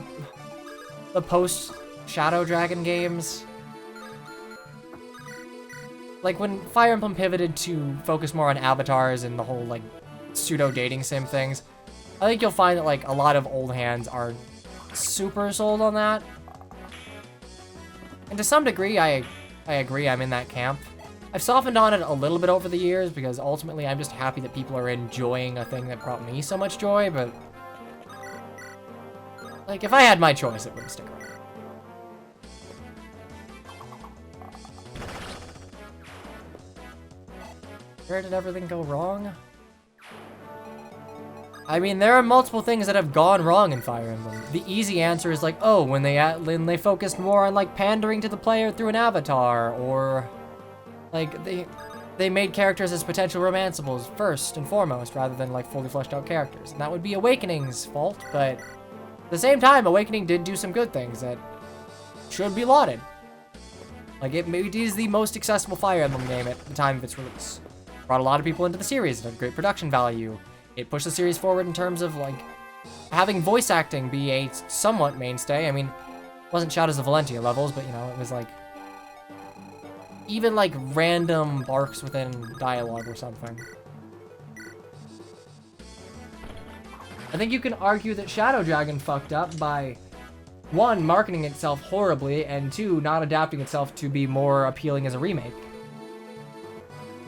post Shadow Dragon games. Like, when Fire Emblem pivoted to focus more on avatars and the whole, like, pseudo dating sim things, I think you'll find that, like, a lot of old hands are super sold on that. And to some degree, I agree, I'm in that camp. I've softened on it a little bit over the years because ultimately I'm just happy that people are enjoying a thing that brought me so much joy, but, like, if I had my choice, it wouldn't stick around. Where did everything go wrong? I mean, there are multiple things that have gone wrong in Fire Emblem. The easy answer is like, oh, when they focused more on, like, pandering to the player through an avatar, or, like, they made characters as potential romanceables first and foremost, rather than, like, fully fleshed out characters. And that would be Awakening's fault, but at the same time, Awakening did do some good things that should be lauded. Like, it is the most accessible Fire Emblem game at the time of its release. Brought a lot of people into the series. It had great production value. It pushed the series forward in terms of, like, having voice acting be a somewhat mainstay. I mean, it wasn't Shadows of Valentia levels, but, you know, it was, like, even, like, random barks within dialogue or something. I think you can argue that Shadow Dragon fucked up by, 1, marketing itself horribly, and 2, not adapting itself to be more appealing as a remake.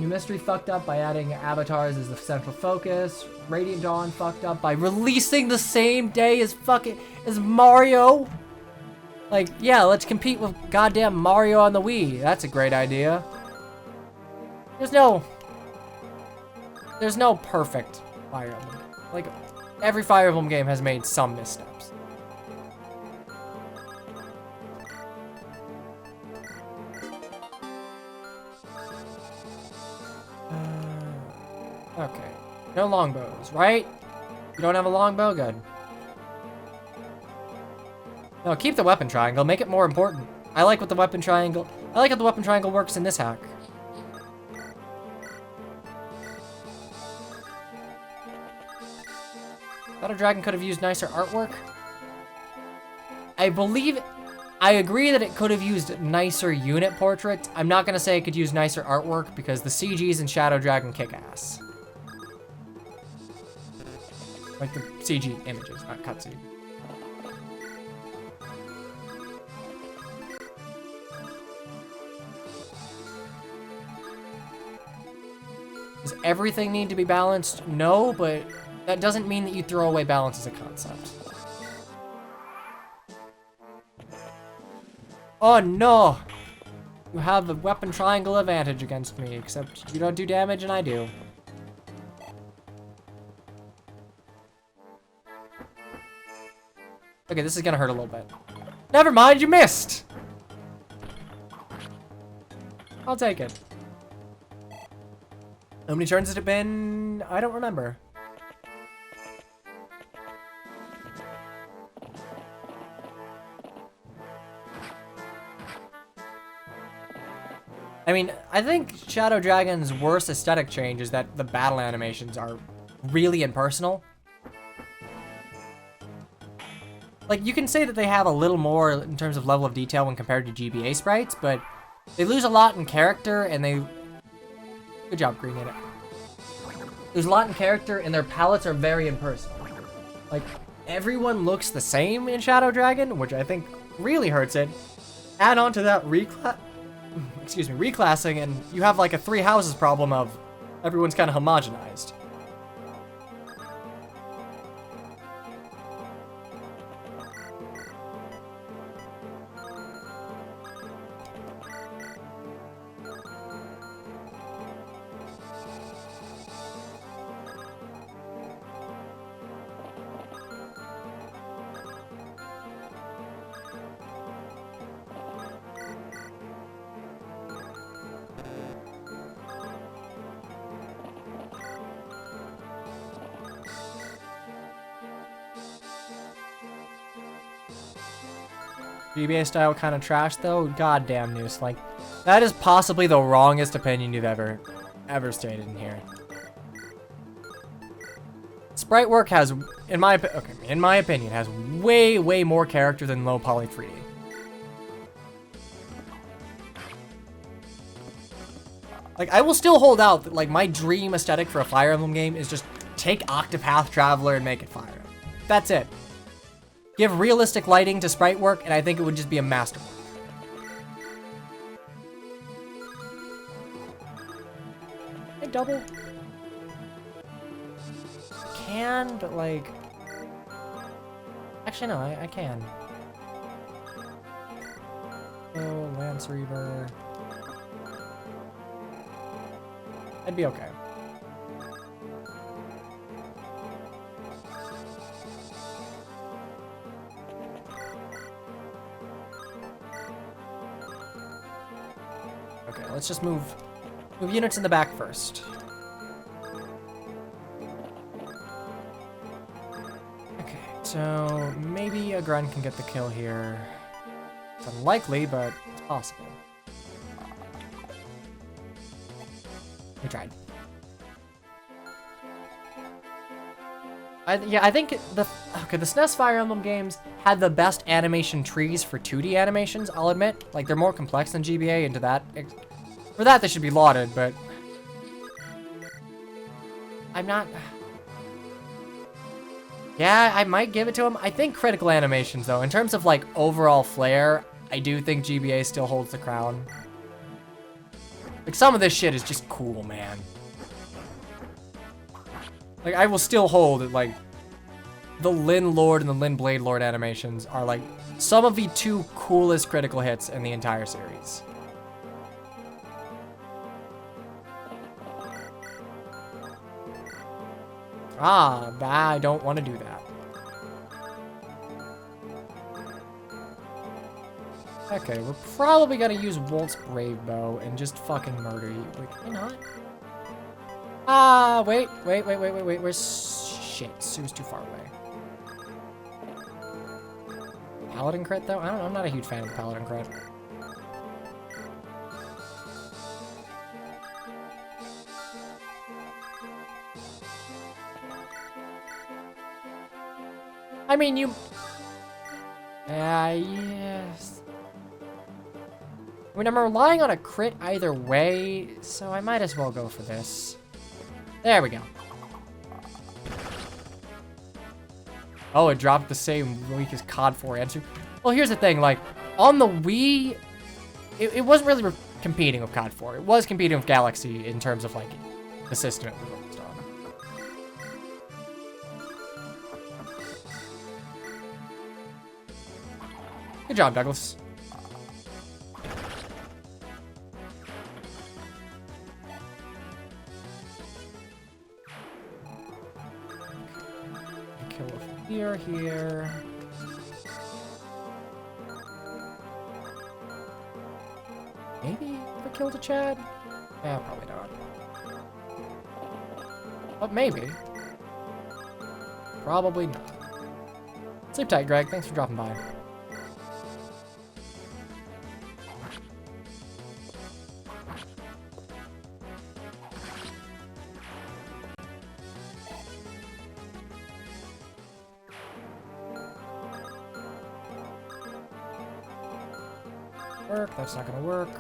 New Mystery fucked up by adding avatars as the central focus. Radiant Dawn fucked up by releasing the same day as Mario. Like, yeah, let's compete with goddamn Mario on the Wii. That's a great idea. There's no perfect Fire Emblem. Like, every Fire Emblem game has made some missteps. Okay. No longbows, right? You don't have a longbow? Good. No, keep the weapon triangle. Make it more important. I like how the weapon triangle works in this hack. Thought a dragon could have used nicer artwork. I agree that it could have used nicer unit portraits. I'm not gonna say it could use nicer artwork because the CGs in Shadow Dragon kick ass. Like the CG images, not cutscene. Does everything need to be balanced? No, but that doesn't mean that you throw away balance as a concept. Oh no! You have a weapon triangle advantage against me, except you don't do damage and I do. Okay, this is gonna hurt a little bit. Never mind, you missed! I'll take it. How many turns has it been? I don't remember. I mean, I think Shadow Dragon's worst aesthetic change is that the battle animations are really impersonal. Like, you can say that they have a little more in terms of level of detail when compared to GBA sprites, but they lose a lot in character, and they... Good job, Green Unit. There's a lot in character, and their palettes are very impersonal. Like, everyone looks the same in Shadow Dragon, which I think really hurts it. Add on to that reclassing, and you have like a three houses problem of everyone's kind of homogenized. GBA style kind of trash though. Goddamn, Noose. Like, that is possibly the wrongest opinion you've ever stated in here. Sprite work has, in my opinion, has way more character than low poly 3D. Like, I will still hold out that, like, my dream aesthetic for a Fire Emblem game is just take Octopath Traveler and make it Fire Emblem. That's it. Give realistic lighting to sprite work, and I think it would just be a masterwork. Can I double? I can, but like... Actually, no, I can. Oh, Lance Reaver. I'd be okay. Okay, let's just move units in the back first. Okay, so maybe a grunt can get the kill here. It's unlikely, but it's possible. We tried. I think the SNES Fire Emblem games had the best animation trees for 2D animations, I'll admit. Like, they're more complex than GBA, and for that they should be lauded, but... I'm not... Yeah, I might give it to them. I think critical animations, though, in terms of, like, overall flair, I do think GBA still holds the crown. Like, some of this shit is just cool, man. Like, I will still hold it, like, the Lyn Lord and the Lyn Blade Lord animations are, like, some of the two coolest critical hits in the entire series. I don't want to do that. Okay, we're probably gonna use Wolt's Brave Bow and just fucking murder you. Wait, can I not? Wait. Where's... Shit, Sue's too far away. Paladin crit, though? I don't know, I'm not a huge fan of the Paladin crit. I mean, you... yes. I mean, I'm relying on a crit either way, so I might as well go for this. There we go. Oh, it dropped the same week as COD 4 answer. Well, here's the thing, like, on the Wii, it wasn't really competing with COD 4. It was competing with Galaxy in terms of, like, the system it was focused on. Good job, Douglas. kill a fear here. Maybe if I killed a Chad? Yeah, probably not. But maybe. Probably not. Sleep tight, Greg. Thanks for dropping by. Work. That's not gonna work.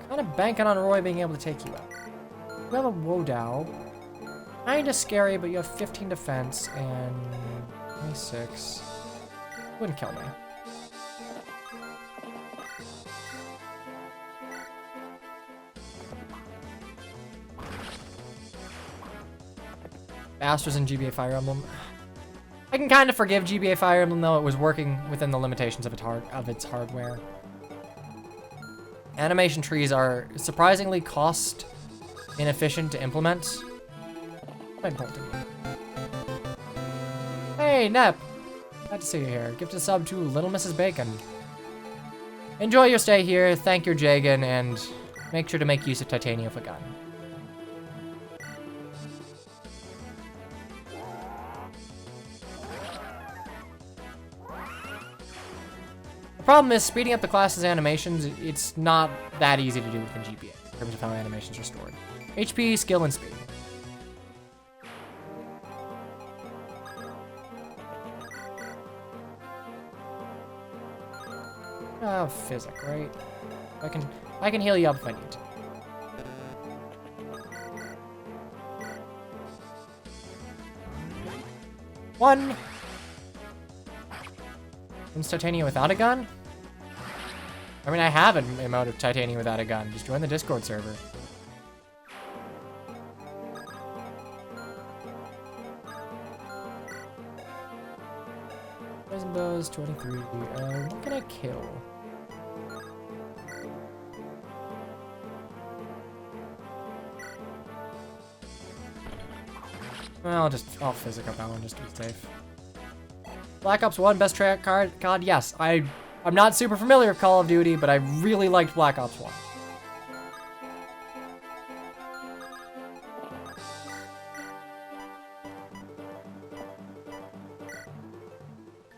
Kind of banking on Roy being able to take you out. You have a Wodao. Kinda scary, but you have 15 defense and 26. Wouldn't kill me. Masters in GBA Fire Emblem. I can kind of forgive GBA Fire Emblem though it was working within the limitations of its hardware. Animation trees are surprisingly cost inefficient to implement. Hey, Nep! Glad to see you here. Gift a sub to Little Mrs. Bacon. Enjoy your stay here, thank your Jagan, and make sure to make use of titanium for gun. The problem is, speeding up the class's animations, it's not that easy to do within GBA, in terms of how animations are stored. HP, skill, and speed. Oh, physic, right? I can heal you up if I need to. One! When's titanium without a gun? I mean, I have an emote of titanium without a gun. Just join the Discord server. Poison Buzz, 23. What can I kill? Well, I'll physic up that one just to be safe. Black Ops 1, best track card? God, yes. I'm not super familiar with Call of Duty, but I really liked Black Ops 1.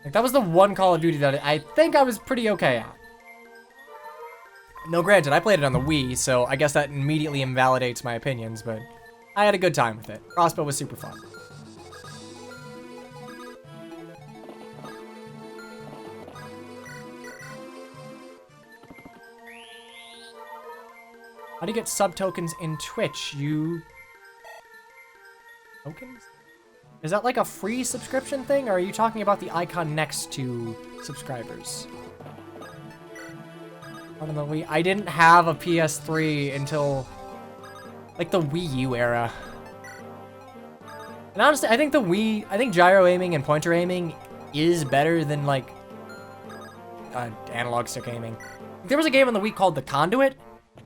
Like, that was the one Call of Duty that I think I was pretty okay at. No, granted, I played it on the Wii, so I guess that immediately invalidates my opinions, but I had a good time with it. Crossbow was super fun. How do you get sub-tokens in Twitch? Tokens? Is that like a free subscription thing, or are you talking about the icon next to subscribers? I don't know, I didn't have a PS3 until, like, the Wii U era. And honestly, I think gyro aiming and pointer aiming is better than, like, analog stick aiming. There was a game on the Wii called The Conduit,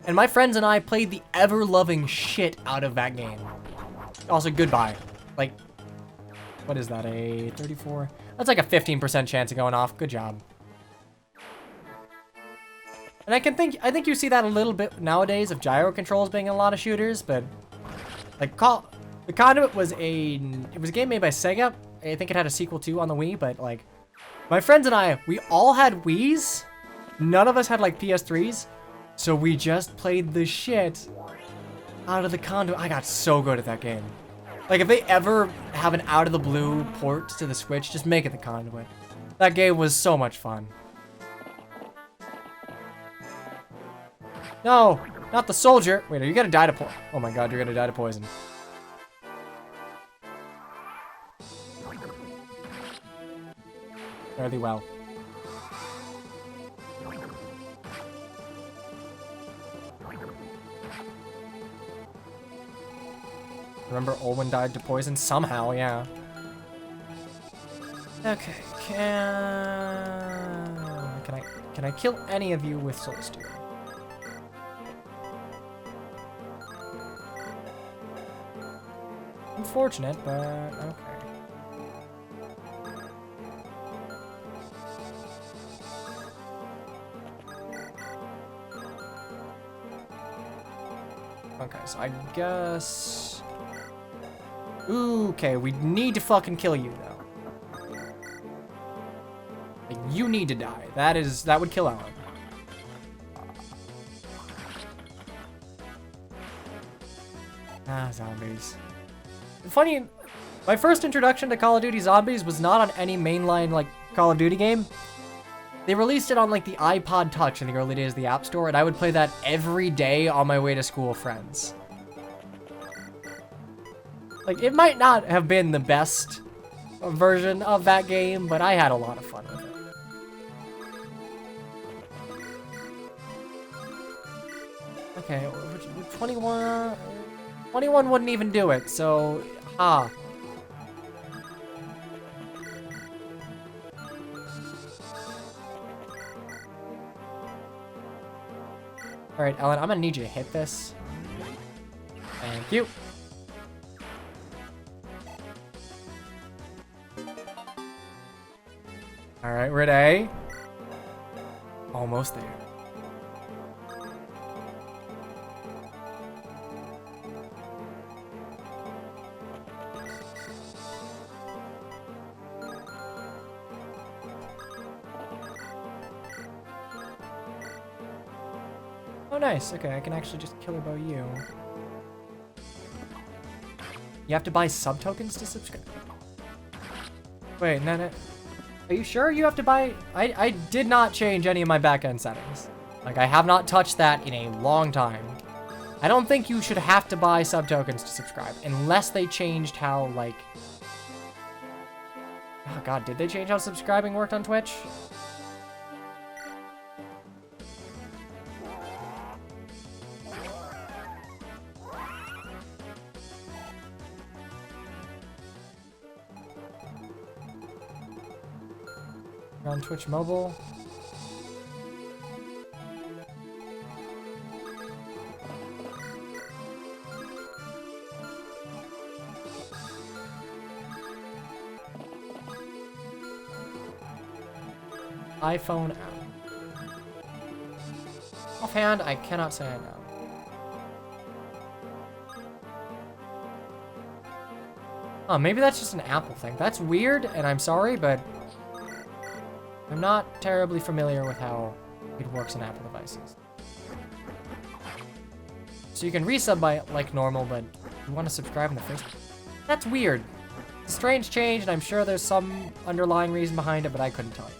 and my friends and I played the ever-loving shit out of that game. Also, goodbye. Like, what is that, a 34? That's like a 15% chance of going off. Good job. And I think you see that a little bit nowadays of gyro controls being in a lot of shooters, but like The Conduit was a game made by Sega. I think it had a sequel too on the Wii, but like my friends and I, we all had Wiis. None of us had like PS3s. So we just played the shit out of The Conduit. I got so good at that game. Like, if they ever have an out-of-the-blue port to the Switch, just make it The Conduit. That game was so much fun. No, not the soldier. Wait, are you gonna die to poison? Oh my god, you're gonna die to poison. Fairly well. Remember Olwen died to poison? Somehow, yeah. Okay, can I kill any of you with Soul Steal? Unfortunate, but okay. Okay, so I guess... Ooh, okay, we need to fucking kill you, though. Like, you need to die. That would kill Alan. Ah, zombies. Funny, my first introduction to Call of Duty Zombies was not on any mainline, like, Call of Duty game. They released it on, like, the iPod Touch in the early days of the App Store, and I would play that every day on my way to school with friends. Like, it might not have been the best version of that game, but I had a lot of fun with it. Okay, 21... 21 wouldn't even do it, so... Alright, Ellen, I'm gonna need you to hit this. Thank you. Alright, we're at A. Almost there. Oh, nice. Okay, I can actually just kill about you. You have to buy sub-tokens to subscribe? Wait, no. Are you sure you have to buy... I did not change any of my backend settings. Like, I have not touched that in a long time. I don't think you should have to buy sub-tokens to subscribe, unless they changed how, like... Oh, God, did they change how subscribing worked on Twitch? On Twitch Mobile. iPhone app. Offhand, I cannot say I know. Oh, maybe that's just an Apple thing. That's weird, and I'm sorry, but I'm not terribly familiar with how it works on Apple devices. So you can resub by like normal, but you want to subscribe in the first place? That's weird. It's a strange change, and I'm sure there's some underlying reason behind it, but I couldn't tell you.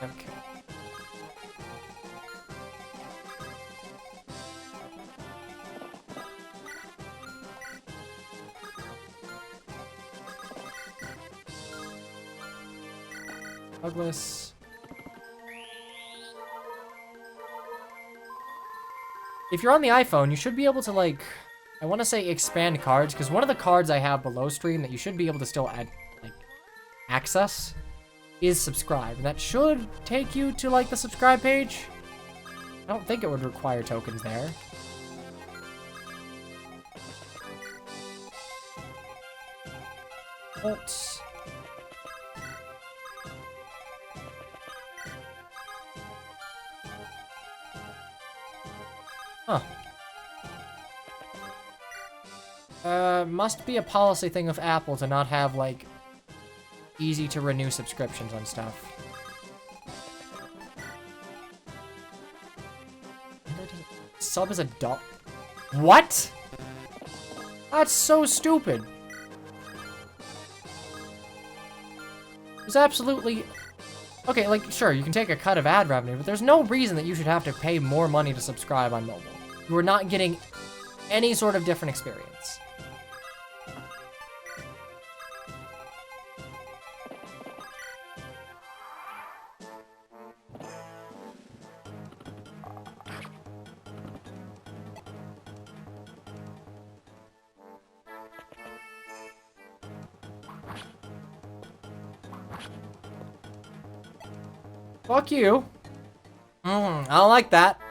Okay. Douglas. If you're on the iPhone, you should be able to, like, I want to say expand cards, because one of the cards I have below stream that you should be able to still add, like, access is subscribe. And that should take you to, like, the subscribe page. I don't think it would require tokens there. Bolts. Huh. Must be a policy thing of Apple to not have, like, easy to renew subscriptions on stuff. Sub is a dog. What? That's so stupid. There's absolutely... Okay, like, sure, you can take a cut of ad revenue, but there's no reason that you should have to pay more money to subscribe on mobile. You are not getting any sort of different experience. Fuck you. I don't like that.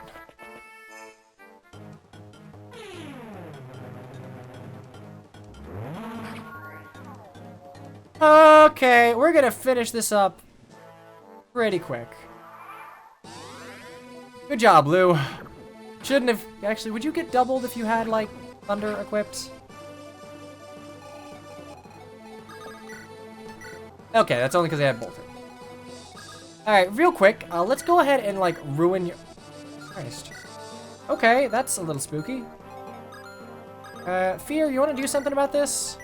Okay, we're gonna finish this up pretty quick. Good job, Lou. Shouldn't have... Actually, would you get doubled if you had, like, thunder equipped? Okay, that's only because I had bolted. Alright, real quick, let's go ahead and, like, ruin your... Christ. Okay, that's a little spooky. Fear, you want to do something about this?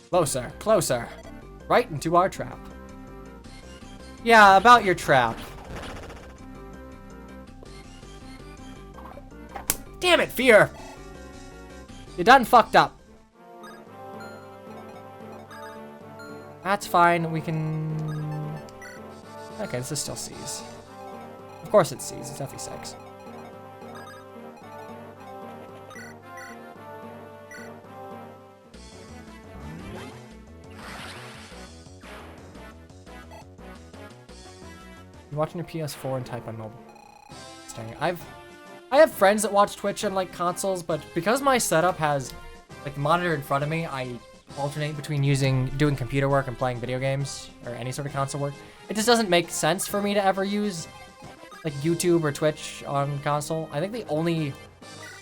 Closer, closer. Right into our trap. Yeah, about your trap. Damn it, Fear! You done fucked up. That's fine, we can... Okay, this is still C's. Of course it's C's, it's FE6. You're watching your PS4 and type on mobile. I have friends that watch Twitch on like consoles, but because my setup has like the monitor in front of me, I alternate between doing computer work and playing video games or any sort of console work. It just doesn't make sense for me to ever use like YouTube or Twitch on console. I think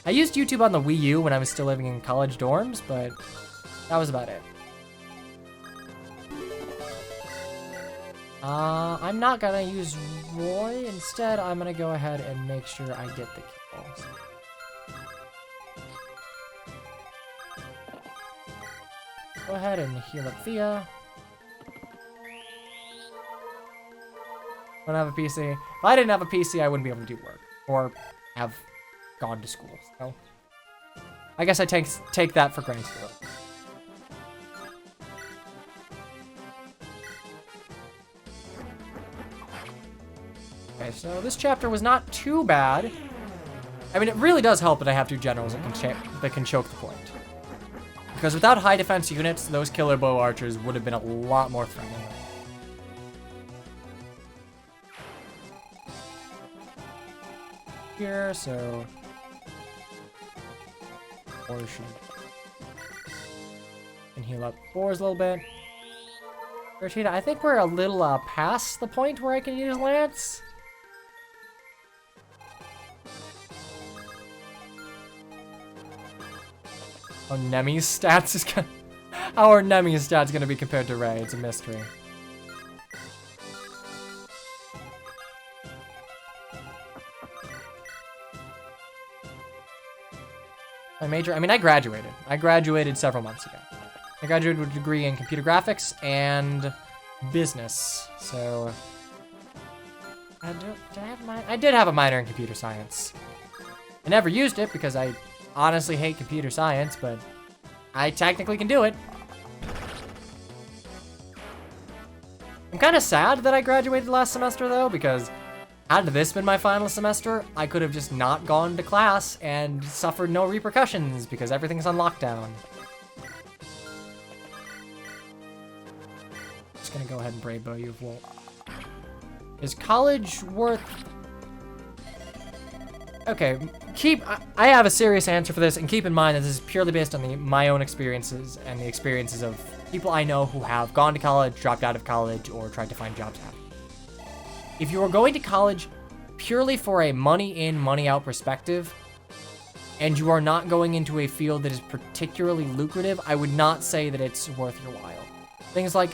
I used YouTube on the Wii U when I was still living in college dorms, but that was about it. I'm not gonna use Roy. Instead, I'm gonna go ahead and make sure I get the kills. Go ahead and heal up Thea. Don't have a PC. If I didn't have a PC, I wouldn't be able to do work or have gone to school. So I guess I take that for granted. Okay, so this chapter was not too bad. I mean, it really does help that I have two generals that can choke the point. Because without high defense units, those killer bow archers would have been a lot more threatening. Here, so... Portion. And heal up Boars a little bit. Rashida, I think we're a little past the point where I can use Lance. Oh, Nemi's stats is gonna... How are Nemi's stats gonna be compared to Ray? It's a mystery. My major... I mean, I graduated. I graduated several months ago. I graduated with a degree in computer graphics and business. So... I did have a minor in computer science. I never used it because I honestly hate computer science, but I technically can do it. I'm kind of sad that I graduated last semester, though, because had this been my final semester, I could have just not gone to class and suffered no repercussions because everything's on lockdown. Just gonna go ahead and Brave Bow you of Wool. Is college worth... Okay, I have a serious answer for this, and keep in mind that this is purely based on my own experiences and the experiences of people I know who have gone to college, dropped out of college, or tried to find jobs after. If you are going to college purely for a money in, money out perspective, and you are not going into a field that is particularly lucrative, I would not say that it's worth your while. Things like,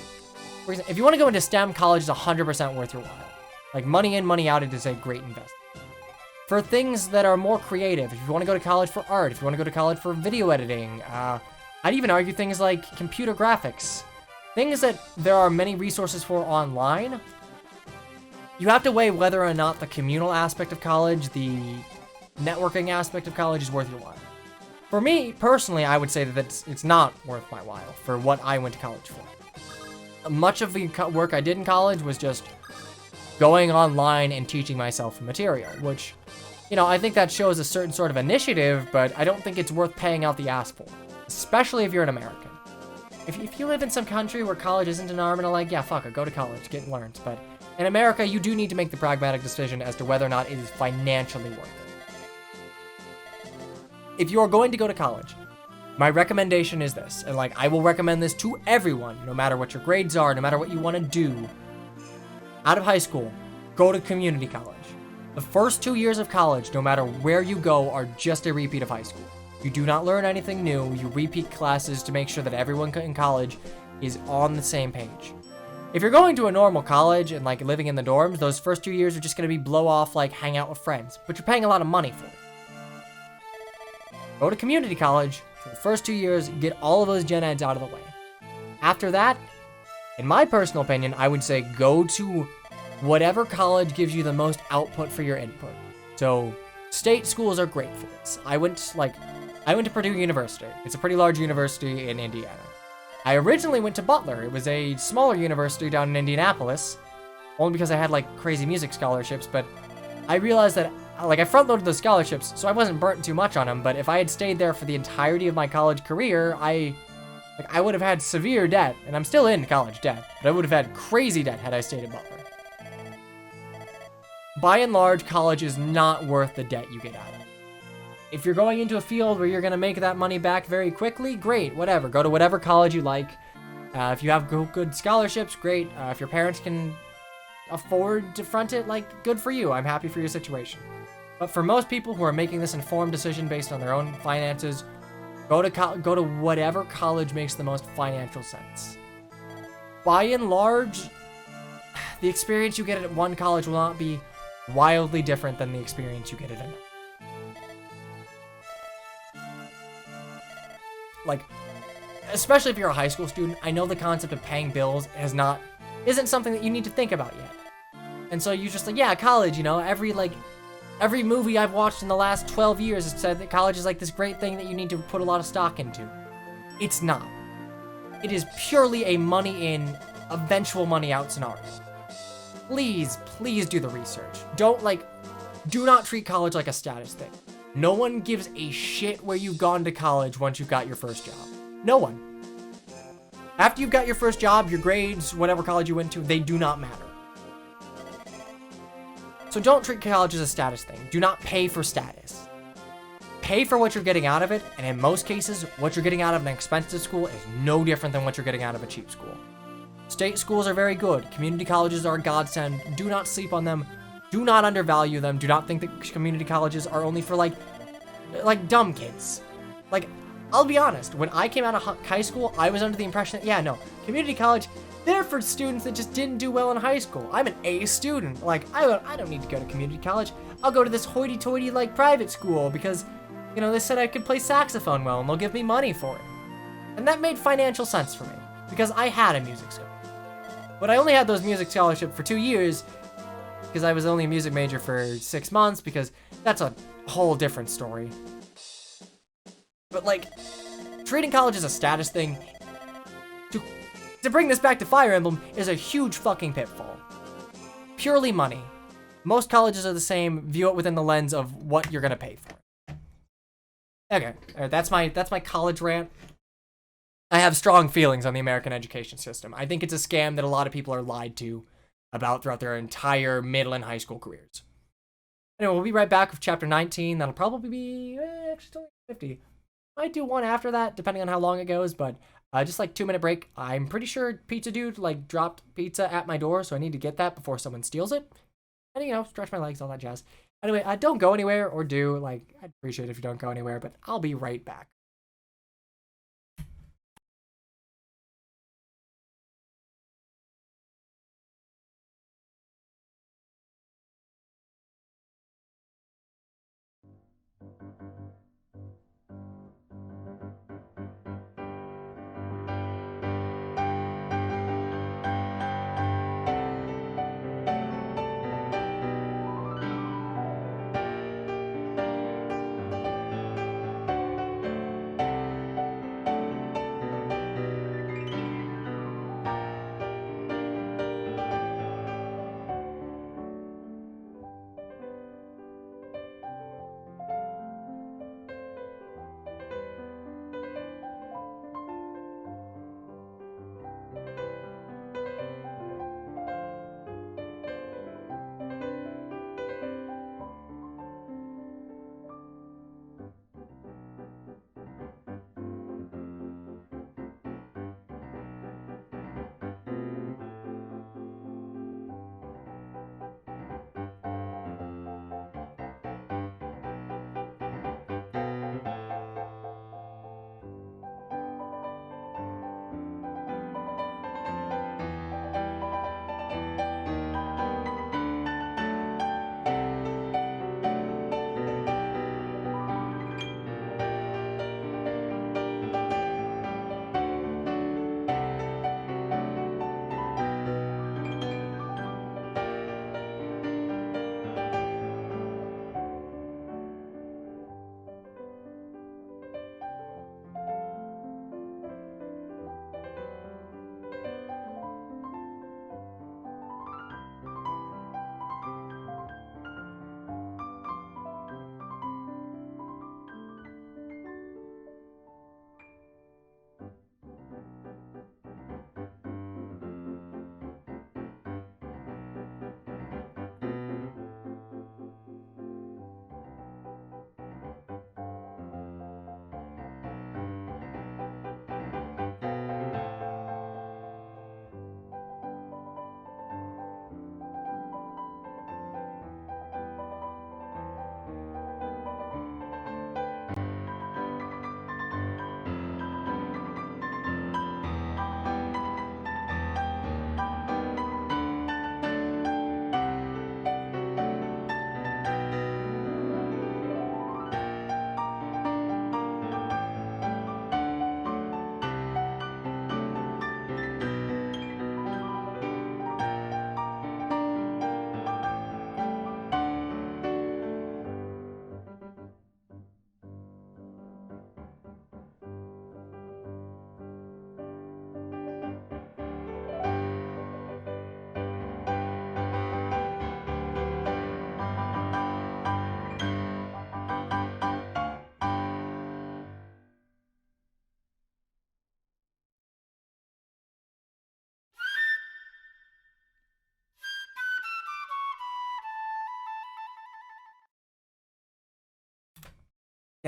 for example, if you want to go into STEM, college is 100% worth your while. Like, money in, money out, it is a great investment. For things that are more creative, if you want to go to college for art, if you want to go to college for video editing, I'd even argue things like computer graphics. Things that there are many resources for online, you have to weigh whether or not the communal aspect of college, the networking aspect of college is worth your while. For me, personally, I would say that it's not worth my while for what I went to college for. Much of the work I did in college was just going online and teaching myself material, which, you know, I think that shows a certain sort of initiative, but I don't think it's worth paying out the ass for, especially if you're an American. If you live in some country where college isn't an arm and a leg, yeah, fuck it, go to college, get learned. But in America, you do need to make the pragmatic decision as to whether or not it is financially worth it. If you are going to go to college, my recommendation is this, and like I will recommend this to everyone, no matter what your grades are, no matter what you want to do. Out of high school, go to community college. The first 2 years of college, no matter where you go, are just a repeat of high school. You do not learn anything new. You repeat classes to make sure that everyone in college is on the same page. If you're going to a normal college and like living in the dorms, those first 2 years are just going to be blow off, like hang out with friends, but you're paying a lot of money for it. Go to community college for the first 2 years, get all of those gen eds out of the way. After that, in my personal opinion, I would say go to whatever college gives you the most output for your input. So state schools are great for this. I went to Purdue University. It's a pretty large university in Indiana. I originally went to Butler. It was a smaller university down in Indianapolis, only because I had like crazy music scholarships, but I realized that like I front-loaded those scholarships, so I wasn't burnt too much on them, but if I had stayed there for the entirety of my college career, I would have had severe debt, and I'm still in college debt, but I would have had crazy debt had I stayed at Butler. By and large, college is not worth the debt you get out of it. If you're going into a field where you're going to make that money back very quickly, great, whatever. Go to whatever college you like. If you have good scholarships, great. If your parents can afford to front it, like, good for you. I'm happy for your situation. But for most people who are making this informed decision based on their own finances, go to whatever college makes the most financial sense. By and large, the experience you get at one college will not be wildly different than the experience you get at another. Like, especially if you're a high school student, I know the concept of paying bills isn't something that you need to think about yet. And so you just like, yeah, college, you know, every movie I've watched in the last 12 years has said that college is like this great thing that you need to put a lot of stock into. It's not. It is purely a money in, eventual money out scenario. Please do the research. Do not treat college like a status thing. No one gives a shit where you've gone to college once you've got your first job. No one. After you've got your first job, your grades, whatever college you went to, they do not matter. So don't treat college as a status thing. Do not pay for status. Pay for what you're getting out of it, and in most cases, what you're getting out of an expensive school is no different than what you're getting out of a cheap school. State schools are very good. Community colleges are a godsend. Do not sleep on them. Do not undervalue them. Do not think that community colleges are only for like dumb kids. Like, I'll be honest, when I came out of high school, I was under the impression that, yeah, no, community college, they're for students that just didn't do well in high school. I'm an A student. Like, I don't need to go to community college. I'll go to this hoity-toity, like, private school because, you know, they said I could play saxophone well and they'll give me money for it. And that made financial sense for me because I had a music scholarship. But I only had those music scholarships for 2 years because I was only a music major for 6 months because that's a whole different story. But, like, treating college as a status thing, to bring this back to Fire Emblem, is a huge fucking pitfall. Purely money. Most colleges are the same. View it within the lens of what you're gonna pay for. Okay, that's my college rant. I have strong feelings on the American education system. I think it's a scam that a lot of people are lied to about throughout their entire middle and high school careers. Anyway, we'll be right back with chapter 19. That'll probably be actually 50. Might do one after that, depending on how long it goes, but just like 2-minute break. I'm pretty sure Pizza Dude like dropped pizza at my door, so I need to get that before someone steals it. And, you know, stretch my legs, all that jazz. Anyway, don't go anywhere, or do. Like, I'd appreciate it if you don't go anywhere, but I'll be right back.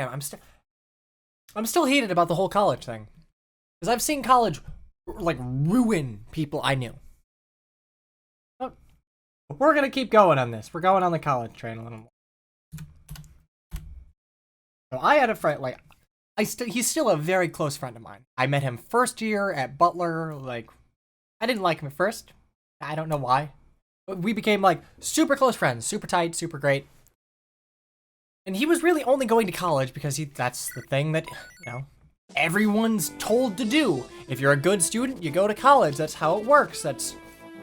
damn, I'm still heated about the whole college thing. Because I've seen college, like, ruin people I knew. But we're gonna keep going on this. We're going on the college train a little more. So I had a friend, like, he's still a very close friend of mine. I met him first year at Butler, like, I didn't like him at first. I don't know why. But we became, like, super close friends, super tight, super great. And he was really only going to college because that's the thing that, you know, everyone's told to do. If you're a good student, you go to college. That's how it works. That's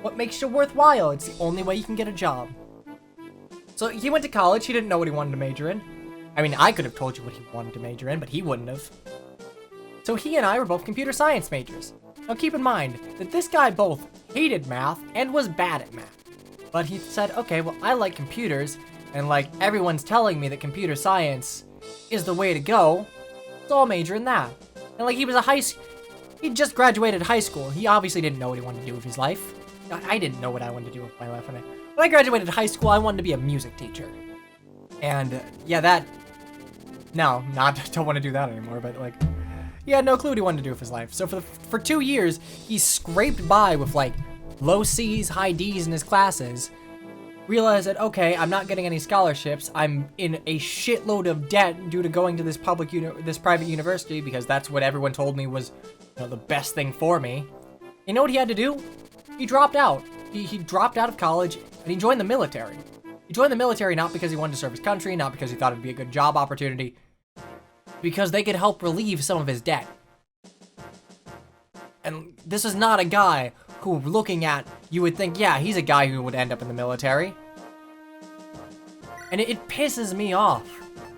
what makes you worthwhile. It's the only way you can get a job. So he went to college. He didn't know what he wanted to major in. I mean, I could have told you what he wanted to major in, but he wouldn't have. So he and I were both computer science majors. Now keep in mind that this guy both hated math and was bad at math. But he said, okay, well, I like computers, and like everyone's telling me that computer science is the way to go, so I'll major in that. And like he just graduated high school. He obviously didn't know what he wanted to do with his life. I didn't know what I wanted to do with my life. When I graduated high school, I wanted to be a music teacher. And yeah, don't want to do that anymore, but like, he had no clue what he wanted to do with his life. So for 2 years, he scraped by with like low C's, high D's in his classes, realized that, okay, I'm not getting any scholarships, I'm in a shitload of debt due to going to this private university because that's what everyone told me was, you know, the best thing for me. You know what he had to do? He dropped out. He dropped out of college and he joined the military. He joined the military not because he wanted to serve his country, not because he thought it'd be a good job opportunity, because they could help relieve some of his debt. And this is not a guy who, looking at, you would think, yeah, he's a guy who would end up in the military. And it pisses me off.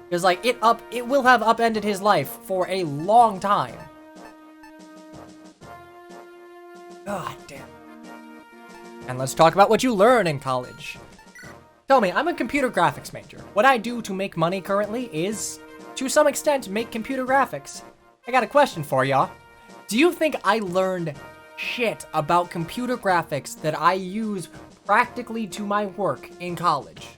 Because, like, it will have upended his life for a long time. God damn. And let's talk about what you learn in college. Tell me, I'm a computer graphics major. What I do to make money currently is, to some extent, make computer graphics. I got a question for y'all. Do you think I learned shit about computer graphics that I use practically to my work in college?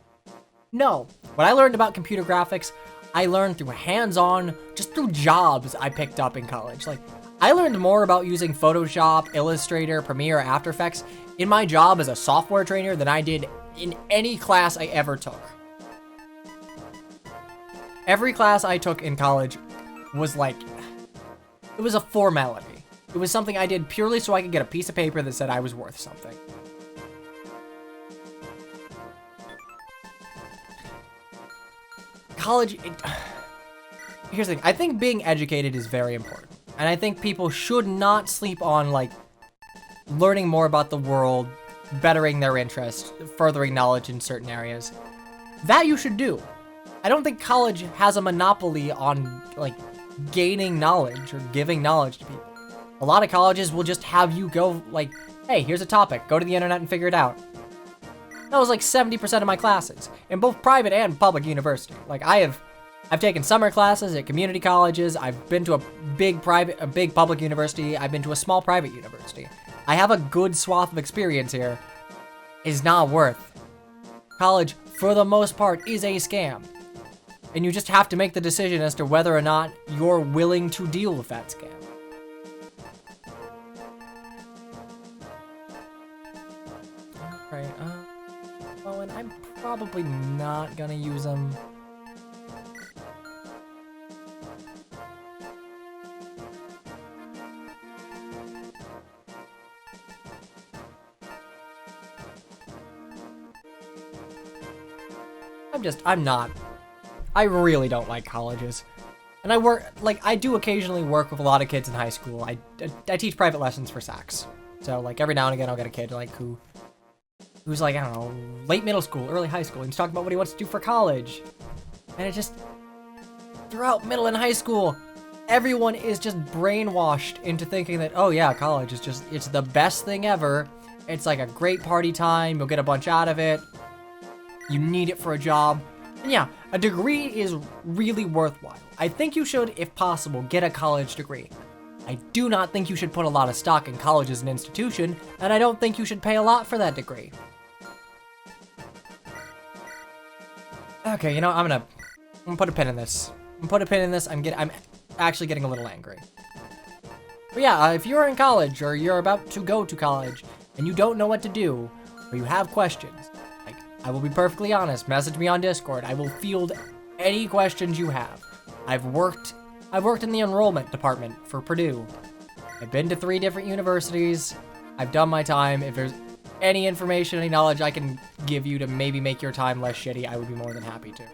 No. What I learned about computer graphics, I learned through hands-on, just through jobs I picked up in college. Like, I learned more about using Photoshop, Illustrator, Premiere, After Effects in my job as a software trainer than I did in any class I ever took. Every class I took in college was like, it was a formality. It was something I did purely so I could get a piece of paper that said I was worth something. College, here's the thing. I think being educated is very important. And I think people should not sleep on, like, learning more about the world, bettering their interest, furthering knowledge in certain areas. That you should do. I don't think college has a monopoly on, like, gaining knowledge or giving knowledge to people. A lot of colleges will just have you go, like, hey, here's a topic, go to the internet and figure it out. That was like 70% of my classes in both private and public university. Like, I've taken summer classes at community colleges. I've been to a big public university. I've been to a small private university. I have a good swath of experience here. Is not worth. College, for the most part, is a scam. And you just have to make the decision as to whether or not you're willing to deal with that scam. Alright, well, and I'm probably not gonna use them. I really don't like colleges. And I do occasionally work with a lot of kids in high school. I teach private lessons for Sacs. So, like, every now and again I'll get a kid, like, who's like, I don't know, late middle school, early high school, and he's talking about what he wants to do for college. And it just, throughout middle and high school, everyone is just brainwashed into thinking that, oh yeah, college is just, it's the best thing ever. It's like a great party time, you'll get a bunch out of it. You need it for a job. And yeah, a degree is really worthwhile. I think you should, if possible, get a college degree. I do not think you should put a lot of stock in college as an institution, and I don't think you should pay a lot for that degree. Okay, you know, I'm gonna put a pin in this. put a pin in this. I'm actually getting a little angry. But yeah, if you're in college or you're about to go to college and you don't know what to do or you have questions, like, I will be perfectly honest, message me on Discord. I will field any questions you have. I've worked in the enrollment department for Purdue. I've been to 3 different universities. I've done my time. If there's any information, any knowledge I can give you to maybe make your time less shitty, I would be more than happy to.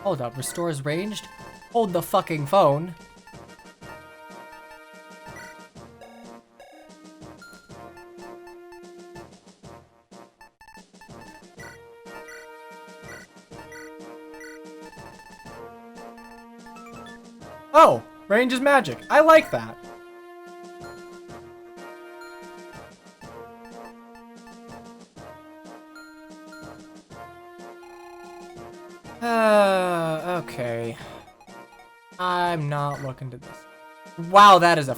Hold up, restores ranged? Hold the fucking phone. Oh, range is magic. I like that. Okay. I'm not looking to this. Wow, that is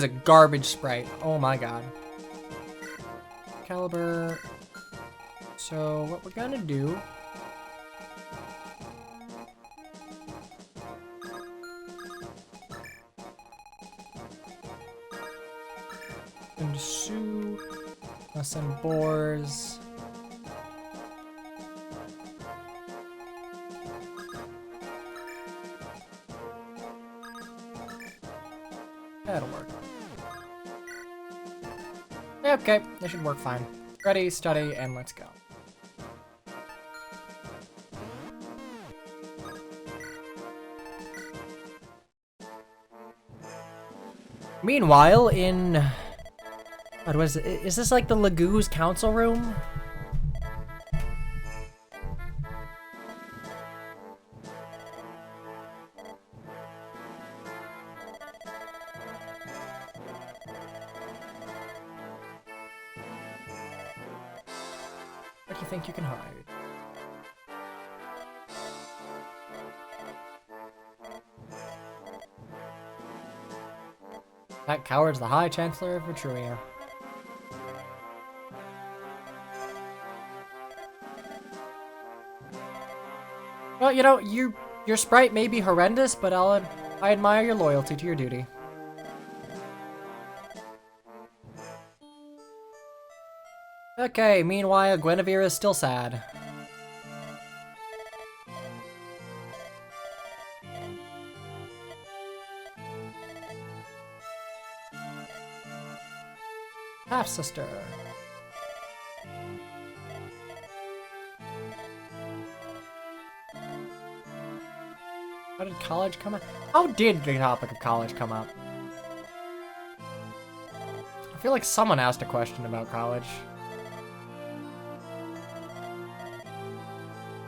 a garbage sprite. Oh my god. Caliber. So what we're gonna do. And shoot. Send boars. That'll work. Okay, that should work fine. Ready, study, and let's go. Meanwhile, in... What was it? Is this like the Lagoo's council room? Where do you think you can hide? That coward's the High Chancellor of Vitruia. Well, you know, your sprite may be horrendous, but I admire your loyalty to your duty. Okay, meanwhile, Guinevere is still sad. Half-sister. How did college come up? How did the topic of college come up? I feel like someone asked a question about college.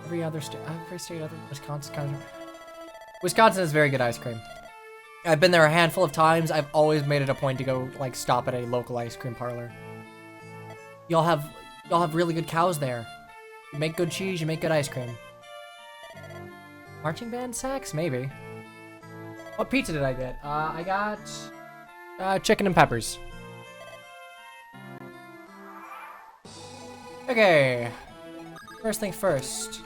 Every state other Wisconsin has very good ice cream. I've been there a handful of times. I've always made it a point to go like stop at a local ice cream parlor. Y'all have really good cows there. You make good cheese, you make good ice cream. Marching band sax? Maybe. What pizza did I get? I got chicken and peppers. Okay. First thing first.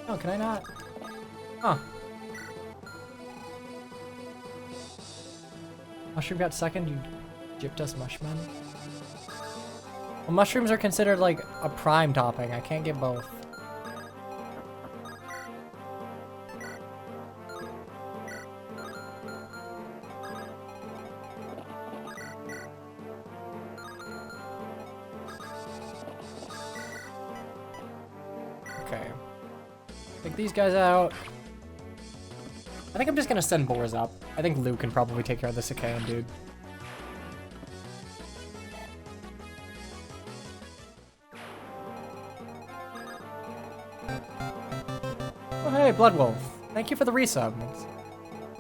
Oh, can I not? Huh. Mushroom got second, you gypped us mushman. Well, mushrooms are considered like a prime topping. I can't get both. Okay. Take these guys out. I think I'm just gonna send boars up. I think Luke can probably take care of the Sacaen dude. Oh hey, Blood Wolf. Thank you for the resub.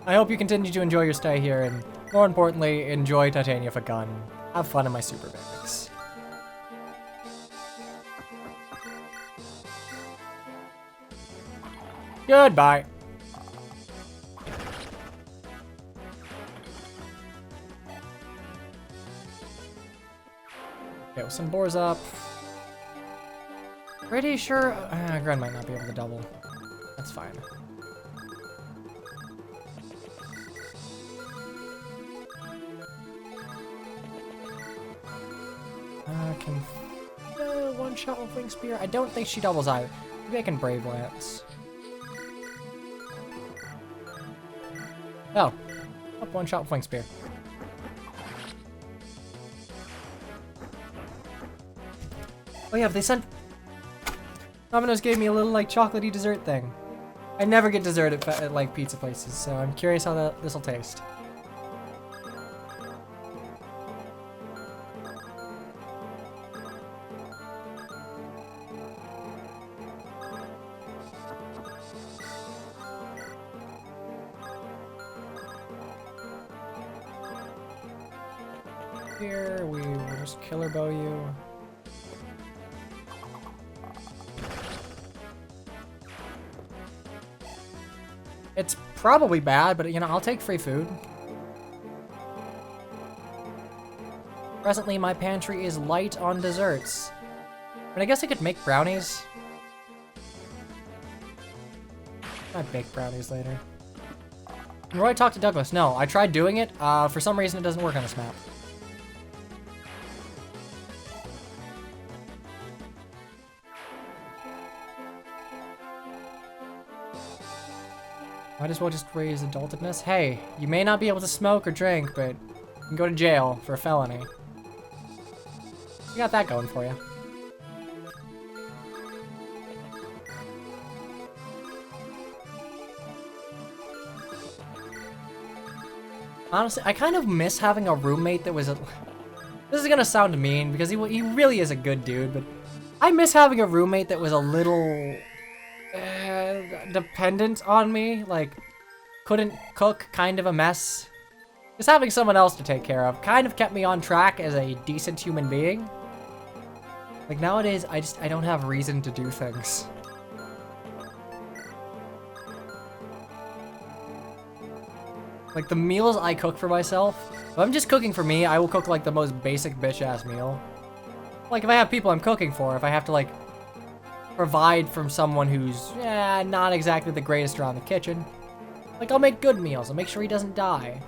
I hope you continue to enjoy your stay here and, more importantly, enjoy Titania for gun. Have fun in my super barracks. Goodbye. Okay, with some boars up. Pretty sure... Gren might not be able to double. That's fine. Can one shot with Wing Spear? I don't think she doubles either. Maybe I can Brave Lance. Oh. Up one shot with Wing Spear. Oh yeah, they sent... Domino's gave me a little, like, chocolatey dessert thing. I never get dessert at like, pizza places, so I'm curious how this'll taste. Here, we will just killer bow you. It's probably bad, but you know, I'll take free food. Presently, my pantry is light on desserts. But I guess I could make brownies. I bake brownies later. Where do I talk to Douglas? No, I tried doing it. For some reason, it doesn't work on this map. Might as well just raise adultedness. Hey, you may not be able to smoke or drink, but you can go to jail for a felony. You got that going for you. Honestly, I kind of miss having a roommate that was a... This is gonna sound mean, because he really is a good dude, but I miss having a roommate that was a little... dependent on me, like, couldn't cook, kind of a mess. Just having someone else to take care of kind of kept me on track as a decent human being. Like, nowadays, I don't have reason to do things. Like, the meals I cook for myself, if I'm just cooking for me, I will cook, like, the most basic bitch-ass meal. Like, if I have people I'm cooking for, if I have to, like, provide from someone who's not exactly the greatest around the kitchen. Like, I'll make good meals. I'll make sure he doesn't die.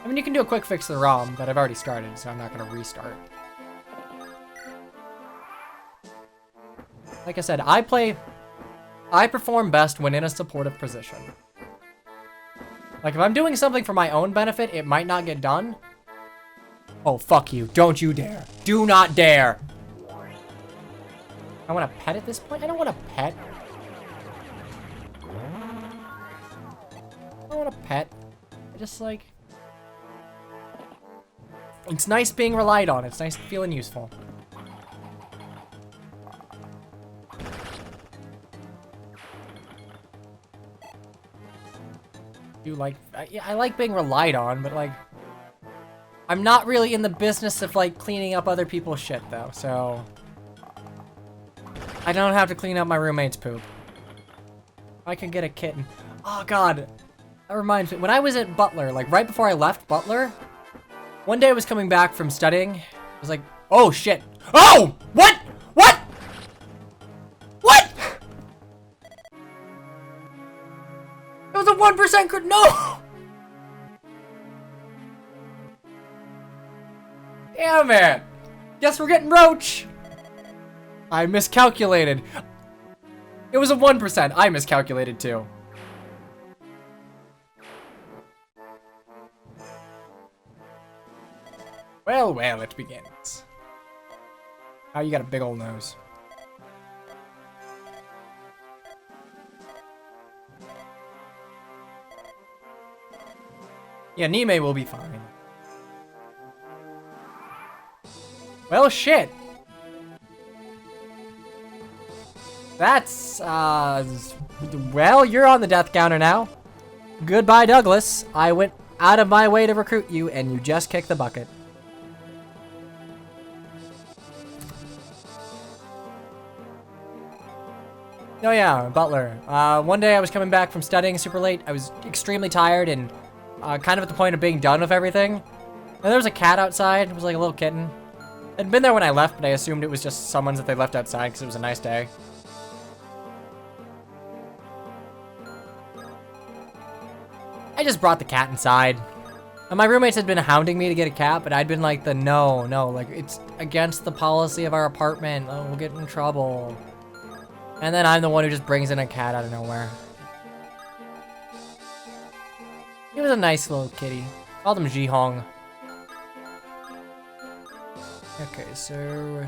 I mean, you can do a quick fix to the ROM, but I've already started, so I'm not going to restart. Like I said, I perform best when in a supportive position. Like, if I'm doing something for my own benefit, it might not get done. Oh, fuck you. Don't you dare. Do not dare. I want to pet at this point? I don't want to pet. I don't want to pet. I just, like... It's nice being relied on. It's nice feeling useful. I like being relied on, but like, I'm not really in the business of like cleaning up other people's shit though, so I don't have to clean up my roommate's poop. I can get a kitten. Oh god, that reminds me, when I was at Butler, like right before I left Butler, one day I was coming back from studying, I was like, oh shit, oh, what? It was a 1% crit. No! Damn it! Guess we're getting roach! I miscalculated. It was a 1%. I miscalculated too. Well, well, it begins. Oh, you got a big old nose. Yeah, Nime will be fine. Well, shit. That's, well, you're on the death counter now. Goodbye, Douglas. I went out of my way to recruit you, and you just kicked the bucket. Oh yeah, Butler. One day I was coming back from studying super late. I was extremely tired and kind of at the point of being done with everything. And there was a cat outside. It was like a little kitten. It had been there when I left, but I assumed it was just someone's that they left outside because it was a nice day. I just brought the cat inside. And my roommates had been hounding me to get a cat, but I'd been like no, like it's against the policy of our apartment. Oh, we'll get in trouble. And then I'm the one who just brings in a cat out of nowhere. He was a nice little kitty. Called him Jihong. Okay, so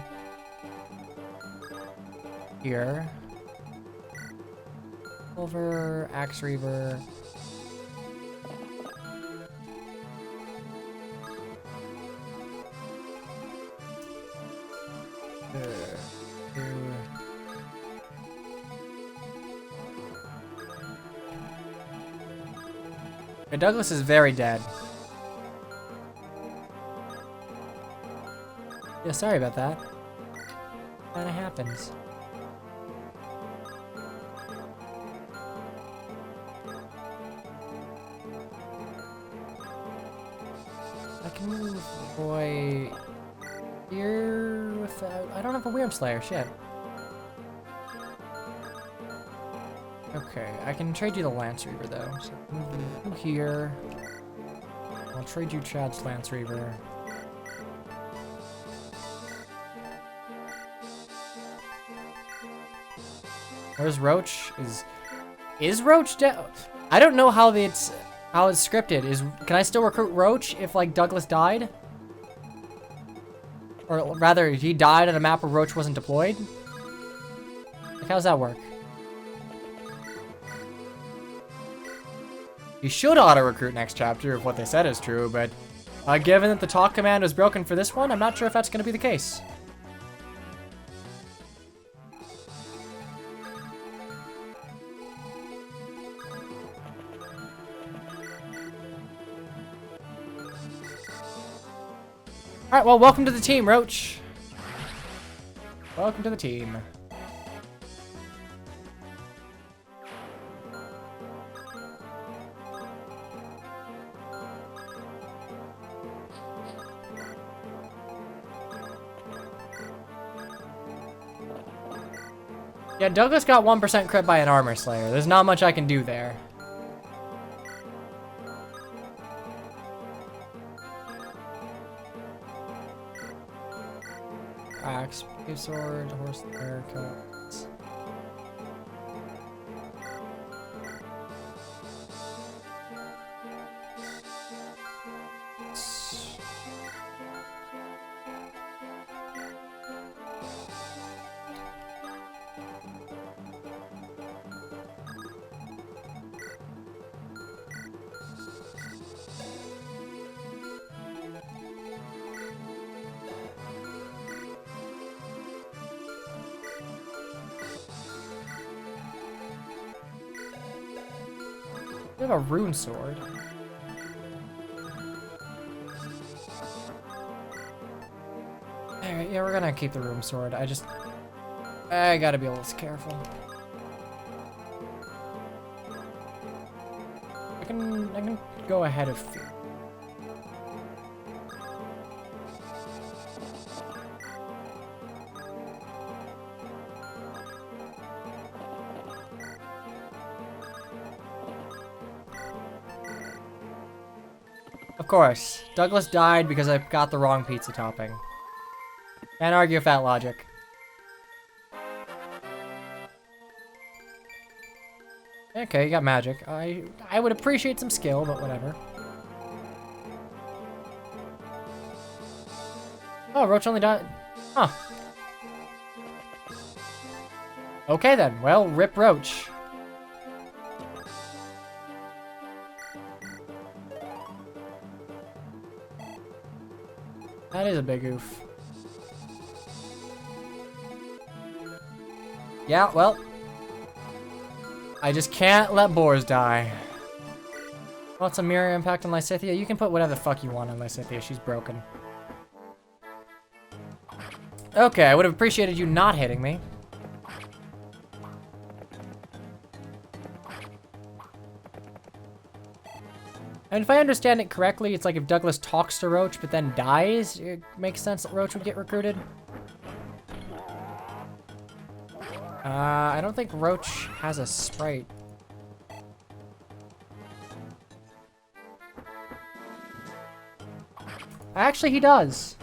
here. Silver, Axe Reaver. Douglas is very dead. Yeah, sorry about that. Kinda happens. I can move boy here without... I don't have a Weird Slayer, shit. Okay, I can trade you the Lance Reaver though. So move you here. I'll trade you Chad's Lance Reaver. Where's Roach? Is Roach dead? I don't know how it's scripted. Can I still recruit Roach if like Douglas died? Or rather, he died on a map where Roach wasn't deployed? Like, how's that work? You should auto-recruit next chapter if what they said is true, but given that the talk command was broken for this one, I'm not sure if that's going to be the case. Alright, well, welcome to the team, Roach. Welcome to the team. Yeah, Douglas got 1% crit by an Armor Slayer. There's not much I can do there. Axe, Big Sword, Horse Slayer, Coats. We have a rune sword. Alright, yeah, we're gonna keep the rune sword. I gotta be a little careful. I can go ahead of fear. Of course, Douglas died because I got the wrong pizza topping. Can't argue with that logic. Okay, you got magic. I would appreciate some skill, but whatever. Oh, Roach only died. Huh. Okay then. Well, rip Roach. That is a big oof. Yeah, well. I just can't let boars die. What's a mirror impact on Lysithea? You can put whatever the fuck you want on Lysithea. She's broken. Okay, I would have appreciated you not hitting me. And if I understand it correctly, it's like if Douglas talks to Roach but then dies, it makes sense that Roach would get recruited. I don't think Roach has a sprite. Actually, he does.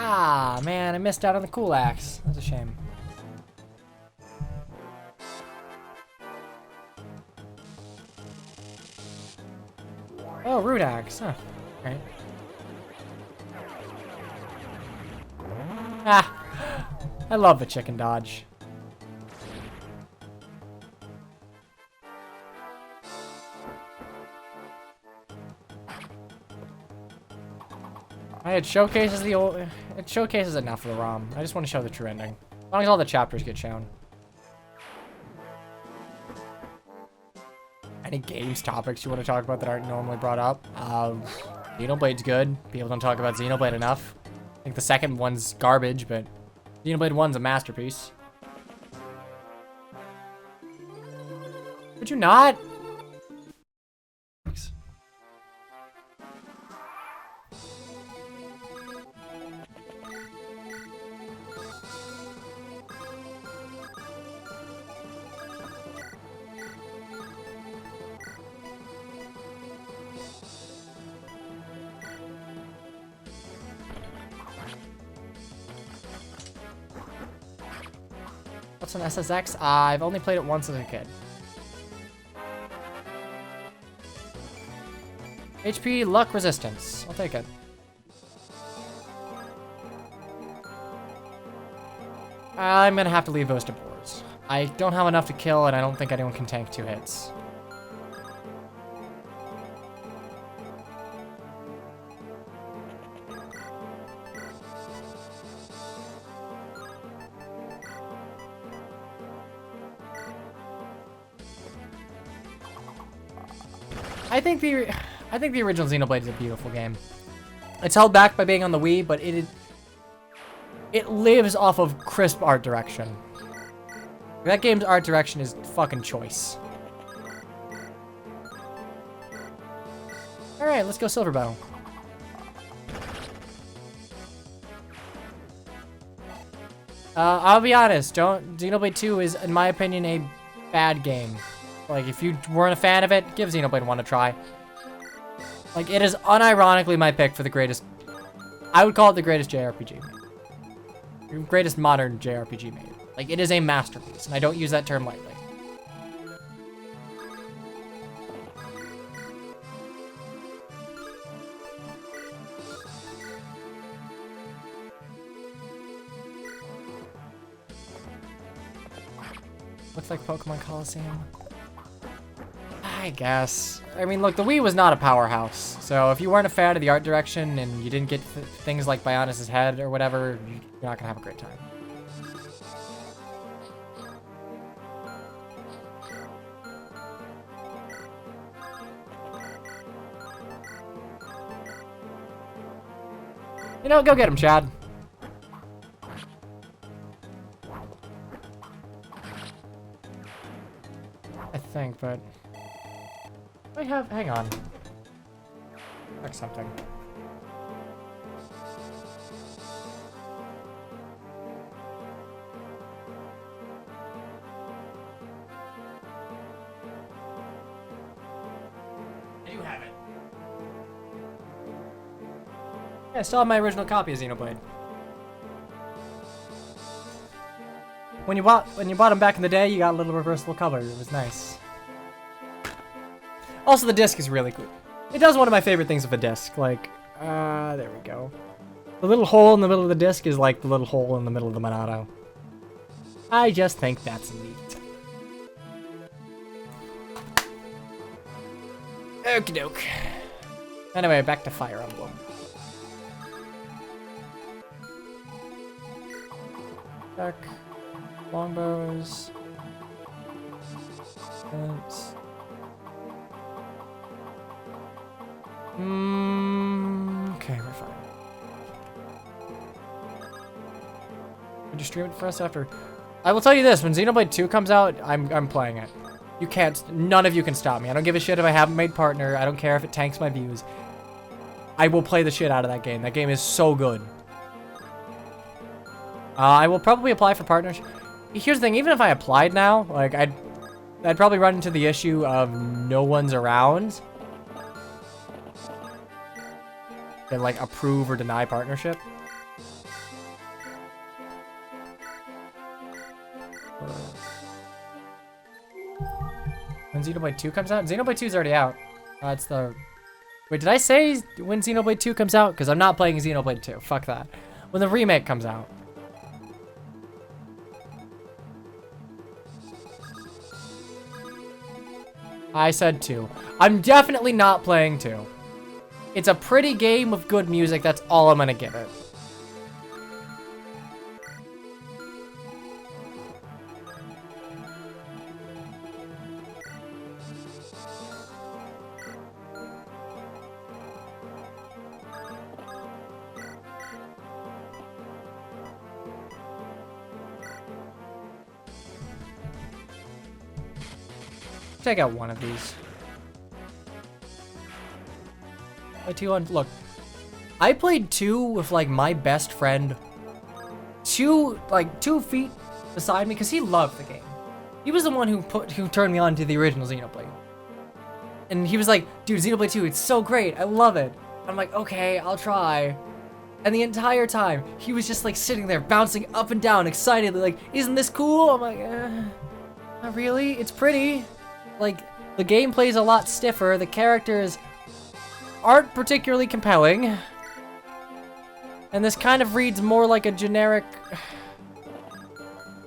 Ah, man, I missed out on the cool axe. That's a shame. Oh, root axe. Huh. Right. Ah, I love the chicken dodge. It showcases the old. It showcases enough of the ROM. I just want to show the true ending. As long as all the chapters get shown. Any games topics you want to talk about that aren't normally brought up? Xenoblade's good. People don't talk about Xenoblade enough. I think the second one's garbage, but Xenoblade 1's a masterpiece. Would you not? Thanks. What's an SSX? I've only played it once as a kid. HP, luck, resistance. I'll take it. I'm gonna have to leave those to boards. I don't have enough to kill, and I don't think anyone can tank 2 hits. I think the original Xenoblade is a beautiful game. It's held back by being on the Wii, but it lives off of crisp art direction. That game's art direction is fucking choice. All right, let's go Silver Battle. I'll be honest. Xenoblade 2 is, in my opinion, a bad game. Like, if you weren't a fan of it, give Xenoblade 1 a try. Like, it is unironically my pick for the greatest... I would call it the greatest JRPG. The greatest modern JRPG made. Like, it is a masterpiece, and I don't use that term lightly. Looks like Pokemon Coliseum. I guess. I mean, look, the Wii was not a powerhouse. So if you weren't a fan of the art direction and you didn't get things like Bionis' head or whatever, you're not gonna have a great time. You know, go get him, Chad. I think, but... I have... Hang on. Check something. You have it. Yeah, I still have my original copy of Xenoblade. When you bought them back in the day, you got a little reversible cover. It was nice. Also, the disc is really cool. It does one of my favorite things with a disc. Like, there we go. The little hole in the middle of the disc is like the little hole in the middle of the Monado. I just think that's neat. Okie doke. Anyway, back to Fire Emblem. Back. Longbows. Fence. Okay, we're fine. Would you stream it for us after? I will tell you this: when Xenoblade 2 comes out, I'm playing it. You can't. None of you can stop me. I don't give a shit if I haven't made partner. I don't care if it tanks my views. I will play the shit out of that game. That game is so good. I will probably apply for partnership. Here's the thing: even if I applied now, like I'd probably run into the issue of no one's around to like approve or deny partnership. When Xenoblade 2 comes out? Xenoblade 2 is already out. It's the... Wait, did I say when Xenoblade 2 comes out? Because I'm not playing Xenoblade 2. Fuck that. When the remake comes out. I said 2. I'm definitely not playing 2. It's a pretty game with good music. That's all I'm gonna give it. Take out one of these. Look, I played 2 with like my best friend, 2 feet beside me, because he loved the game. He was the one who turned me on to the original Xenoblade. And he was like, dude, Xenoblade 2, it's so great, I love it. I'm like, okay, I'll try. And the entire time, he was just like sitting there, bouncing up and down, excitedly, like, isn't this cool? I'm like, not really, it's pretty. Like, the gameplay's a lot stiffer, the characters aren't particularly compelling, and this kind of reads more like a generic...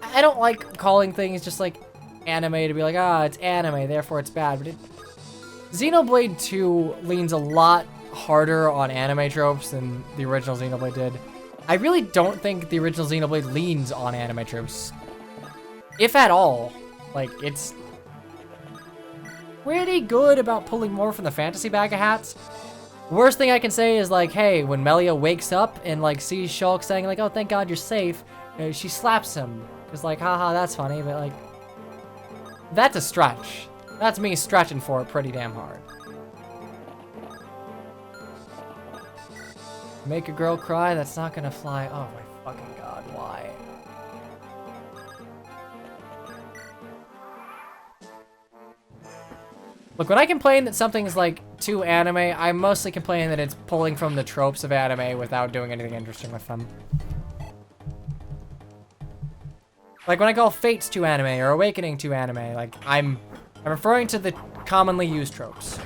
I don't like calling things just like anime to be like, it's anime, therefore it's bad, but Xenoblade 2 leans a lot harder on anime tropes than the original Xenoblade did. I really don't think the original Xenoblade leans on anime tropes, if at all. Like, it's pretty good about pulling more from the fantasy bag of hats. Worst thing I can say is like, hey, when Melia wakes up and like sees Shulk saying like, oh, thank God you're safe, she slaps him. Cause like, haha, that's funny, but like, that's a stretch. That's me stretching for it pretty damn hard. Make a girl cry, that's not gonna fly. Oh my fucking God, why? Look, when I complain that something is like too anime, I mostly complain that it's pulling from the tropes of anime without doing anything interesting with them. Like when I call Fates too anime or Awakening too anime, like I'm referring to the commonly used tropes.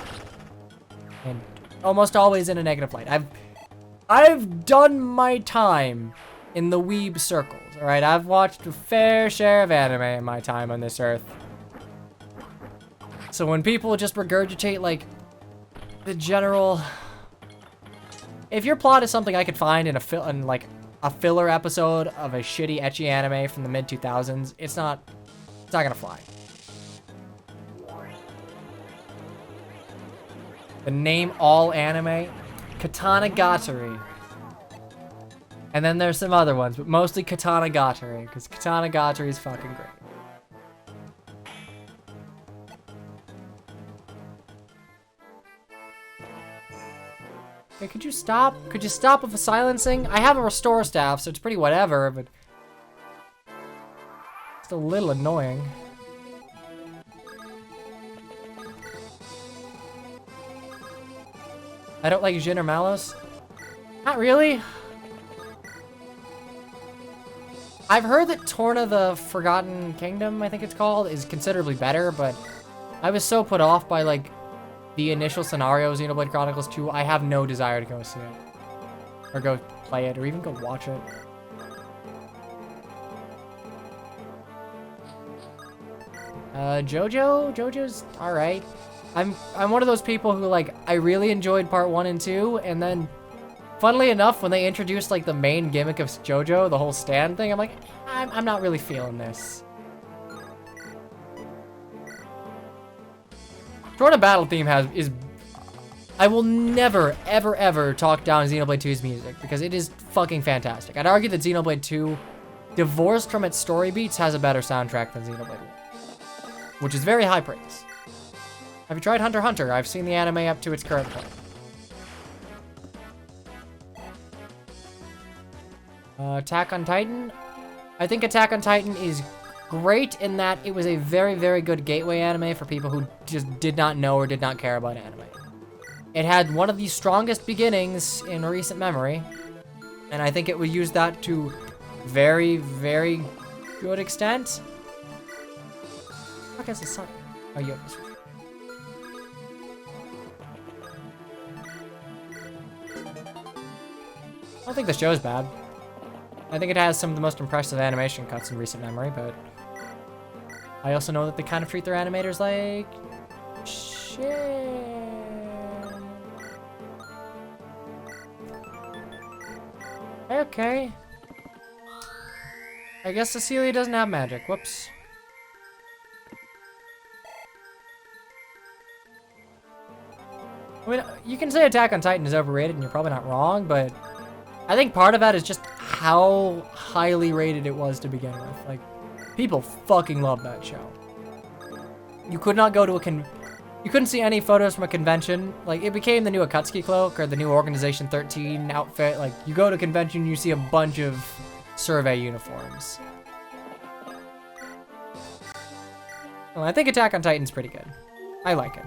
And almost always in a negative light. I've done my time in the weeb circles, alright? I've watched a fair share of anime in my time on this earth. So when people just regurgitate, like, the general... If your plot is something I could find in a filler episode of a shitty ecchi anime from the mid-2000s, it's not gonna fly. The name all anime? Katana Gatari. And then there's some other ones, but mostly Katana Gatari, because Katana Gatari is fucking great. Hey, could you stop? Could you stop with the silencing? I have a restore staff, so it's pretty whatever, but... it's a little annoying. I don't like Jin or Malos. Not really. I've heard that Torna the Forgotten Kingdom, I think it's called, is considerably better, but I was so put off by, like, the initial scenario of Xenoblade Chronicles 2, I have no desire to go see it. Or go play it, or even go watch it. Jojo's alright. I'm one of those people who, like, I really enjoyed part 1 and 2, and then, funnily enough, when they introduced, like, the main gimmick of JoJo, the whole stand thing, I'm like, I'm not really feeling this. Jordan Battle theme is... I will never, ever, ever talk down Xenoblade 2's music, because it is fucking fantastic. I'd argue that Xenoblade 2, divorced from its story beats, has a better soundtrack than Xenoblade 1, which is very high praise. Have you tried Hunter x Hunter? I've seen the anime up to its current point. Attack on Titan? I think Attack on Titan is great in that it was a very, very good gateway anime for people who just did not know or did not care about anime. It had one of the strongest beginnings in recent memory, and I think it would use that to very, very good extent. What is the sun? Oh, yeah. I don't think the show's bad. I think it has some of the most impressive animation cuts in recent memory, but I also know that they kind of treat their animators like shit. Okay. I guess Cecilia doesn't have magic. Whoops. I mean, you can say Attack on Titan is overrated, and you're probably not wrong, but I think part of that is just how highly rated it was to begin with. Like, people fucking love that show. You could not go to you couldn't see any photos from a convention. Like, it became the new Akatsuki cloak or the new Organization 13 outfit. Like, you go to a convention, you see a bunch of survey uniforms. Well, I think Attack on Titan's pretty good. I like it.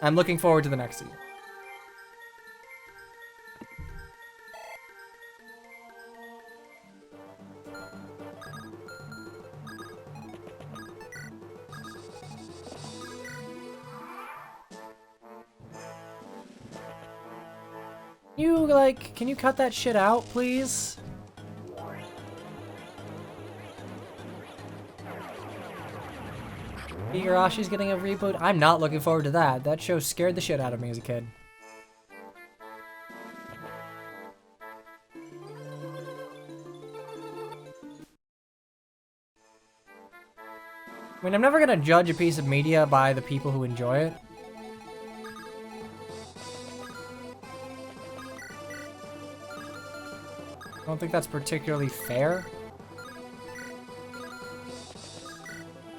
I'm looking forward to the next season. Can you cut that shit out, please? Igarashi's getting a reboot? I'm not looking forward to that. That show scared the shit out of me as a kid. I mean, I'm never gonna judge a piece of media by the people who enjoy it. I don't think that's particularly fair.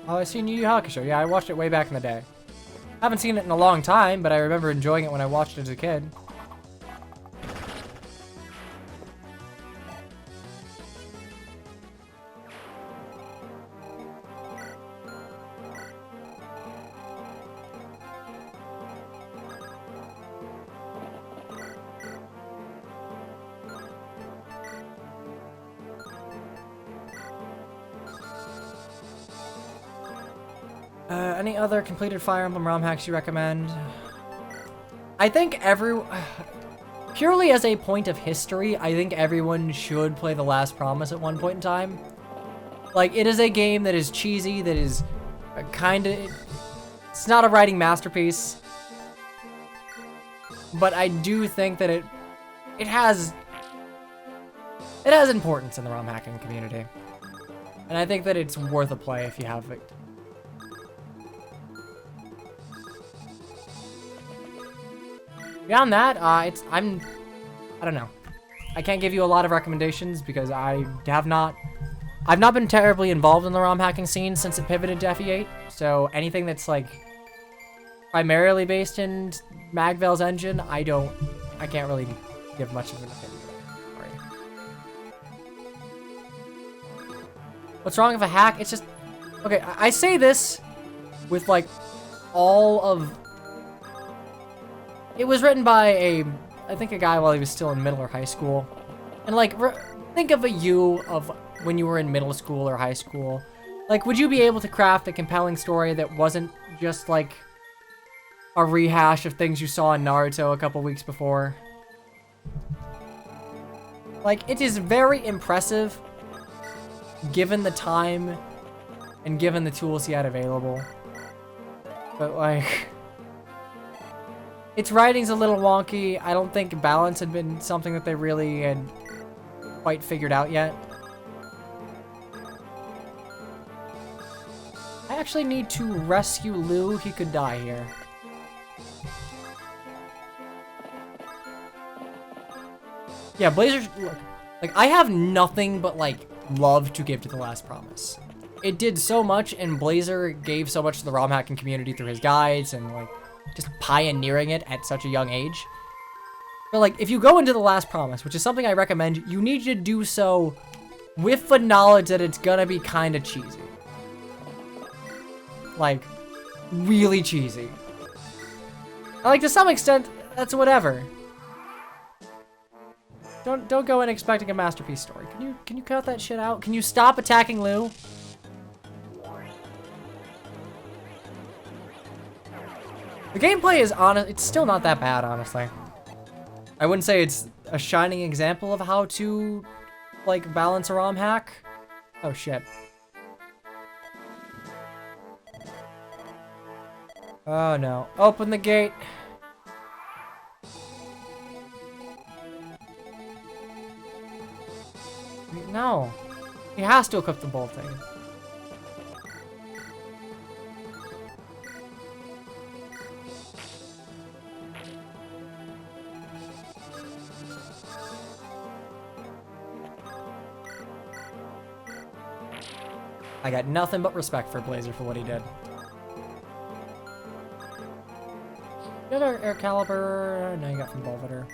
Oh, I seen Yu Yu Hakusho. Yeah, I watched it way back in the day. Haven't seen it in a long time, but I remember enjoying it when I watched it as a kid. Any other completed Fire Emblem ROM hacks you recommend? I think purely as a point of history, I think everyone should play The Last Promise at one point in time. Like, it is a game that is cheesy, that is it's not a writing masterpiece. But I do think that it has importance in the ROM hacking community. And I think that it's worth a play if you have it. Beyond that, I don't know. I can't give you a lot of recommendations because I've not been terribly involved in the ROM hacking scene since it pivoted to FE8. So anything that's like primarily based in Magvel's engine, I can't really give much of an opinion. Sorry. What's wrong with a hack? It's just, okay, I say this with like all of, it was written by I think a guy while he was still in middle or high school. And like, think of you of when you were in middle school or high school. Like, would you be able to craft a compelling story that wasn't just like a rehash of things you saw in Naruto a couple weeks before? Like, it is very impressive given the time and given the tools he had available. But like, Its writing's a little wonky. I don't think balance had been something that they really had quite figured out yet. I actually need to rescue Lou. He could die here. Yeah, Blazer, look, like, I have nothing but, like, love to give to The Last Promise. It did so much, and Blazer gave so much to the ROM hacking community through his guides and, like, just pioneering it at such a young age. But, like, if you go into The Last Promise, which is something I recommend, you need to do so with the knowledge that it's gonna be kind of cheesy. Like, really cheesy. Like, to some extent, that's whatever. Don't go in expecting a masterpiece story. Can you cut that shit out? Can you stop attacking Lou? The gameplay is it's still not that bad, honestly. I wouldn't say it's a shining example of how to, like, balance a ROM hack. Oh shit. Oh no. Open the gate. No. He has to equip the bolting. I got nothing but respect for Blazer for what he did. The other air caliber. No, you got from Belvedere.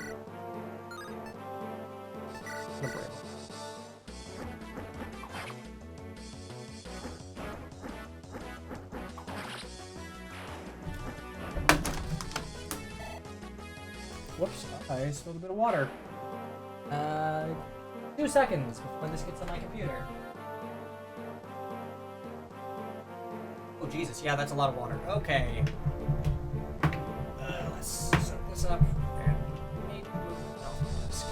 Whoops, I spilled a bit of water. 2 seconds before this gets on my computer. Oh Jesus, yeah, that's a lot of water. Okay. Let's set this up and maybe move it off the desk.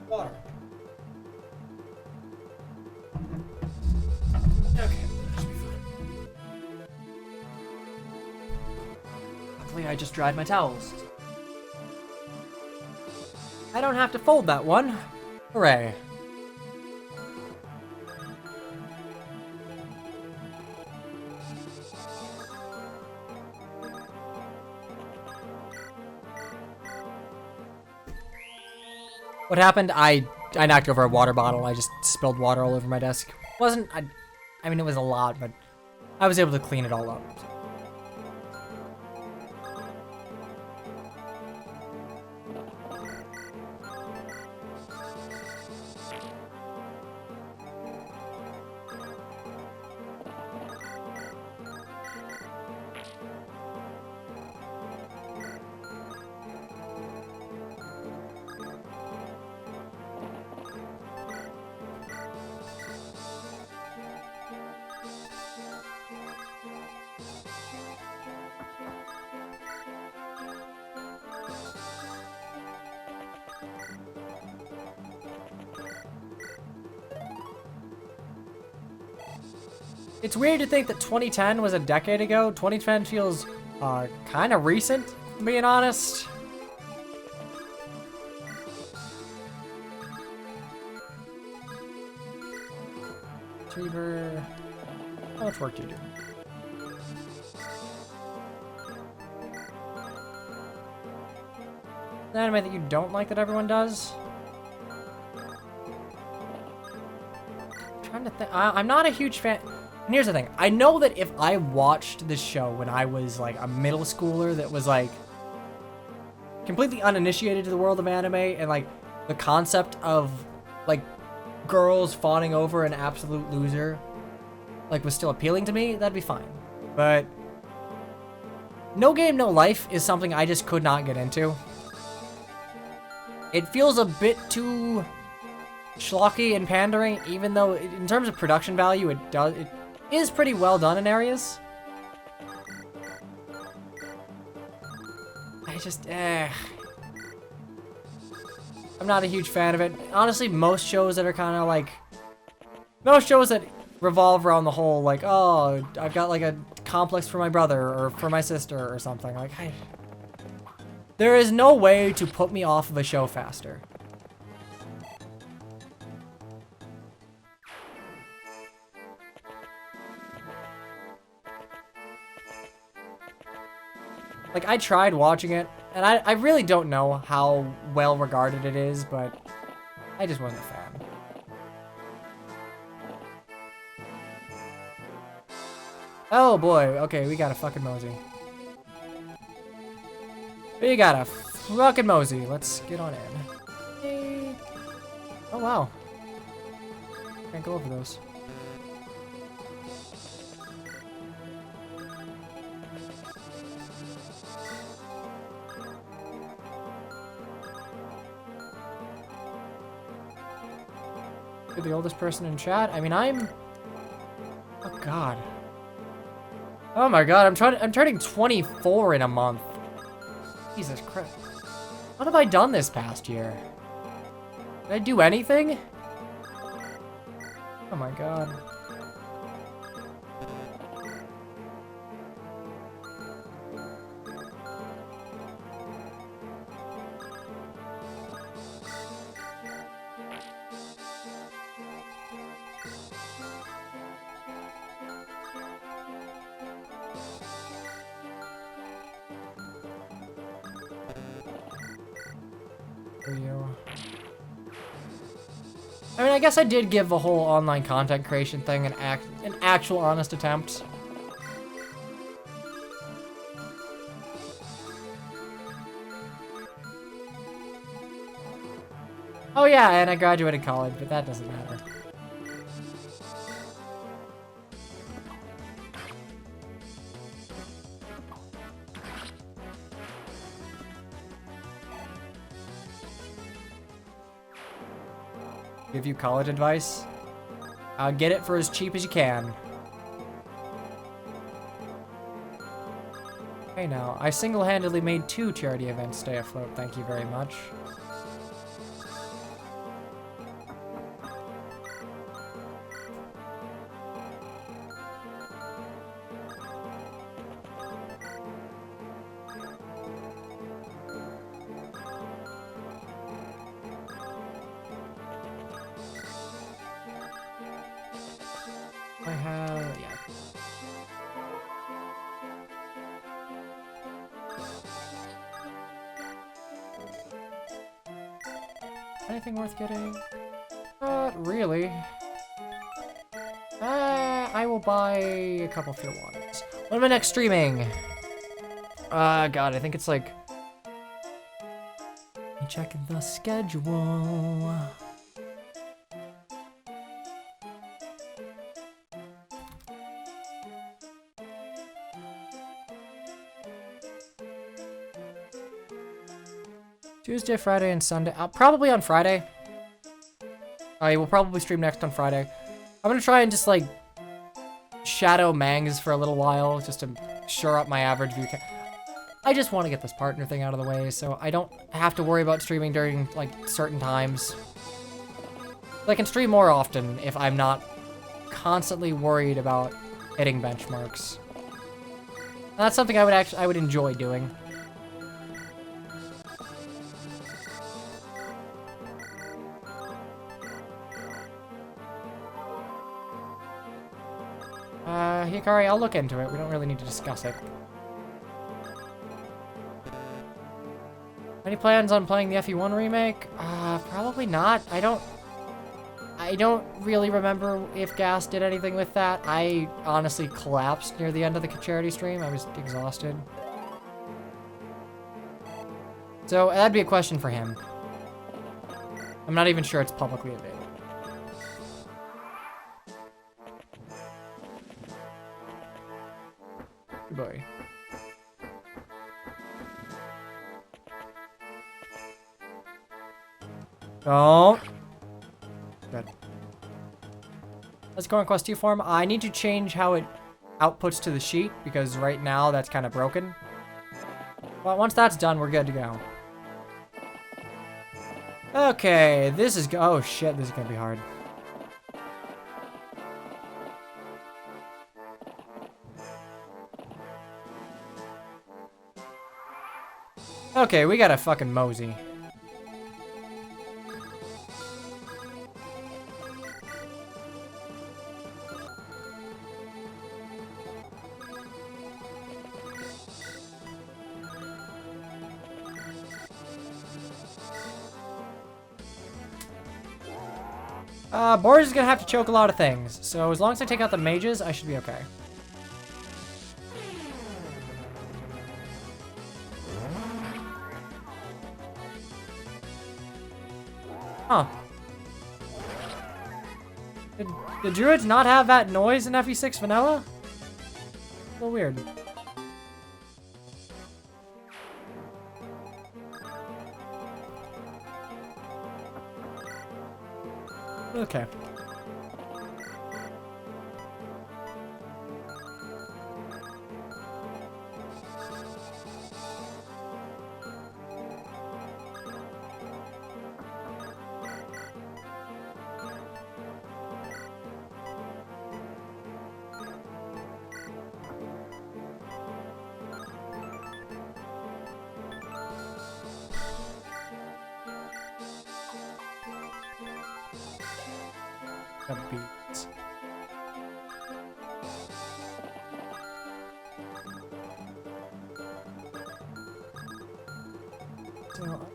Water. Okay, that should be fine. Luckily, I just dried my towels. I don't have to fold that one. Hooray. What happened? I knocked over a water bottle. I just spilled water all over my desk. I mean, it was a lot, but I was able to clean it all up. It's weird to think that 2010 was a decade ago. 2010 feels kind of recent, being honest. Retriever. How much work do you do? An anime that you don't like that everyone does? I'm trying to think. I'm not a huge fan. And here's the thing, I know that if I watched this show when I was like a middle schooler that was like completely uninitiated to the world of anime and like the concept of like girls fawning over an absolute loser like was still appealing to me, that'd be fine. But No Game, No Life is something I just could not get into. It feels a bit too schlocky and pandering, even though in terms of production value, it is pretty well done in areas. I just, I'm not a huge fan of it. Honestly, most shows that are kind of like... Most shows that revolve around the whole, like, oh, I've got, like, a complex for my brother or for my sister or something. Like, there is no way to put me off of a show faster. Like, I tried watching it, and I really don't know how well regarded it is, but I just wasn't a fan. Oh boy, okay, we got a fucking mosey. We got a fucking mosey. Let's get on in. Hey. Oh wow. Can't go over those. You're the oldest person in chat? I mean, I'm... Oh god. Oh my god, I'm turning 24 in a month. Jesus Christ. What have I done this past year? Did I do anything? Oh my god. I mean, I guess I did give the whole online content creation thing an actual honest attempt. Oh yeah, and I graduated college, but that doesn't matter. Give you college advice? Get it for as cheap as you can. Hey now, I single-handedly made 2 charity events stay afloat, thank you very much. I have, yeah. Anything worth getting? Not really. I will buy a couple fuel waters. When am I next streaming? God, I think it's like... Let me check the schedule. Tuesday, Friday, and Sunday. Probably on Friday. I will probably stream next on Friday. I'm gonna try and just like shadow Mangs for a little while, just to shore up my average view count. I just want to get this partner thing out of the way, so I don't have to worry about streaming during like certain times. I can stream more often if I'm not constantly worried about hitting benchmarks. That's something I would enjoy doing. Hikari, I'll look into it. We don't really need to discuss it. Any plans on playing the FE1 remake? Probably not. I don't really remember if Gas did anything with that. I honestly collapsed near the end of the charity stream. I was exhausted. So that'd be a question for him. I'm not even sure it's publicly available. Boy. Oh. Good. Let's go on Quest 2 form. I need to change how it outputs to the sheet because right now that's kind of broken. But once that's done, we're good to go. Okay, this is oh shit, this is gonna be hard. Okay, we got a fucking mosey. Boris is gonna have to choke a lot of things, so as long as I take out the mages, I should be okay. Huh. Did the druids not have that noise in FE6 vanilla? A little weird. Okay. The beats. So,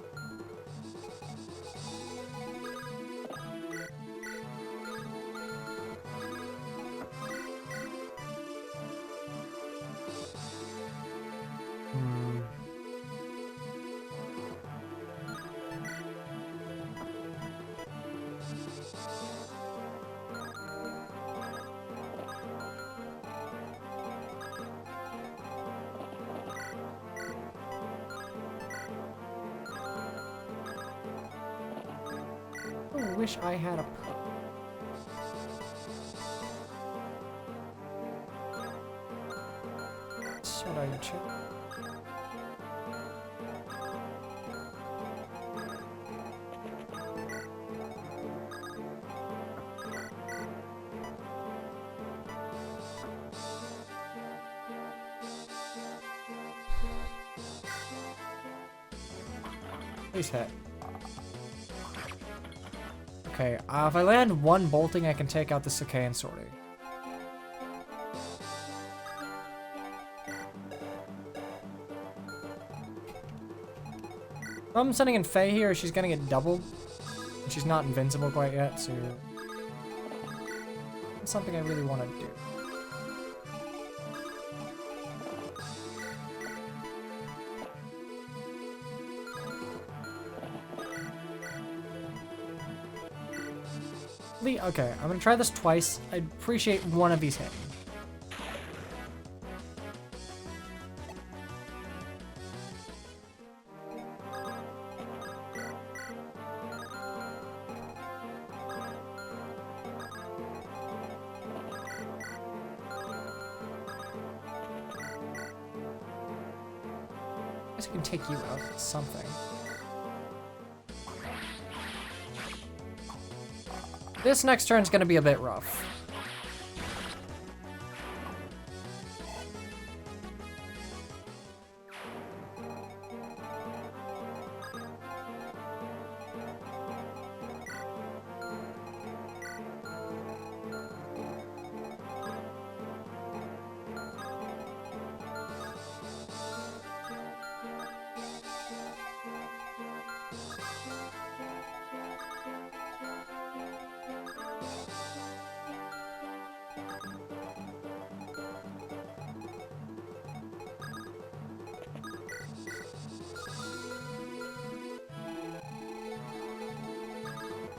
I wish I had a. Should I check? Please hit. Okay, if I land one bolting, I can take out the Sacaen sorting. If I'm sending in Faye here, she's gonna get doubled. She's not invincible quite yet, so it's something I really want to do. Okay, I'm gonna try this twice. I'd appreciate one of these hitting. I guess I can take you out with something. This next turn's gonna be a bit rough.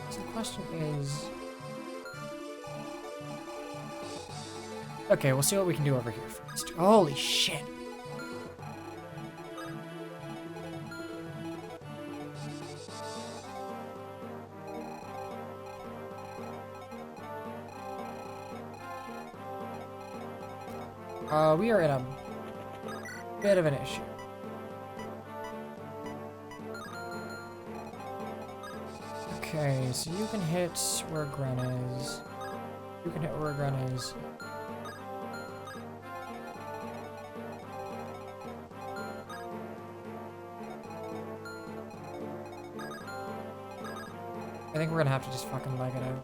So the question is... Okay, we'll see what we can do over here first. Holy shit! We are in a bit of an issue. Okay, so you can hit where Gren is. You can hit where Gren is. I think we're gonna have to just fucking leg it out.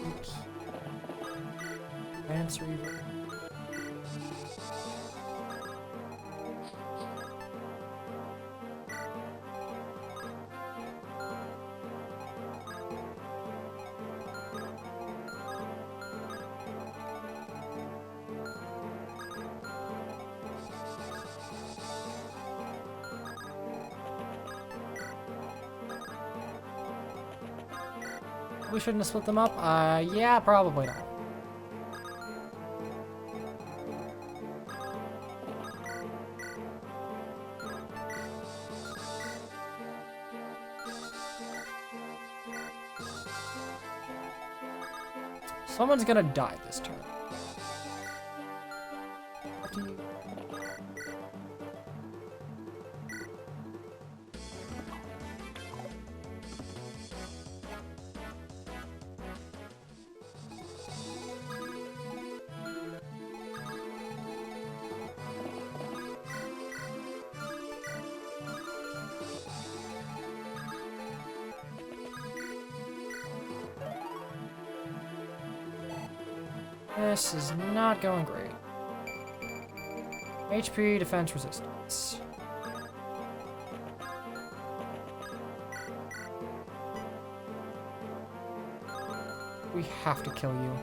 Oops. Advance Reaver. We shouldn't have split them up? Yeah, probably not. Someone's gonna die this turn. What do you... This is not going great. HP, defense, resistance. We have to kill you.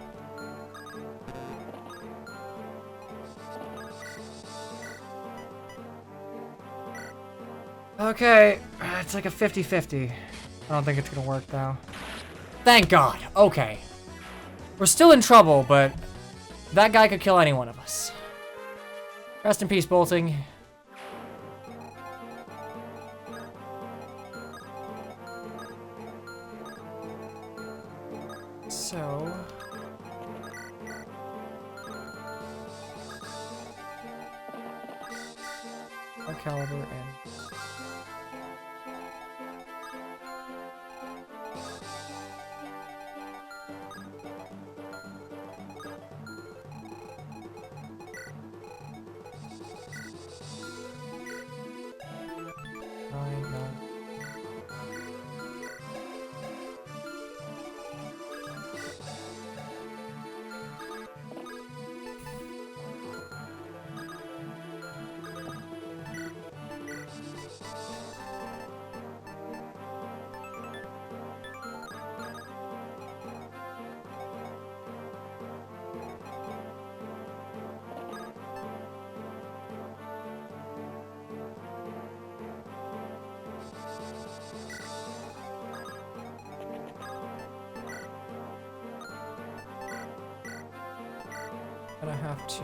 Okay, it's like a 50-50. I don't think it's gonna work though. Thank God. Okay. We're still in trouble, but that guy could kill any one of us. Rest in peace, Bolting. So... our caliber and... gonna have to...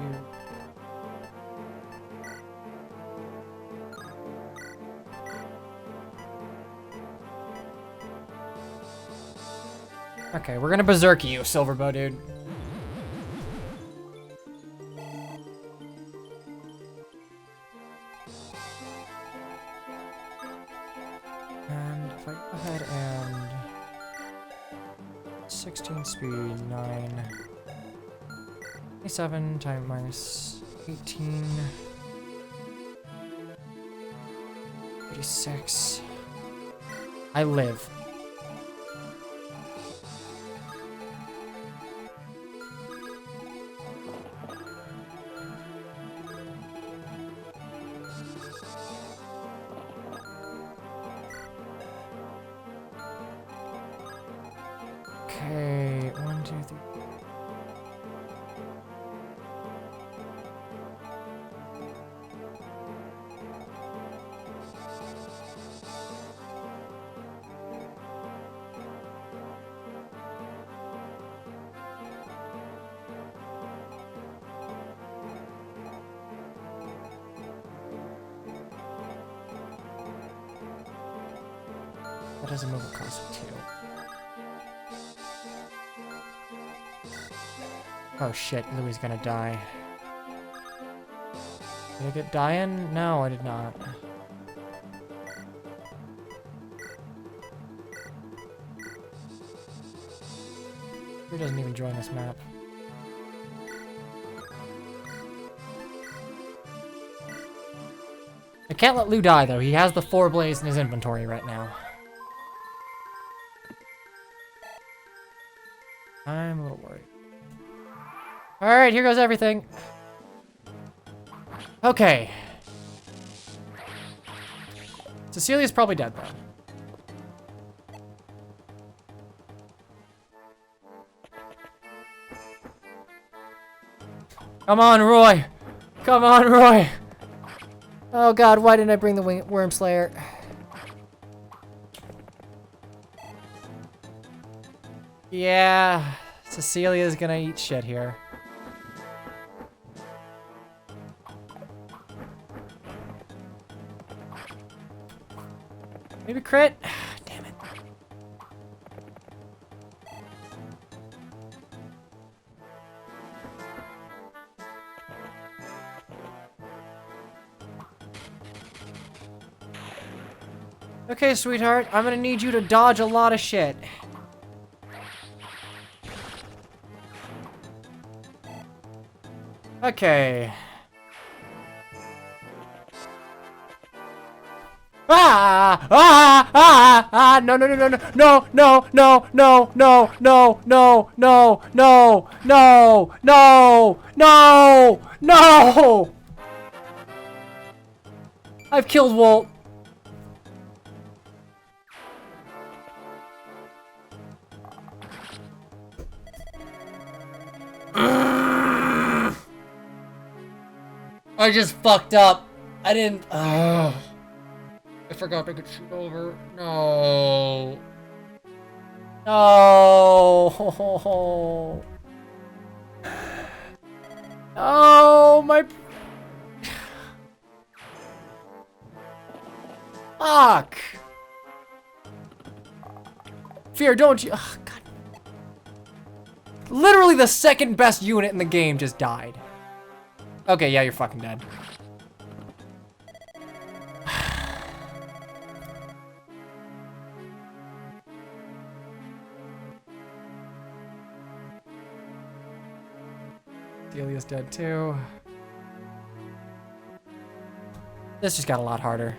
Okay, we're gonna berserk you, Silverbow dude. And if I go ahead and... 16 speed, 9... 27 times minus 18... 36... I live. Okay, 1, 2, 3. That doesn't move across 2. Oh shit, Louis is gonna die. Did I get dying? No, I did not. He doesn't even join this map. I can't let Lou die, though. He has the 4 blaze in his inventory right now. I'm a little worried. Alright, here goes everything. Okay. Cecilia's probably dead, though. Come on, Roy! Come on, Roy! Oh god, why didn't I bring the Worm Slayer? Yeah, Cecilia's gonna eat shit here. Maybe crit? Damn it. Okay, sweetheart, I'm gonna need you to dodge a lot of shit. Okay. Ah! Ah! Ah! Ah! No! No! No! No! No! No! No! No! No! No! No! No! No! No! No! No! No! I've killed Walt. I just fucked up. I didn't. I forgot I could shoot over. No. No. Oh, my. Fuck. Fear, don't you? Oh, God. Literally the second best unit in the game just died. Okay, yeah, you're fucking dead. Delia's dead too. This just got a lot harder.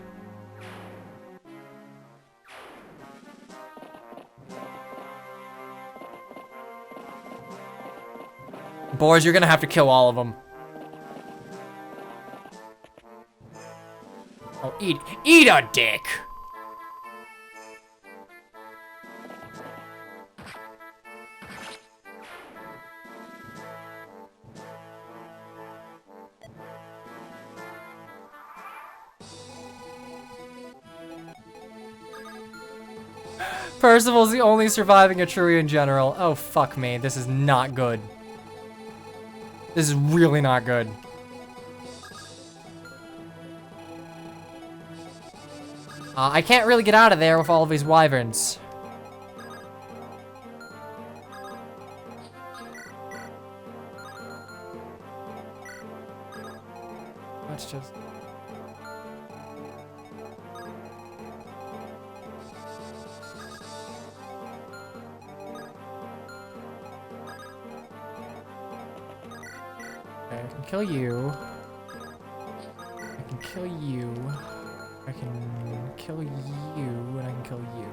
Boys, you're gonna have to kill all of them. Oh, eat a dick. Percival's the only surviving Etrurian general. Oh, fuck me. This is not good. This is really not good. I can't really get out of there with all of these wyverns. Let's just... Okay, I can kill you. I can kill you. I can kill you, and I can kill you.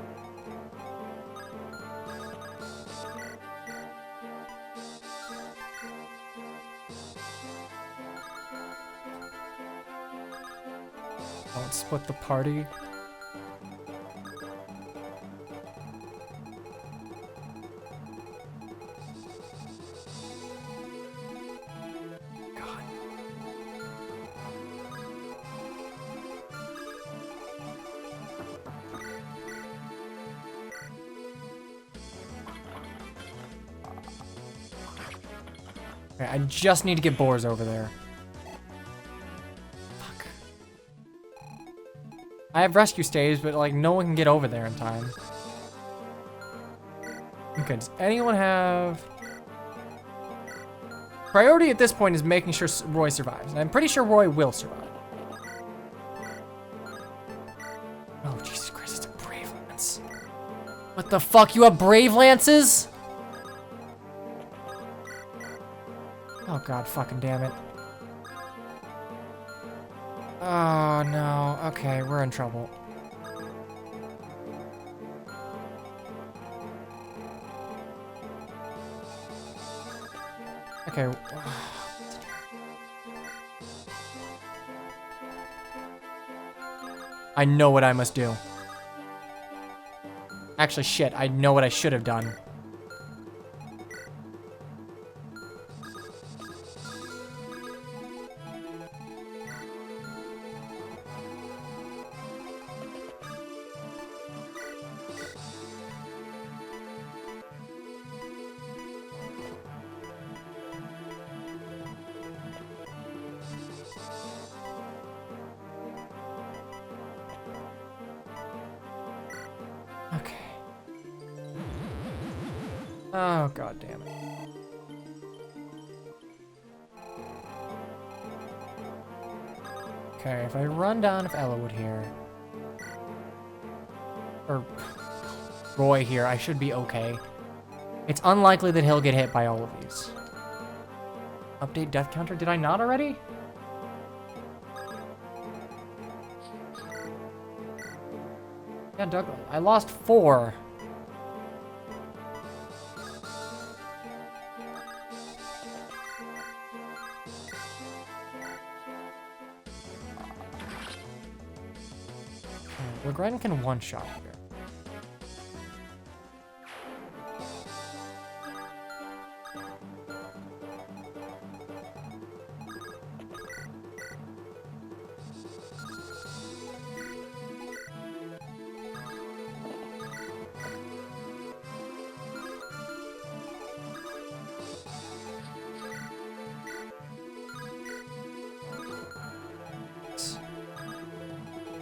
Don't split the party. Okay, I just need to get boars over there. Fuck. I have rescue staves, but like no one can get over there in time. Okay, does anyone have... Priority at this point is making sure Roy survives. And I'm pretty sure Roy will survive. Oh, Jesus Christ, it's a Brave Lance. What the fuck? You have Brave Lances? Oh, God fucking damn it. Oh, no. Okay, we're in trouble. Okay. I know what I must do. Actually, shit, I know what I should have done. Okay. Oh, God damn it. Okay, if I run down of Ellawood here, or Roy here, I should be okay. It's unlikely that he'll get hit by all of these. Update death counter? Did I not already? Yeah, Doug, I lost 4. Legren can one-shot here.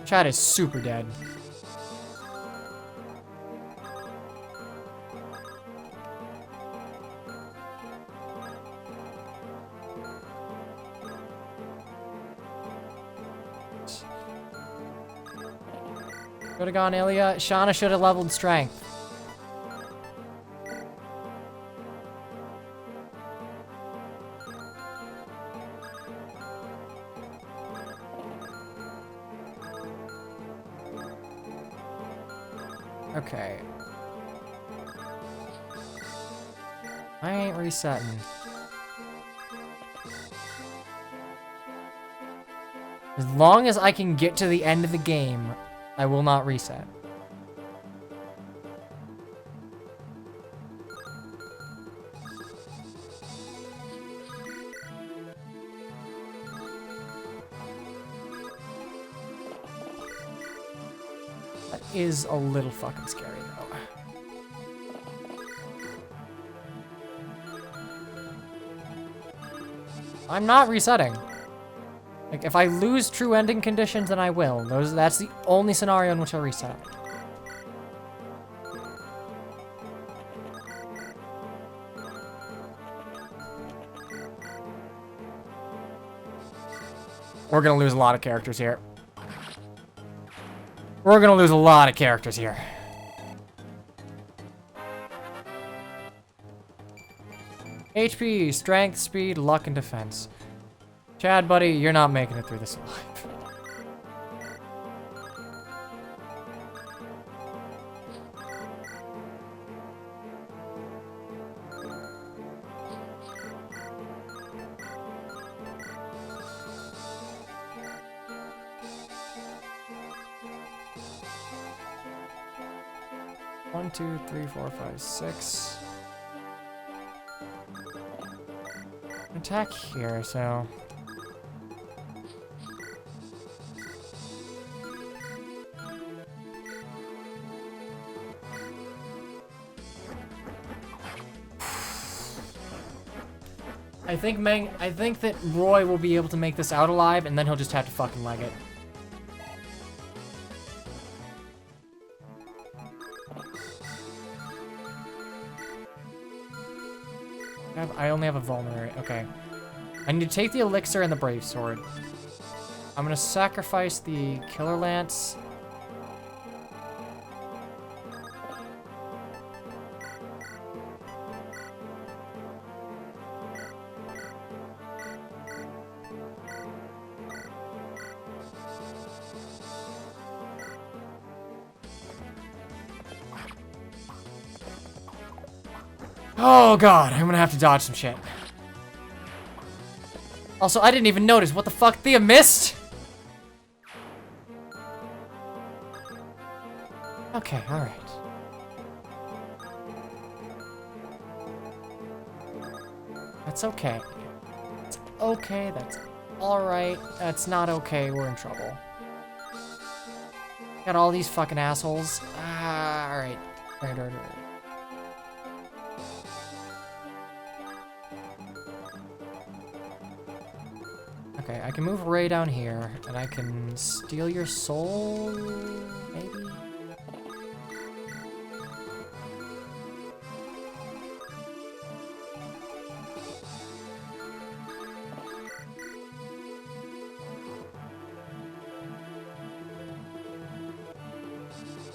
Chad is super dead. Should have gone Ilya. Shauna should have leveled strength. Okay. I ain't resetting. As long as I can get to the end of the game, I will not reset. That is a little fucking scary, though. I'm not resetting. Like, if I lose true ending conditions, then I will. That's the only scenario in which I'll reset. We're gonna lose a lot of characters here. We're gonna lose a lot of characters here. HP, strength, speed, luck, and defense. Chad, buddy, you're not making it through this alive. One, 2, 3, 4, 5, 6. Attack here, so... I think that Roy will be able to make this out alive, and then he'll just have to fucking leg it. I only have a vulnerary. Okay. I need to take the elixir and the brave sword. I'm gonna sacrifice the killer lance. Oh god, I'm gonna have to dodge some shit. Also, I didn't even notice. What the fuck? Thea missed? Okay, alright. That's okay. It's okay, that's alright. That's not okay, we're in trouble. Got all these fucking assholes. Ah, alright. Alright. Okay, I can move Ray down here, and I can steal your soul, maybe?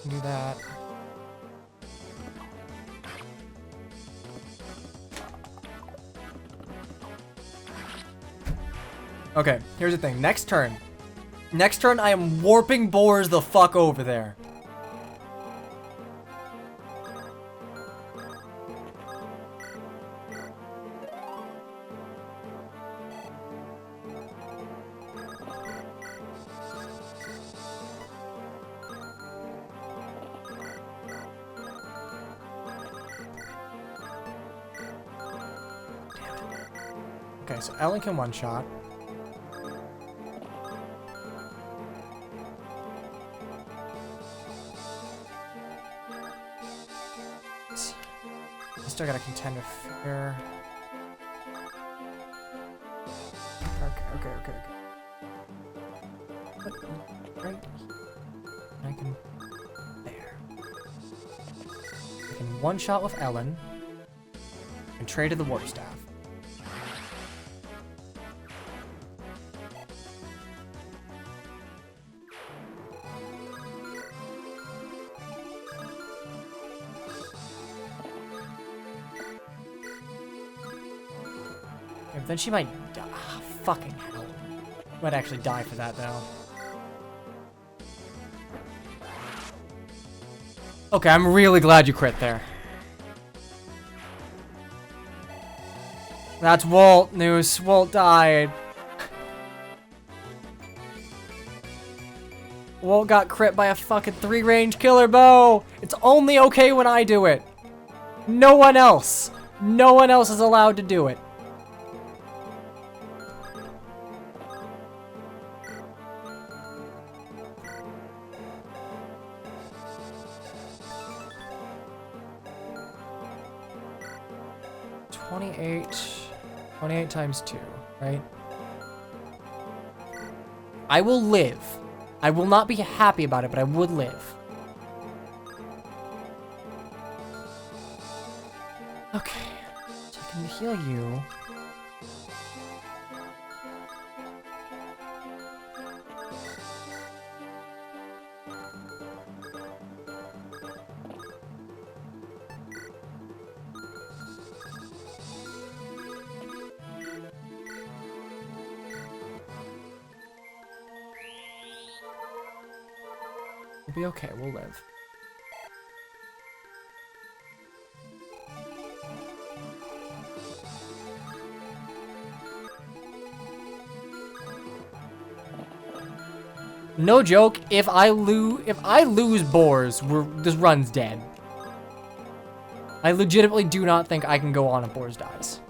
Do that. Okay, here's the thing. Next turn. Next turn, I am warping boars the fuck over there. Okay, so Ellen can one-shot. Still gotta contend with fear. Okay. Right. I can... There. I can one-shot with Ellen. And trade to the warp staff. Then she might die. Ah, fucking hell. Might actually die for that, though. Okay, I'm really glad you crit there. That's Walt, Noose. Walt died. Walt got crit by a fucking 3-range killer bow. It's only okay when I do it. No one else. No one else is allowed to do it. $28 times 2, right? I will live. I will not be happy about it, but I would live. Okay. So I can heal you. We'll be okay, we'll live. No joke, if I lose boars, this run's dead. I legitimately do not think I can go on if boars dies.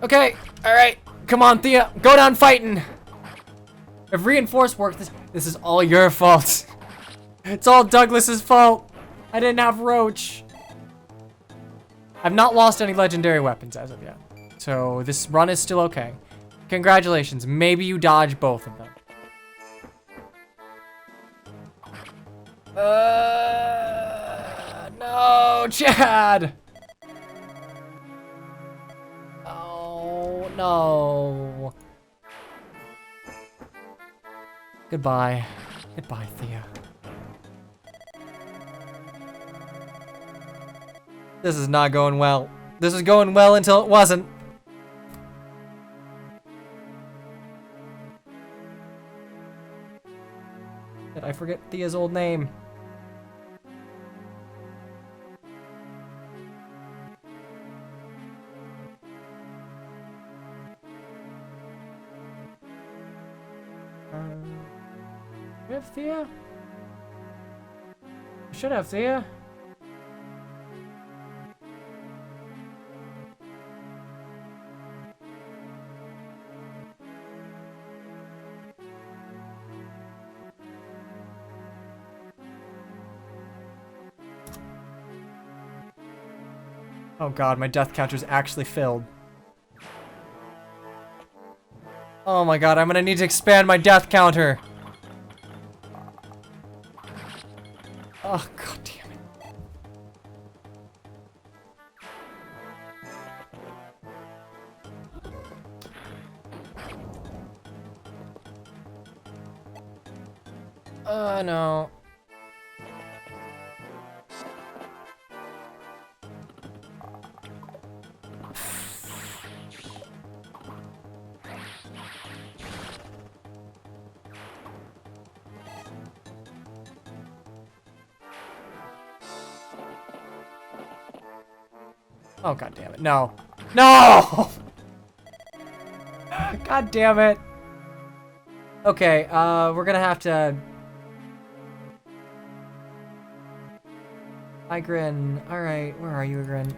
Okay, alright. Come on, Thea. Go down fighting. If reinforce worked, this is all your fault. It's all Douglas's fault. I didn't have Roach. I've not lost any legendary weapons as of yet. So this run is still okay. Congratulations. Maybe you dodge both of them. No, Chad. Oh, no. Goodbye. Goodbye, Thea. This is not going well. This is going well until it wasn't. Did I forget Thea's old name? Do I have Thea? I should have Thea. Oh god, my death counter's actually filled. Oh my god, I'm gonna need to expand my death counter. Oh god damn it. No. Oh god damn it. No. No! God damn it. Okay, we're gonna have to... Igrin. Alright, where are you, Igrin?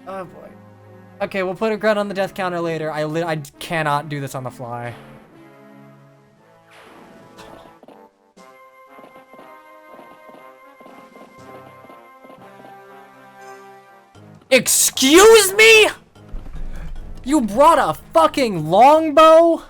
Oh boy. Okay, we'll put a grunt on the death counter later. I cannot do this on the fly. Excuse me? You brought a fucking longbow?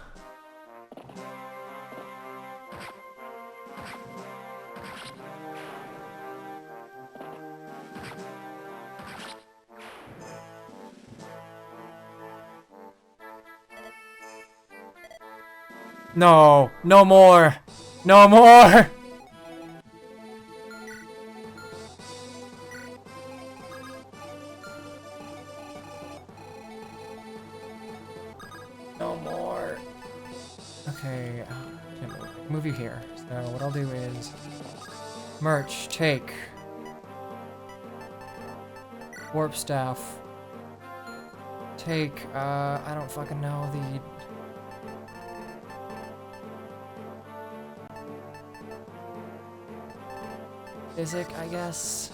No, no more. No more. No more. Okay, move you here. So what I'll do is merch, take warp staff, take I don't fucking know the physic, I guess.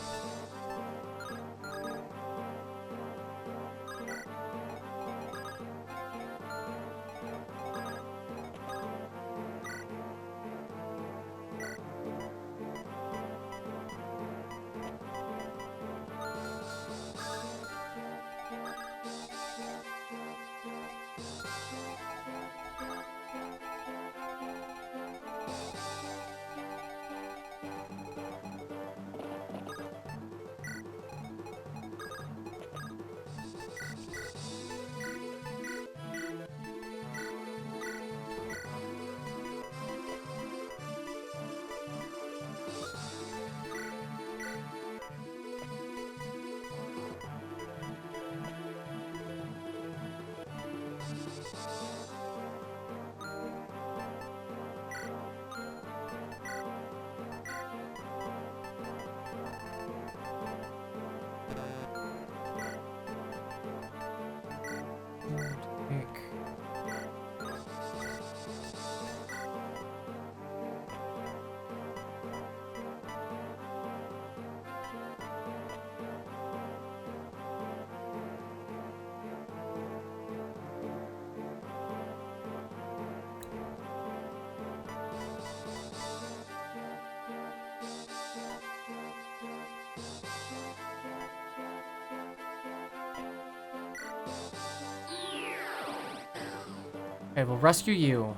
Okay, we'll rescue you.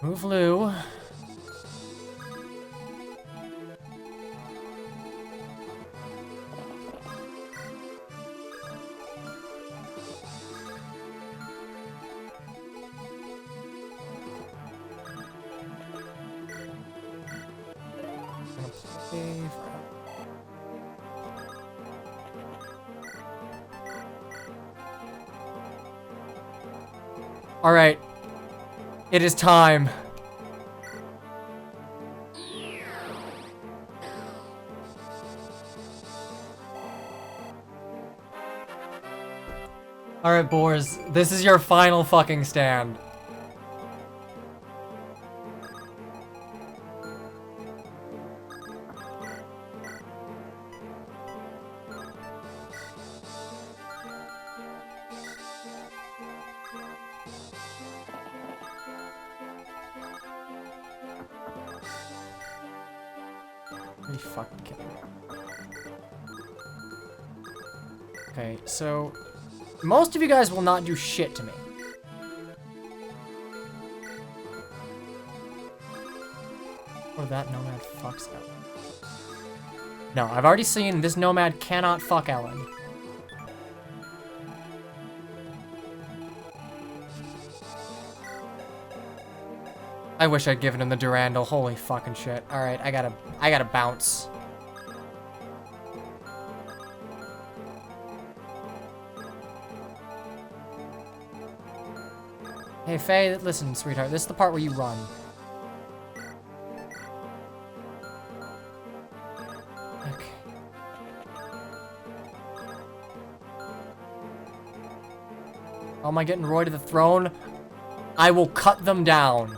Move Lou. All right, it is time. All right, boars, this is your final fucking stand. Are you fucking kidding me? Okay, so most of you guys will not do shit to me. Or that nomad fucks Ellen. No, I've already seen this nomad cannot fuck Ellen. I wish I'd given him the Durandal. Holy fucking shit. Alright, I gotta bounce. Hey, Faye, listen, sweetheart. This is the part where you run. Okay. How am I getting Roy to the throne? I will cut them down.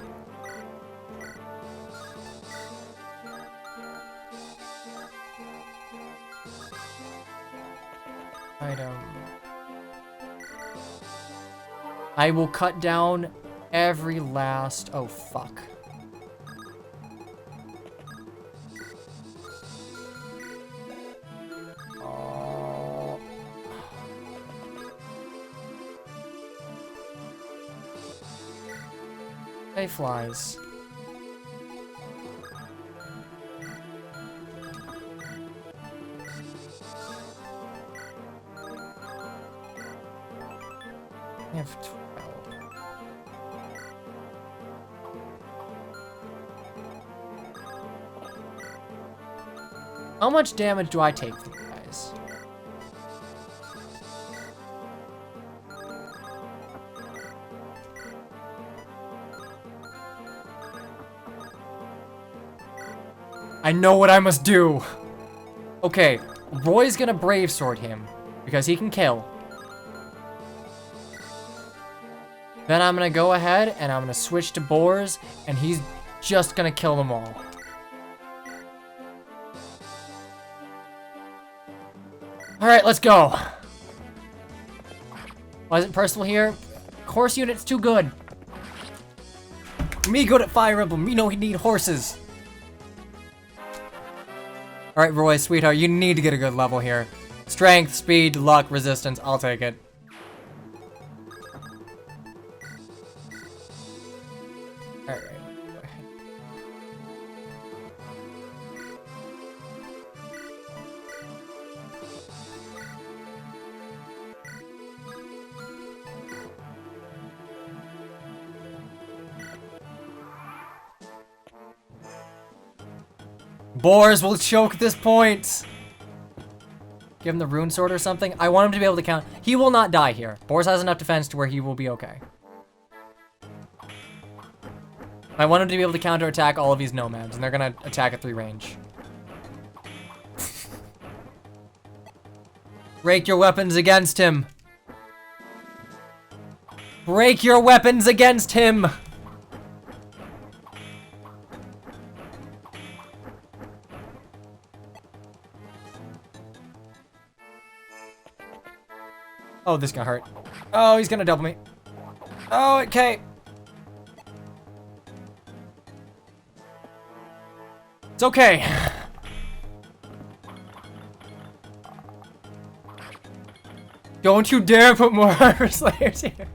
I will cut down every last... Oh, fuck. Oh. Hey, flies. I have 12. How much damage do I take from you guys? I know what I must do. Okay, Roy's gonna Brave Sword him because he can kill. Then I'm gonna go ahead and I'm gonna switch to boars and he's just gonna kill them all. Alright, let's go. Why is it personal here? Horse unit's too good. Me good at Fire Emblem. You know we need horses. Alright, Roy, sweetheart, you need to get a good level here. Strength, speed, luck, resistance. I'll take it. Alright. Boars will choke this point. Give him the rune sword or something. I want him to be able to count. He will not die here. Boars has enough defense to where he will be okay. I want him to be able to counterattack all of these nomads, and they're gonna attack at 3 range. Break your weapons against him. Break your weapons against him. Oh, this is gonna hurt. Oh, he's gonna double me. Oh, okay. It's okay. Don't you dare put more armor slayers here.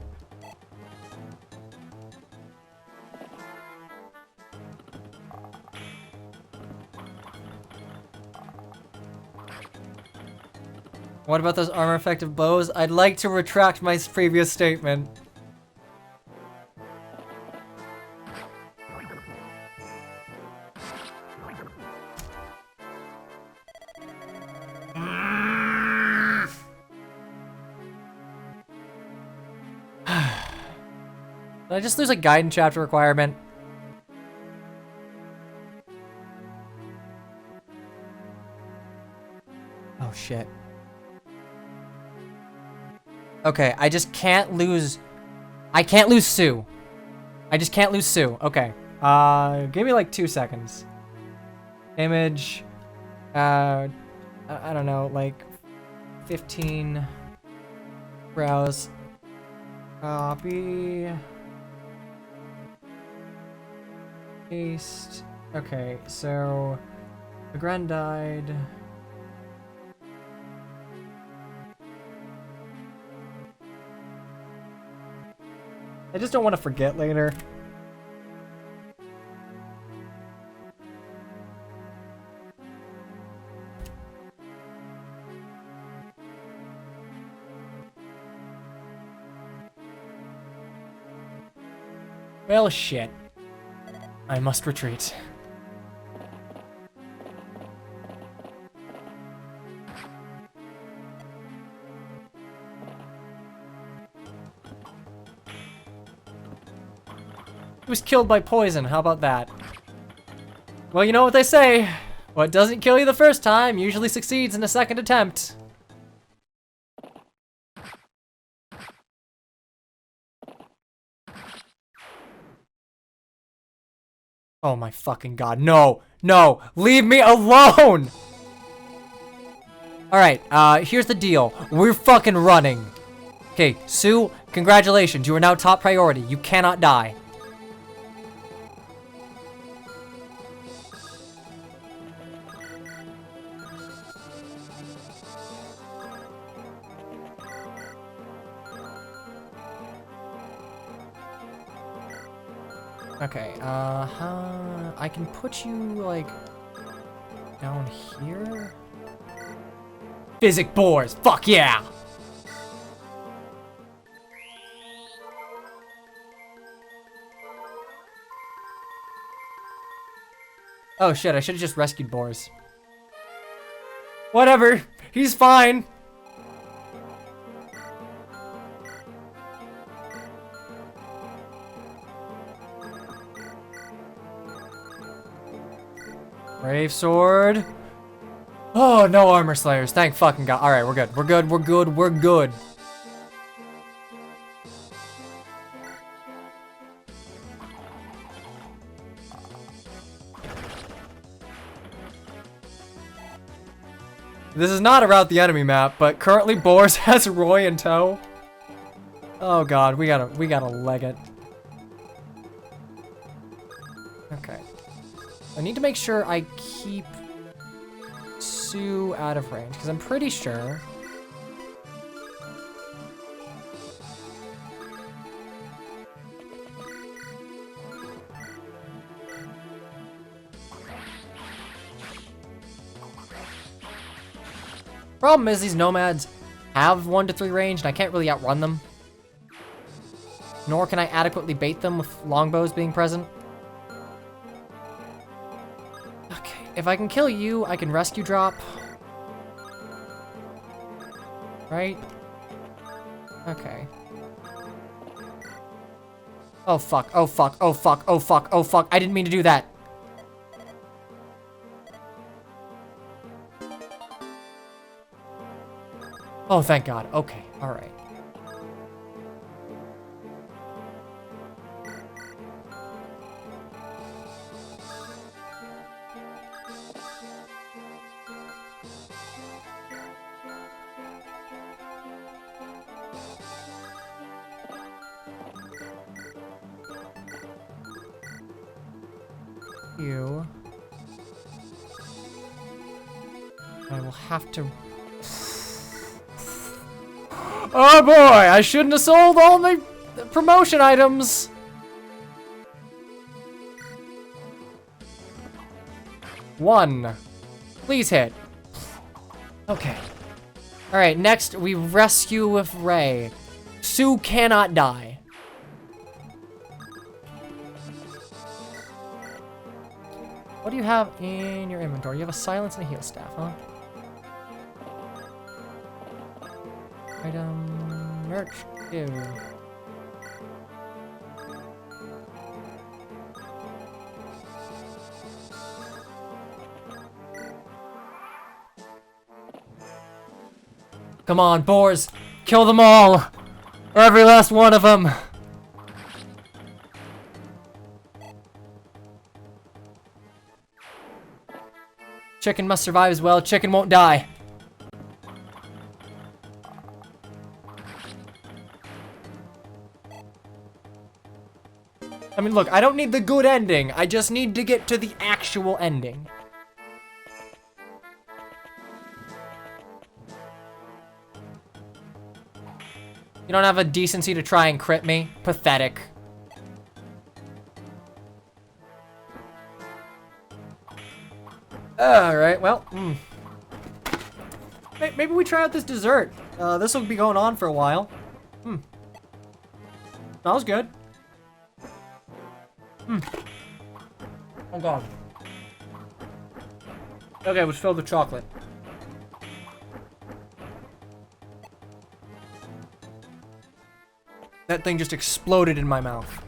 What about those armor effective bows? I'd like to retract my previous statement. Did I just lose a guidance chapter requirement? Oh shit. Okay, I just can't lose. I can't lose Sue. I just can't lose Sue. Okay. Give me like 2 seconds. Image. I don't know, like 15. Browse. Copy. Paste. Okay, so the Grand died. I just don't want to forget later. Well, shit. I must retreat. He was killed by poison, how about that? Well, you know what they say. What doesn't kill you the first time usually succeeds in the second attempt. Oh my fucking god, no! No! Leave me alone! Alright, here's the deal. We're fucking running. Okay, Sue, congratulations. You are now top priority. You cannot die. Okay, I can put you, like, down here? Physic boars, fuck yeah! Oh shit, I should've just rescued boars. Whatever, he's fine! Brave sword. Oh, no armor slayers. Thank fucking god. Alright, we're good. We're good. We're good. We're good. This is not about the enemy map, but currently Boris has Roy in tow. Oh god, we gotta leg it. Okay. I need to make sure I keep Sue out of range, because I'm pretty sure... Problem is, these nomads have 1 to 3 range, and I can't really outrun them. Nor can I adequately bait them with longbows being present. Okay, if I can kill you, I can rescue drop. Right? Okay. Oh fuck, oh fuck, oh fuck, oh fuck, oh fuck, I didn't mean to do that. Oh, thank God. Okay, alright. You. I will have to... Oh boy, I shouldn't have sold all my promotion items. One. Please hit. Okay. Alright, next we rescue with Ray. Sue cannot die. What do you have in your inventory? You have a silence and a heal staff, huh? Item... merch. Ew. Come on, boars! Kill them all! Every last one of them! Chicken must survive as well. Chicken won't die. I mean, look, I don't need the good ending. I just need to get to the actual ending. You don't have a decency to try and crit me? Pathetic. Alright, well, maybe we try out this dessert. This will be going on for a while. Smells good. Oh god. Okay, it was filled with chocolate. That thing just exploded in my mouth.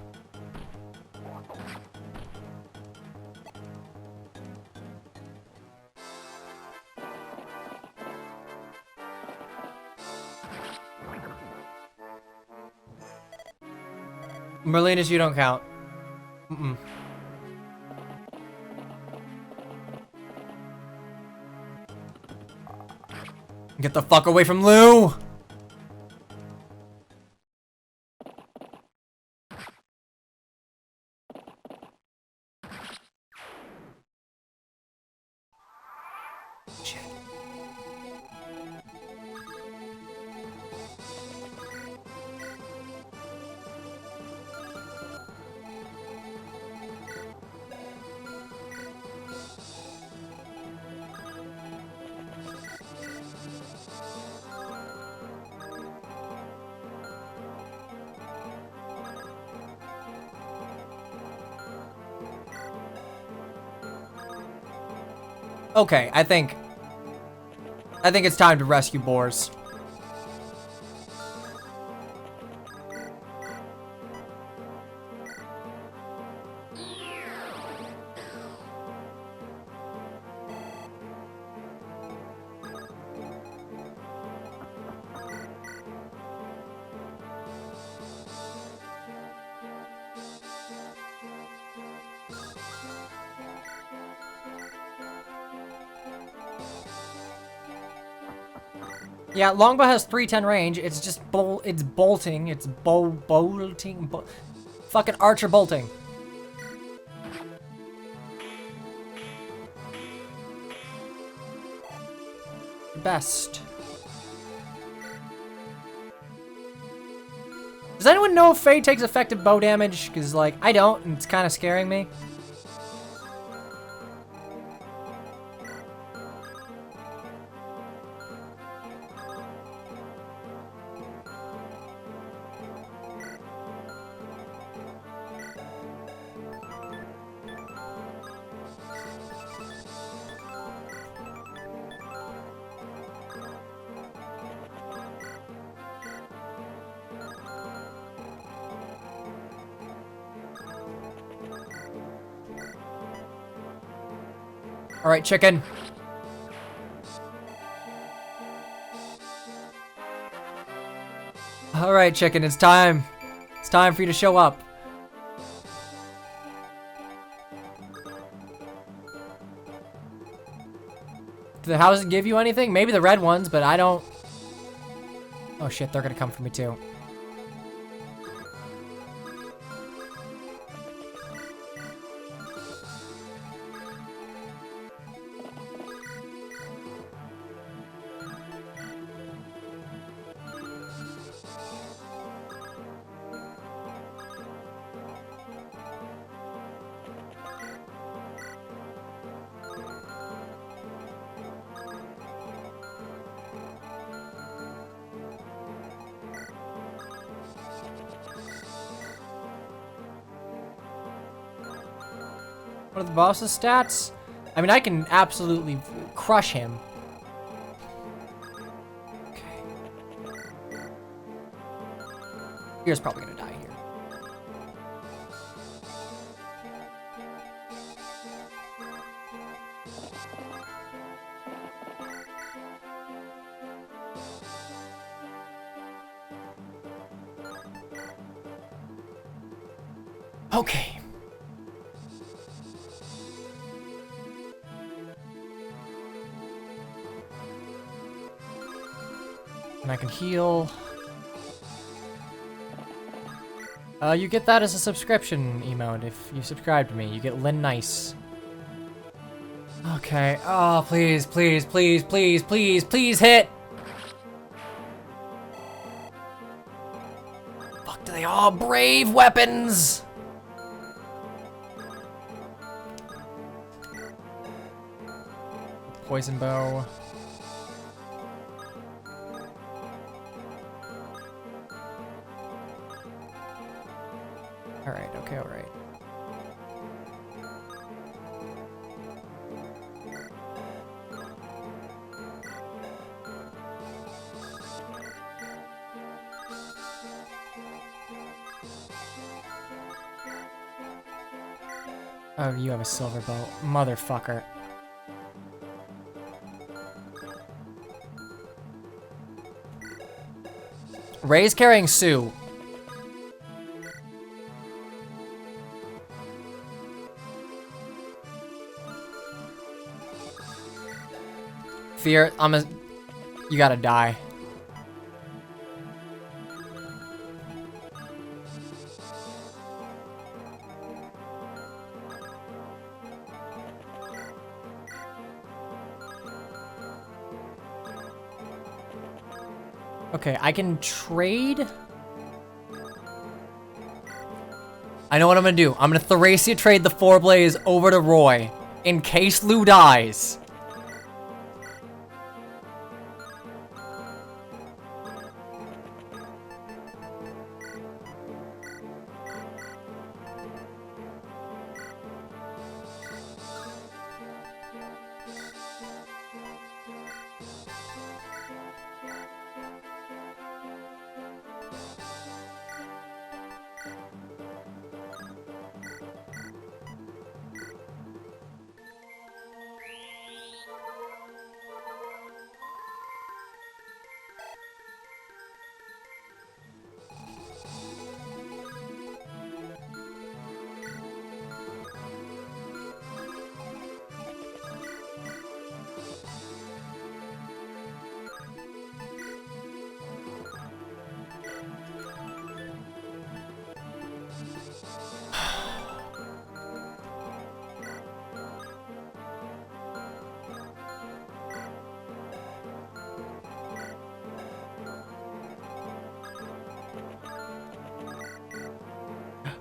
Merlinus, you don't count. Get the fuck away from Lou! Shit. Okay, I think it's time to rescue boars. Yeah, longbow has 310 range. It's just bolting. It's bolting. Fucking archer bolting. Best. Does anyone know if Faye takes effective bow damage? Because, like, I don't, and it's kind of scaring me. All right, chicken. All right, chicken, it's time. It's time for you to show up. Do the houses give you anything? Maybe the red ones, but I don't. Oh shit, they're gonna come for me too. What are the boss's stats? I mean, I can absolutely crush him. Okay. Fear's probably gonna die here. Okay. And I can heal. You get that as a subscription emote if you subscribe to me. You get Lynn Nice. Okay. Oh, please, please, please, please, please, please hit! Fuck, do they all brave weapons? Poison bow. Alright, okay, alright. Oh, you have a silver bow. Motherfucker. Ray's carrying Sue. Fear, you gotta die. Okay, I can trade. I know what I'm gonna do. I'm gonna Thracia trade the 4-blaze over to Roy in case Lou dies.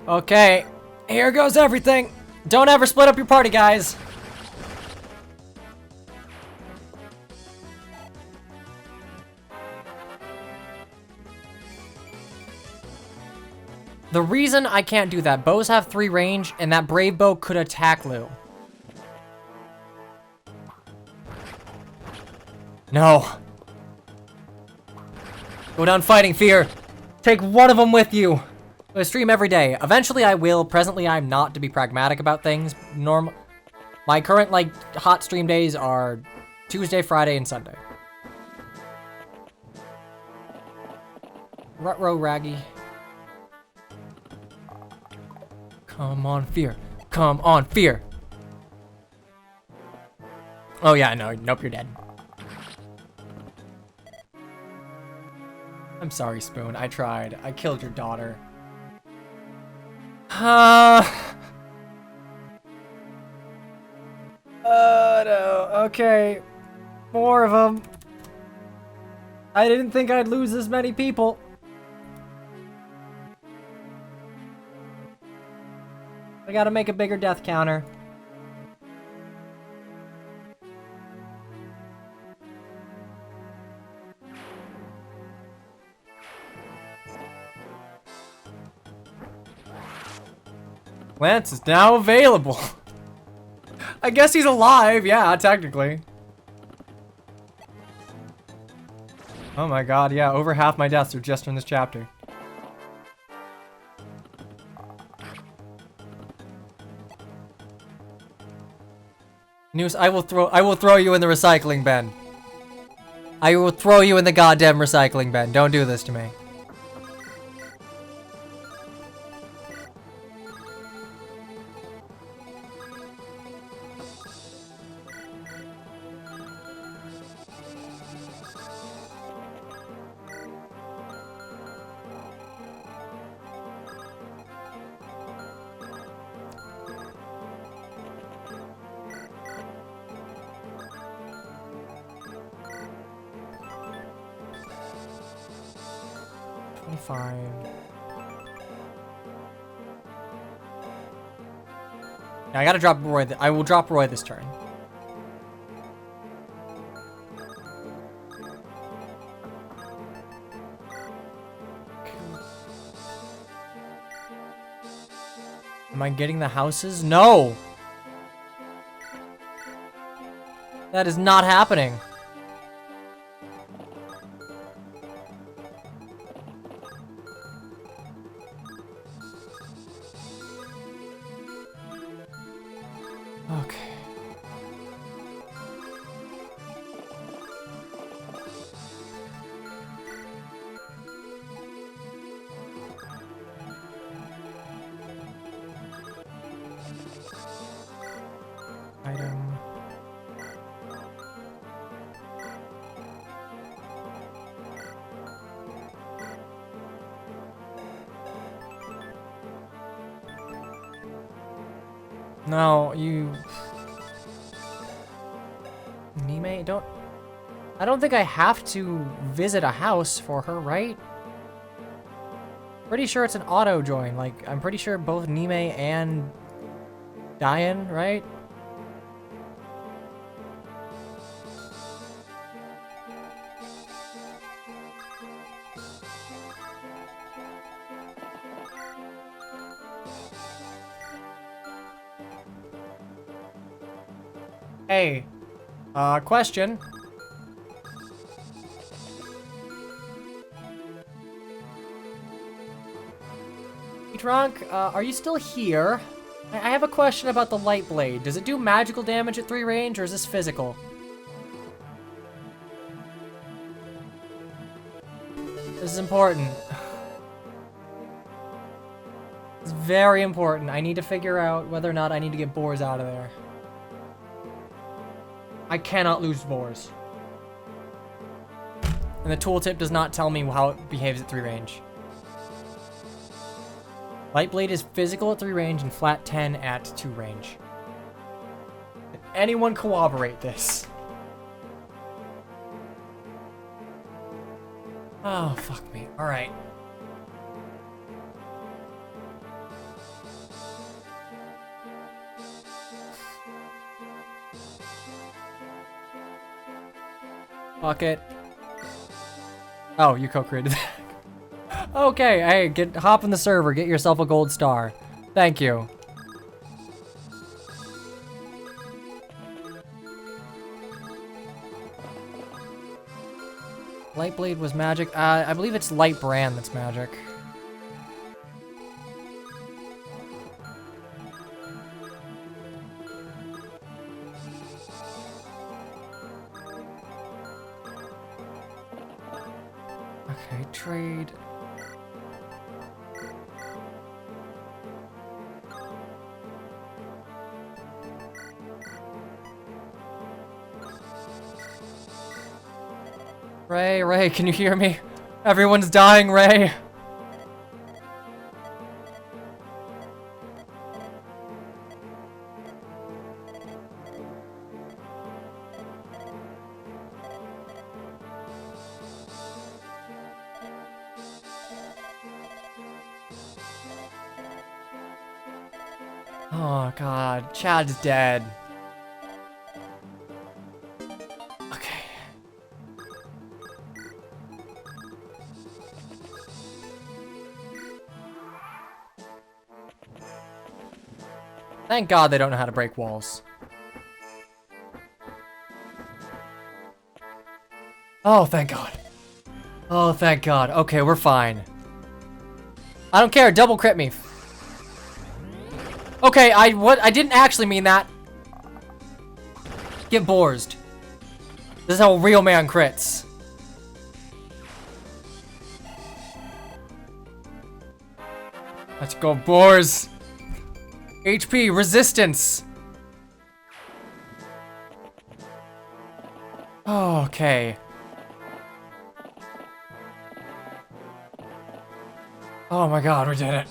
Okay, here goes everything. Don't ever split up your party, guys. The reason I can't do that, bows have 3 range, and that brave bow could attack Lou. No. Go down fighting, Fear. Take one of them with you. I stream every day. Eventually I will. Presently I'm not, to be pragmatic about things. My current, like, hot stream days are Tuesday, Friday, and Sunday. Rutro Raggy. Come on, Fear. Come on, Fear. Oh yeah, no, nope, you're dead. I'm sorry, Spoon. I tried. I killed your daughter. No. Okay. More of them. I didn't think I'd lose this many people. I gotta make a bigger death counter. Lance is now available. I guess he's alive, yeah, technically. Oh my god, yeah, over half my deaths are just from this chapter. News, I will throw you in the recycling bin. I will throw you in the goddamn recycling bin. Don't do this to me. Fine. Yeah, I gotta drop Roy. I will drop Roy this turn. Am I getting the houses? No! That is not happening. Okay. Item. No, you... Nime, I don't think I have to visit a house for her, right? Pretty sure it's an auto join. Like, I'm pretty sure both Nime and Diane, right? Hey, question. Drunk, are you still here? I have a question about the light blade. Does it do magical damage at 3 range, or is this physical? This is important. It's very important. I need to figure out whether or not I need to get boars out of there. I cannot lose boars. And the tooltip does not tell me how it behaves at 3 range. Light blade is physical at 3 range and flat 10 at 2 range. Can anyone corroborate this? Oh, fuck me. Alright. Fuck it. Oh, you co-created that. Okay, hey, hop in the server, get yourself a gold star. Thank you. Light blade was magic. I believe it's light brand that's magic. Okay, trade. Ray, can you hear me? Everyone's dying, Ray. Oh god, Chad's dead. Okay. Thank god they don't know how to break walls. Oh, thank God. Oh, thank God. Okay, we're fine. I don't care. Double crit me. Okay, I didn't actually mean that. Get borsed. This is how a real man crits. Let's go, boars. HP, resistance. Oh, okay. Oh my God, we did it.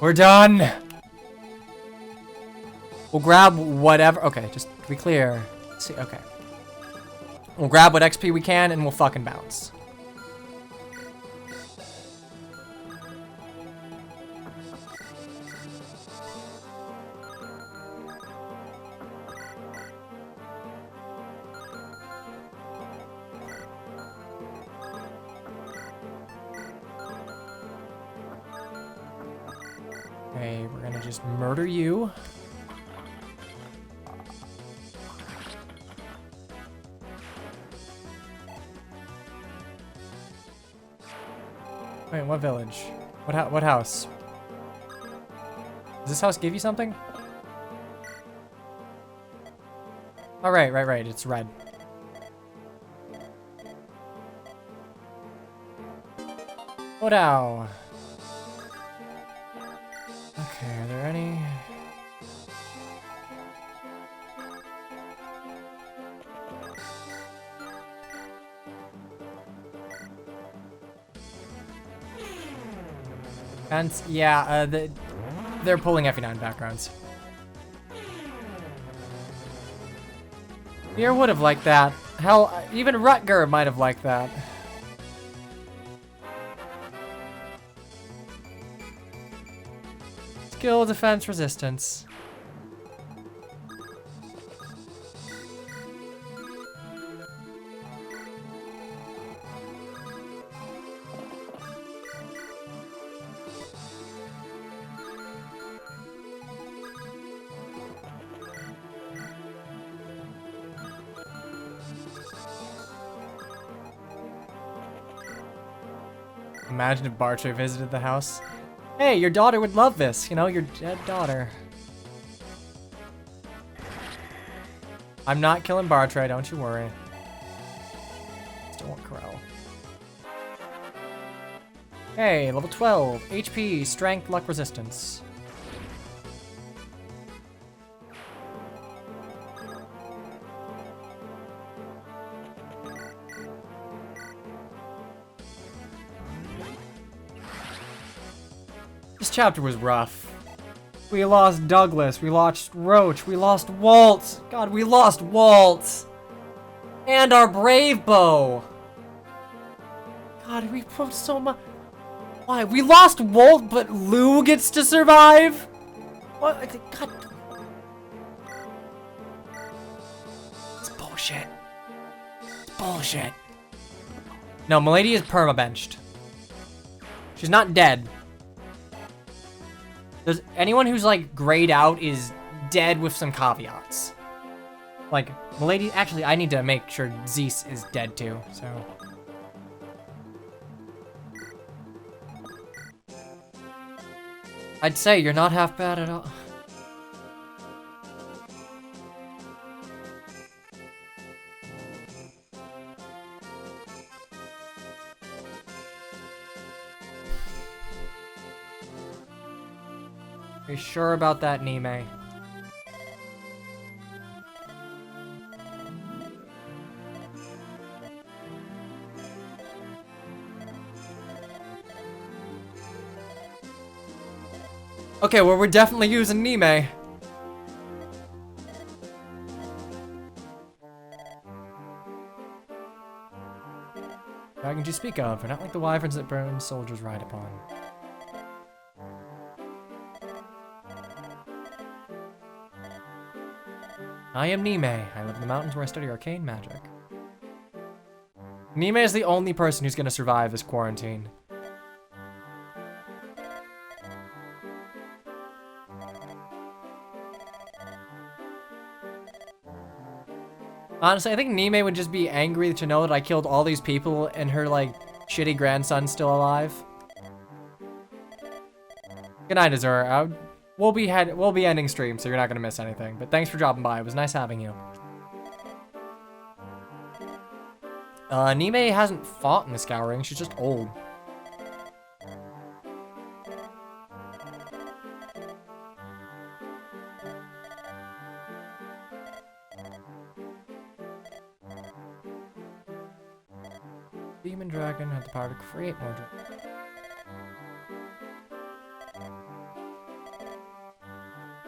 We're done. We'll grab whatever. Okay, just to be clear. Let's see, okay. We'll grab what XP we can and we'll fucking bounce. Okay, we're gonna just murder you. Wait, what village? What house? Does this house give you something? Oh, right. It's red. What now? Okay, are there any? And yeah, they're pulling FE9 backgrounds. Fear would have liked that. Hell, even Rutger might have liked that. Skill, defense, resistance. Imagine if Bartre visited the house. Hey, your daughter would love this. You know, your dead daughter. I'm not killing Bartre, don't you worry. Still want Corel. Hey, level 12. HP, strength, luck, resistance. This chapter was rough. We lost Douglas, we lost Roach, we lost Walt. God, we lost Walt. And our Brave Bow. God, we put so much. Why? We lost Walt, but Lou gets to survive? What? God. It's bullshit. It's bullshit. No, Milady is perma-benched. She's not dead. There's anyone who's like grayed out is dead with some caveats. Like, Milady, actually, I need to make sure Zeus is dead too, so. I'd say you're not half bad at all. Are you sure about that, Nime? Okay, well, we're definitely using Nime. Dragons you speak of are not like the wyverns that burn soldiers ride upon. I am Nime. I live in the mountains where I study arcane magic. Nime is the only person who's gonna survive this quarantine. Honestly, I think Nime would just be angry to know that I killed all these people and her, like, shitty grandson's still alive. Good night, Azura. We'll be ending stream, so you're not gonna miss anything. But thanks for dropping by. It was nice having you. Nime hasn't fought in the Scouring. She's just old. Demon Dragon had the power to create more dragons.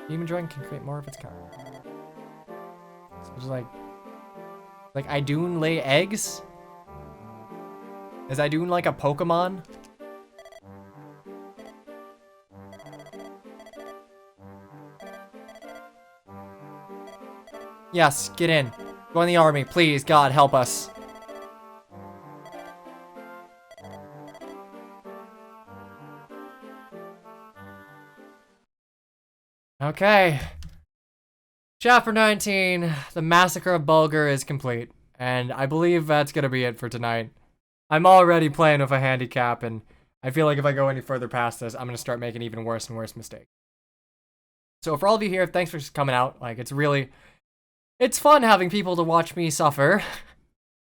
Demon Dragon can create more of its kind. So it's like Idun lay eggs? Is Idun like a Pokemon? Yes, get in. Join the army, please. God, help us. Okay. Chapter 19, the Massacre of Bulgur is complete. And I believe that's gonna be it for tonight. I'm already playing with a handicap, and I feel like if I go any further past this, I'm gonna start making even worse and worse mistakes. So for all of you here, thanks for coming out. Like, it's fun having people to watch me suffer.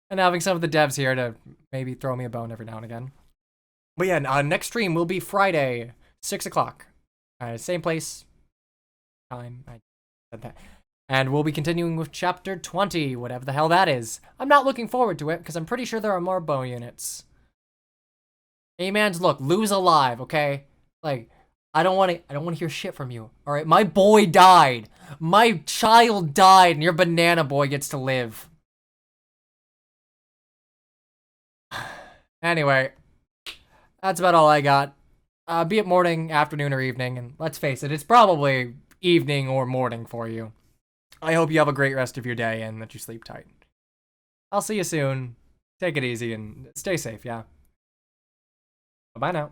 And having some of the devs here to maybe throw me a bone every now and again. But yeah, next stream will be Friday, 6 o'clock. Same place, time, I said that. And we'll be continuing with chapter 20, whatever the hell that is. I'm not looking forward to it, because I'm pretty sure there are more bow units. A-Man's, look, lose alive, okay? Like, I don't want to hear shit from you, alright? My boy died. My child died, and your banana boy gets to live. Anyway, that's about all I got. Be it morning, afternoon, or evening, and let's face it, it's probably evening or morning for you. I hope you have a great rest of your day and that you sleep tight. I'll see you soon. Take it easy and stay safe, yeah? Bye-bye now.